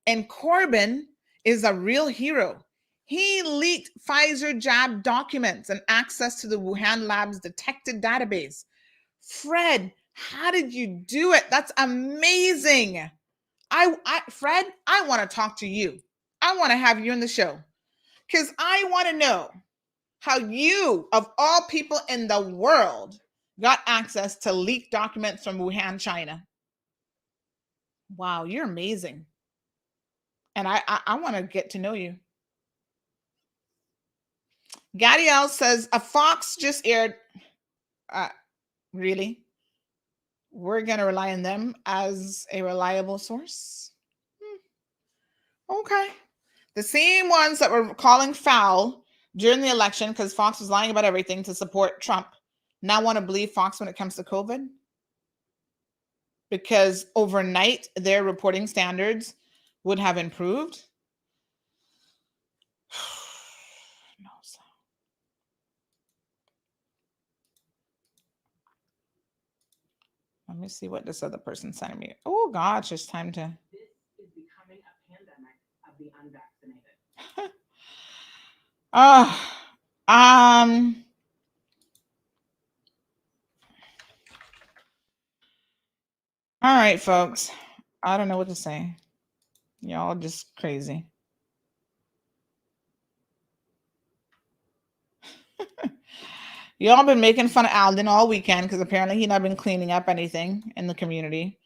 and Corbyn is a real hero. He leaked Pfizer jab documents and access to the Wuhan lab's detected database. Fred, how did you do it? That's amazing. Fred, I want to talk to you. I want to have you in the show because I want to know how you, of all people in the world, got access to leaked documents from Wuhan, China. Wow, you're amazing. And I want to get to know you. Gadiel says, a Fox just aired. Really? We're going to rely on them as a reliable source? Okay. The same ones that were calling foul during the election because Fox was lying about everything to support Trump now want to believe Fox when it comes to COVID? Because overnight, their reporting standards would have improved? No, sir. Let me see what this other person sent me. Oh, gosh, it's time to... This is becoming a pandemic of the unvaccinated. All right, folks. I don't know what to say. Y'all just crazy. Y'all been making fun of Alden all weekend because apparently he not been cleaning up anything in the community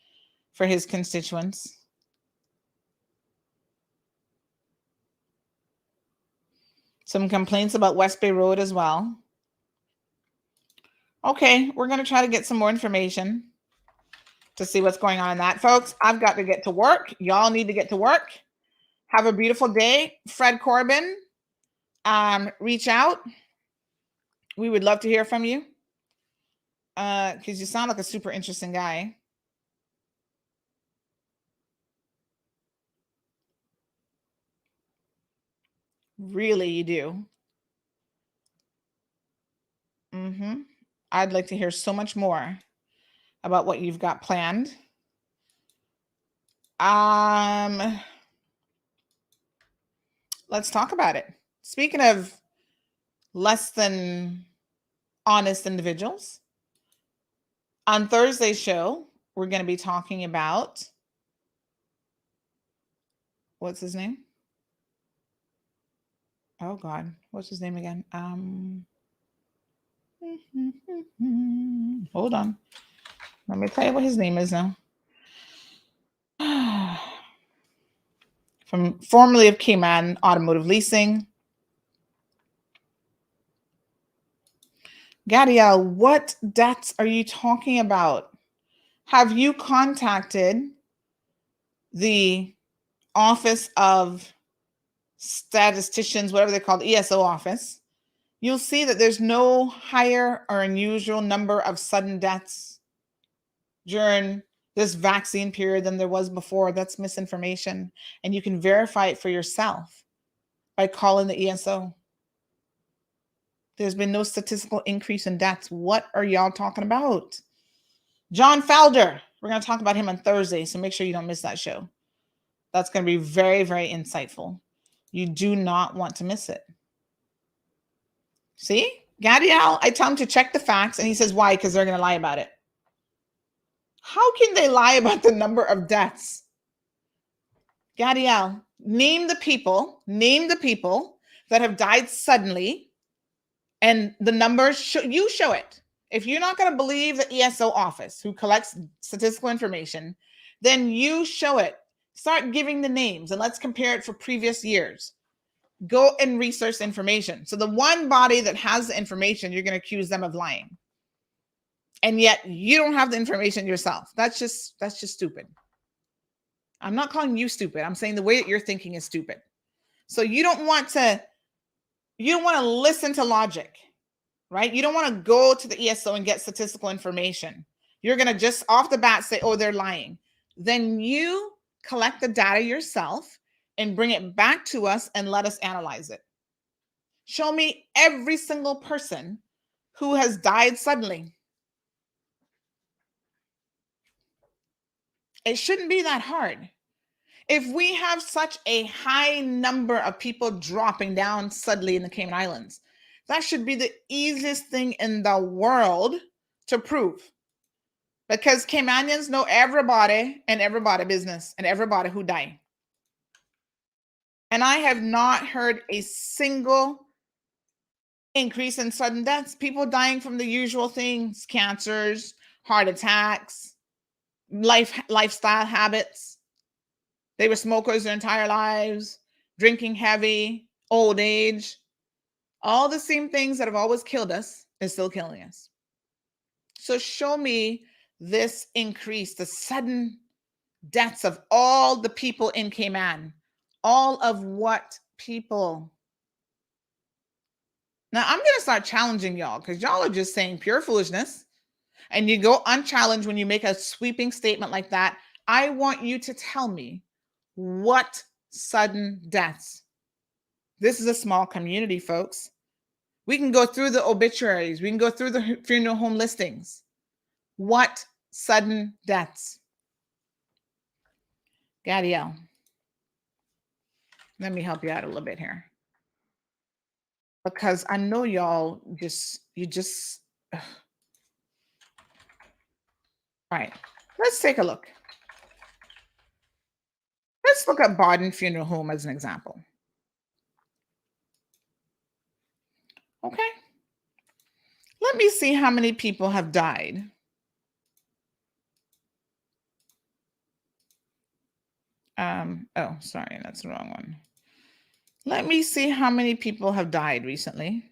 for his constituents. Some complaints about West Bay Road as well. Okay, we're going to try to get some more information to see what's going on in that. Folks, I've got to get to work. Y'all need to get to work. Have a beautiful day. Fred Corbin, reach out. We would love to hear from you because you sound like a super interesting guy. Really, you do. I'd like to hear so much more about what you've got planned. Let's talk about it. Speaking of less than honest individuals, on Thursday's show, we're going to be talking about, what's his name? Oh God, what's his name again? Hold on. Let me tell you what his name is now. From formerly of Cayman Automotive Leasing. Gadiel, what debts are you talking about? Have you contacted the Office of Statisticians, whatever they call the ESO office? You'll see that there's no higher or unusual number of sudden deaths during this vaccine period than there was before. That's misinformation. And you can verify it for yourself by calling the ESO. There's been no statistical increase in deaths. What are y'all talking about? John Felder. We're going to talk about him on Thursday, so make sure you don't miss that show. That's going to be very, very insightful. You do not want to miss it. See? Gadiel, I tell him to check the facts, and he says, why? Because they're going to lie about it. How can they lie about the number of deaths? Gadiel, name the people that have died suddenly, and the numbers, you show it. If you're not going to believe the ESO office who collects statistical information, then you show it. Start giving the names, and let's compare it for previous years. Go and research information. So the one body that has the information, you're going to accuse them of lying. And yet you don't have the information yourself. That's just stupid. I'm not calling you stupid. I'm saying the way that you're thinking is stupid. So you don't want to listen to logic, right? You don't want to go to the ESO and get statistical information. You're going to just off the bat say, oh, they're lying. Then you collect the data yourself and bring it back to us and let us analyze it. Show me every single person who has died suddenly. It shouldn't be that hard. If we have such a high number of people dropping down suddenly in the Cayman Islands, that should be the easiest thing in the world to prove. Because Caymanians know everybody and everybody business and everybody who died. And I have not heard a single increase in sudden deaths. People dying from the usual things, cancers, heart attacks, lifestyle habits. They were smokers their entire lives, drinking heavy, old age. All the same things that have always killed us is still killing us. So show me this increase, the sudden deaths of all the people in Cayman. All of what people? Now, I'm going to start challenging y'all because y'all are just saying pure foolishness. And you go unchallenged when you make a sweeping statement like that. I want you to tell me what sudden deaths. This is a small community, folks. We can go through the obituaries. We can go through the funeral home listings. What sudden deaths? Gadiel, let me help you out a little bit here. because I know y'all you just ugh. All right. Let's take a look. Let's look at Baden Funeral Home as an example. Okay. Let me see how many people have died. Oh, sorry, that's the wrong one. Let me see how many people have died recently.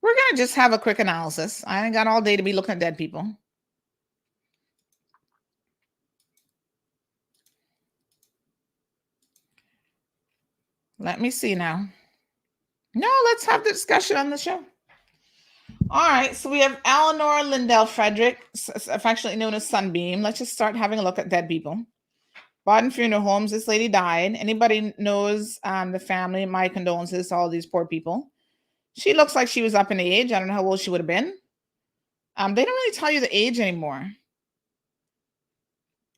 We're going to just have a quick analysis. I ain't got all day to be looking at dead people. Let me see now. No, let's have the discussion on the show. All right, so we have Eleanor Lindell Frederick, affectionately known as Sunbeam. Let's just start having a look at dead people. Baden Funeral Homes, this lady died. Anybody knows the family? My condolences to all these poor people. She looks like she was up in age. I don't know how old she would have been. They don't really tell you the age anymore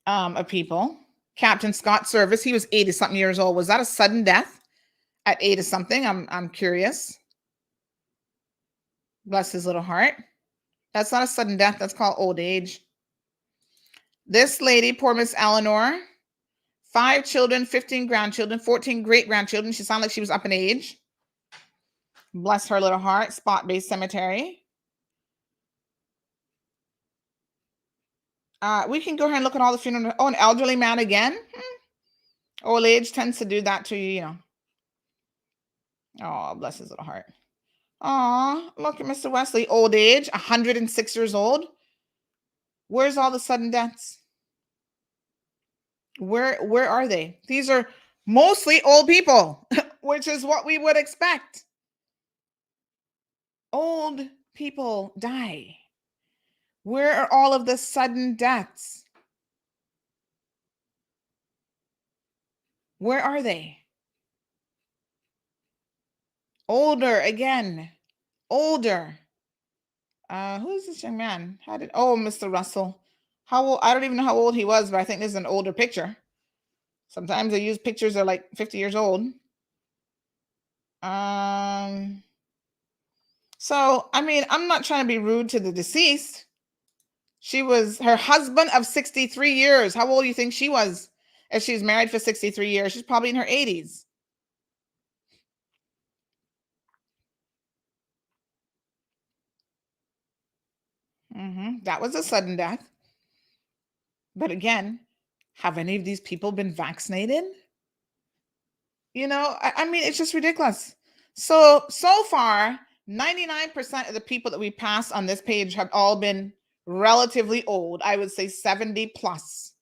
of people. Captain Scott Service, he was 80-something years old. Was that a sudden death at 80-something? I'm curious. Bless his little heart. That's not a sudden death. That's called old age. This lady, poor Miss Eleanor, 5 children, 15 grandchildren, 14 great-grandchildren. She sounded like she was up in age. Bless her little heart. Spot-based cemetery. We can go ahead and look at all the funeral. Oh, an elderly man again. Old age tends to do that to you, you know. Oh, bless his little heart. Oh, look at Mr. Wesley. Old age, 106 years old. Where's all the sudden deaths? Where are they? These are mostly old people, which is what we would expect. Old people die. Where are all of the sudden deaths? Where are they? Older again. Older. Who is this young man? Mr. Russell. How old? I don't even know how old he was, but I think this is an older picture. Sometimes they use pictures that are like 50 years old. So, I mean, I'm not trying to be rude to the deceased. She was her husband of 63 years. How old do you think she was if she was married for 63 years? She's probably in her 80s. That was a sudden death. But again, have any of these people been vaccinated? You know, I mean, it's just ridiculous. So far, 99% of the people that we passed on this page have all been relatively old. I would say 70 plus.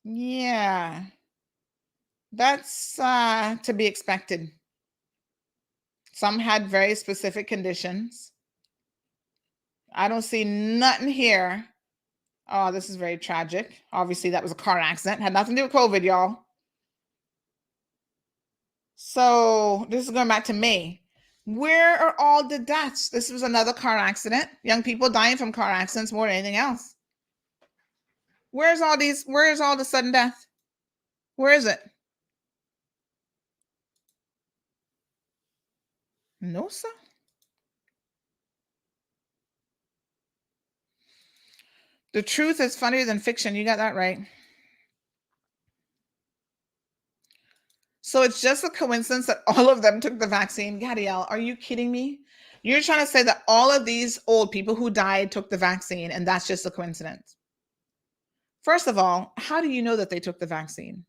Yeah, that's to be expected. Some had very specific conditions. I don't see nothing here. Oh, this is very tragic. Obviously, that was a car accident. Had nothing to do with COVID, y'all. So this is going back to May. Where are all the deaths? This was another car accident. Young people dying from car accidents more than anything else. Where's all the sudden death? Where is it? No, sir. The truth is funnier than fiction. You got that right. So it's just a coincidence that all of them took the vaccine. Gadiel, are you kidding me? You're trying to say that all of these old people who died took the vaccine and that's just a coincidence. First of all, how do you know that they took the vaccine?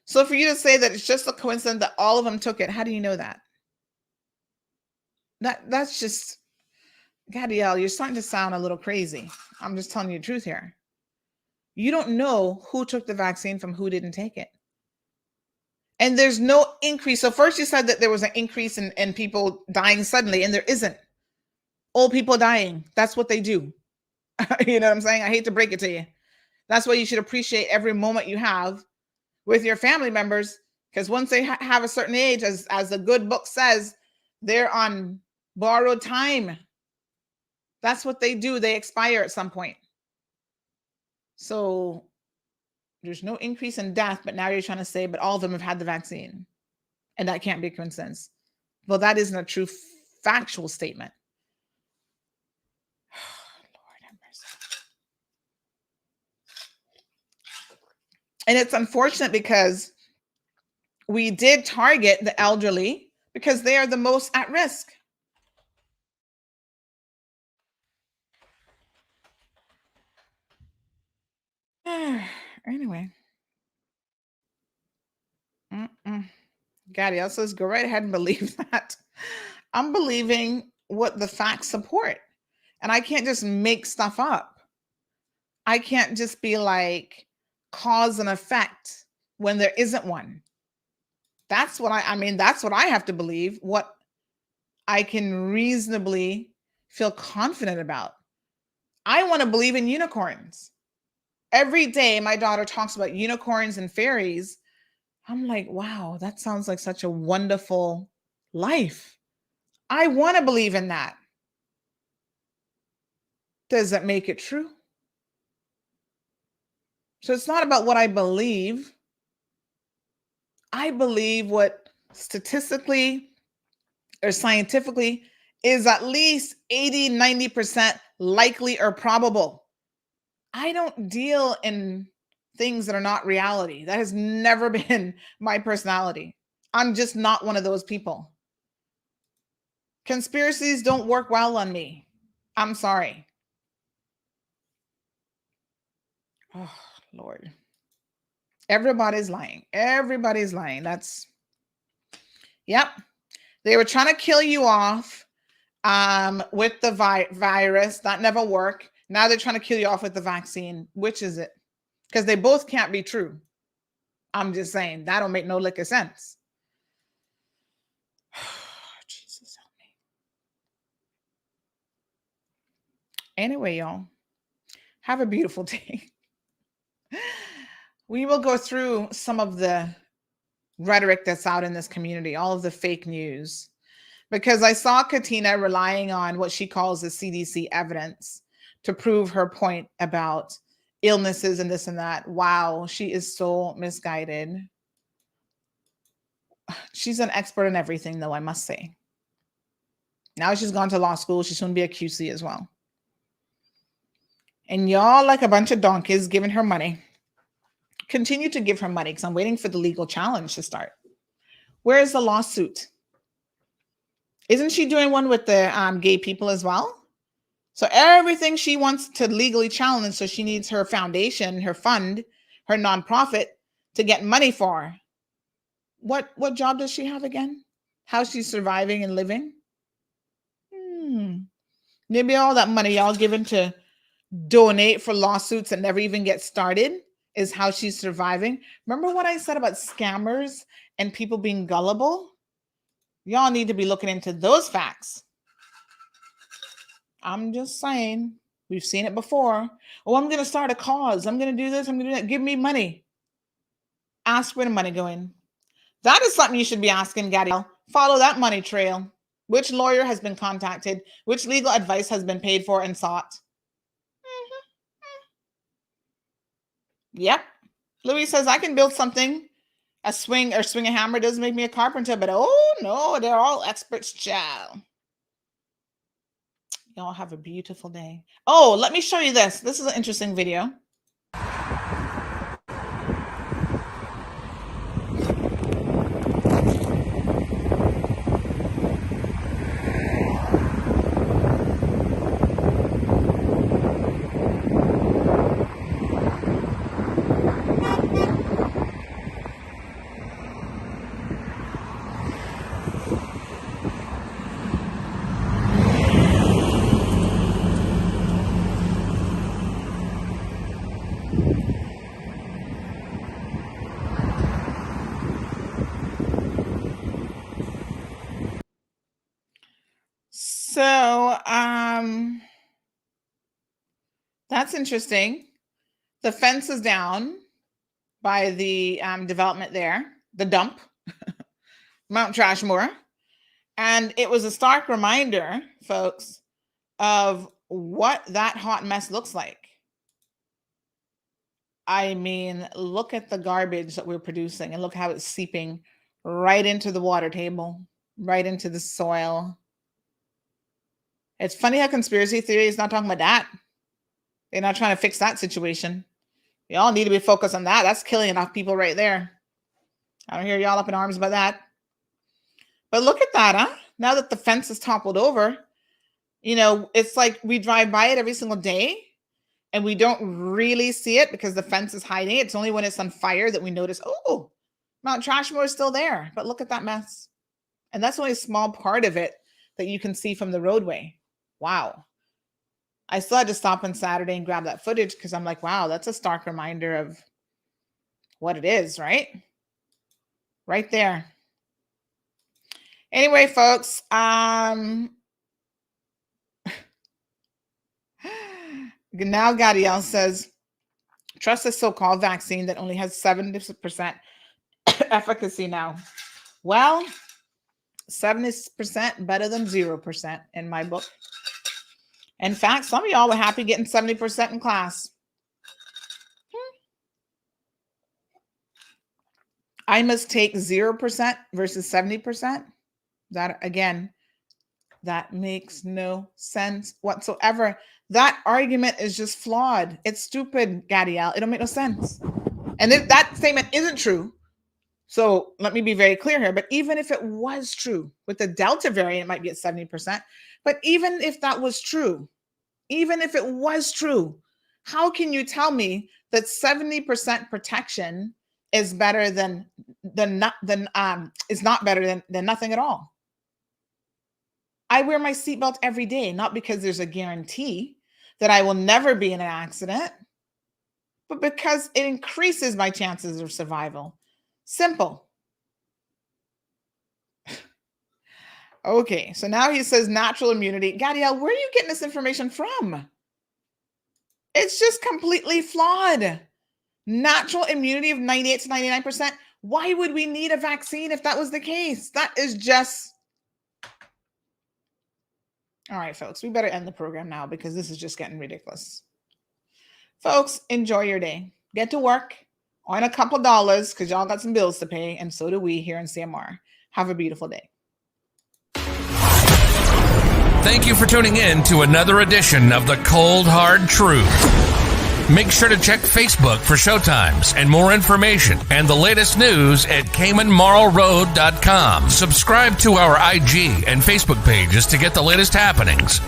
So for you to say that it's just a coincidence that all of them took it, how do you know that? That's just, Gadiel, you're starting to sound a little crazy. I'm just telling you the truth here. You don't know who took the vaccine from who didn't take it. And there's no increase. So first you said that there was an increase in people dying suddenly, and there isn't. Old people dying, that's what they do. You know what I'm saying? I hate to break it to you. That's why you should appreciate every moment you have with your family members, because once they have a certain age, as the good book says, they're on borrowed time. That's what they do. They expire at some point. So There's no increase in death, but now you're trying to say, but all of them have had the vaccine. And that can't be a coincidence. Well, that isn't a true factual statement. Lord have mercy. And it's unfortunate because we did target the elderly because they are the most at risk. Anyway. Gadiel says, go right ahead and believe that. I'm believing what the facts support. And I can't just make stuff up. I can't just be like cause and effect when there isn't one. That's what I mean, that's what I have to believe, what I can reasonably feel confident about. I want to believe in unicorns. Every day my daughter talks about unicorns and fairies. I'm like, wow, that sounds like such a wonderful life. I want to believe in that. Does that make it true? So it's not about what I believe. I believe what statistically or scientifically is at least 80, 90% likely or probable. I don't deal in things that are not reality. That has never been my personality. I'm just not one of those people. Conspiracies don't work well on me. I'm sorry. Oh, Lord. Everybody's lying. Everybody's lying. That's, yep. They were trying to kill you off with the virus. That never worked. Now they're trying to kill you off with the vaccine. Which is it? Because they both can't be true. I'm just saying, that don't make no lick of sense. Jesus help me. Anyway, y'all, have a beautiful day. We will go through some of the rhetoric that's out in this community, all of the fake news, because I saw Katina relying on what she calls the CDC evidence to prove her point about illnesses and this and that. Wow, she is so misguided. She's an expert in everything, though, I must say. Now she's gone to law school. She's going to be a QC as well. And y'all, like a bunch of donkeys, giving her money. Continue to give her money because I'm waiting for the legal challenge to start. Where is the lawsuit? Isn't she doing one with the gay people as well? So everything she wants to legally challenge, so she needs her foundation, her fund, her nonprofit to get money for. What job does she have again? How's she surviving and living? Maybe all that money y'all given to donate for lawsuits that never even get started is how she's surviving. Remember what I said about scammers and people being gullible? Y'all need to be looking into those facts. I'm just saying, we've seen it before. Oh, I'm going to start a cause. I'm going to do this. I'm going to do that. Give me money. Ask where the money going. That is something you should be asking, Gadiel. Follow that money trail. Which lawyer has been contacted? Which legal advice has been paid for and sought? Yep. Louis says, I can build something. A swing or swing a hammer doesn't make me a carpenter, but oh no, they're all experts, child. Y'all have a beautiful day. Oh, let me show you this. This is an interesting video. So, that's interesting. The fence is down by the development there, the dump, Mount Trashmore. And it was a stark reminder, folks, of what that hot mess looks like. I mean, look at the garbage that we're producing and look how it's seeping right into the water table, right into the soil. It's funny how conspiracy theory is not talking about that. They're not trying to fix that situation. Y'all need to be focused on that. That's killing enough people right there. I don't hear y'all up in arms about that. But look at that, huh? Now that the fence is toppled over, you know, it's like we drive by it every single day and we don't really see it because the fence is hiding. It's only when it's on fire that we notice, oh, Mount Trashmore is still there. But look at that mess. And that's only a small part of it that you can see from the roadway. Wow. I still had to stop on Saturday and grab that footage because I'm like, wow, that's a stark reminder of what it is, right? Right there. Anyway, folks, now Gadiel says, trust the so-called vaccine that only has 70% efficacy now. Well, 70% better than 0% in my book. In fact, some of y'all were happy getting 70% in class. I must take 0% versus 70%. That, again, that makes no sense whatsoever. That argument is just flawed. It's stupid, Gadiel. It don't make no sense. And if that statement isn't true, so let me be very clear here, but even if it was true, with the Delta variant, it might be at 70%. But even if that was true, even if it was true, how can you tell me that 70% protection is better than not better than nothing at all? I wear my seatbelt every day, not because there's a guarantee that I will never be in an accident, but because it increases my chances of survival. Simple. Okay, so now he says natural immunity. Gadiel, where are you getting this information from? It's just completely flawed. Natural immunity of 98 to 99%. Why would we need a vaccine if that was the case? That is just... All right, folks, we better end the program now because this is just getting ridiculous. Folks, enjoy your day. Get to work, earn a couple dollars because y'all got some bills to pay, and so do we here in CMR. Have a beautiful day. Thank you for tuning in to another edition of The Cold Hard Truth. Make sure to check Facebook for showtimes and more information and the latest news at CaymanMarlRoad.com. Subscribe to our IG and Facebook pages to get the latest happenings.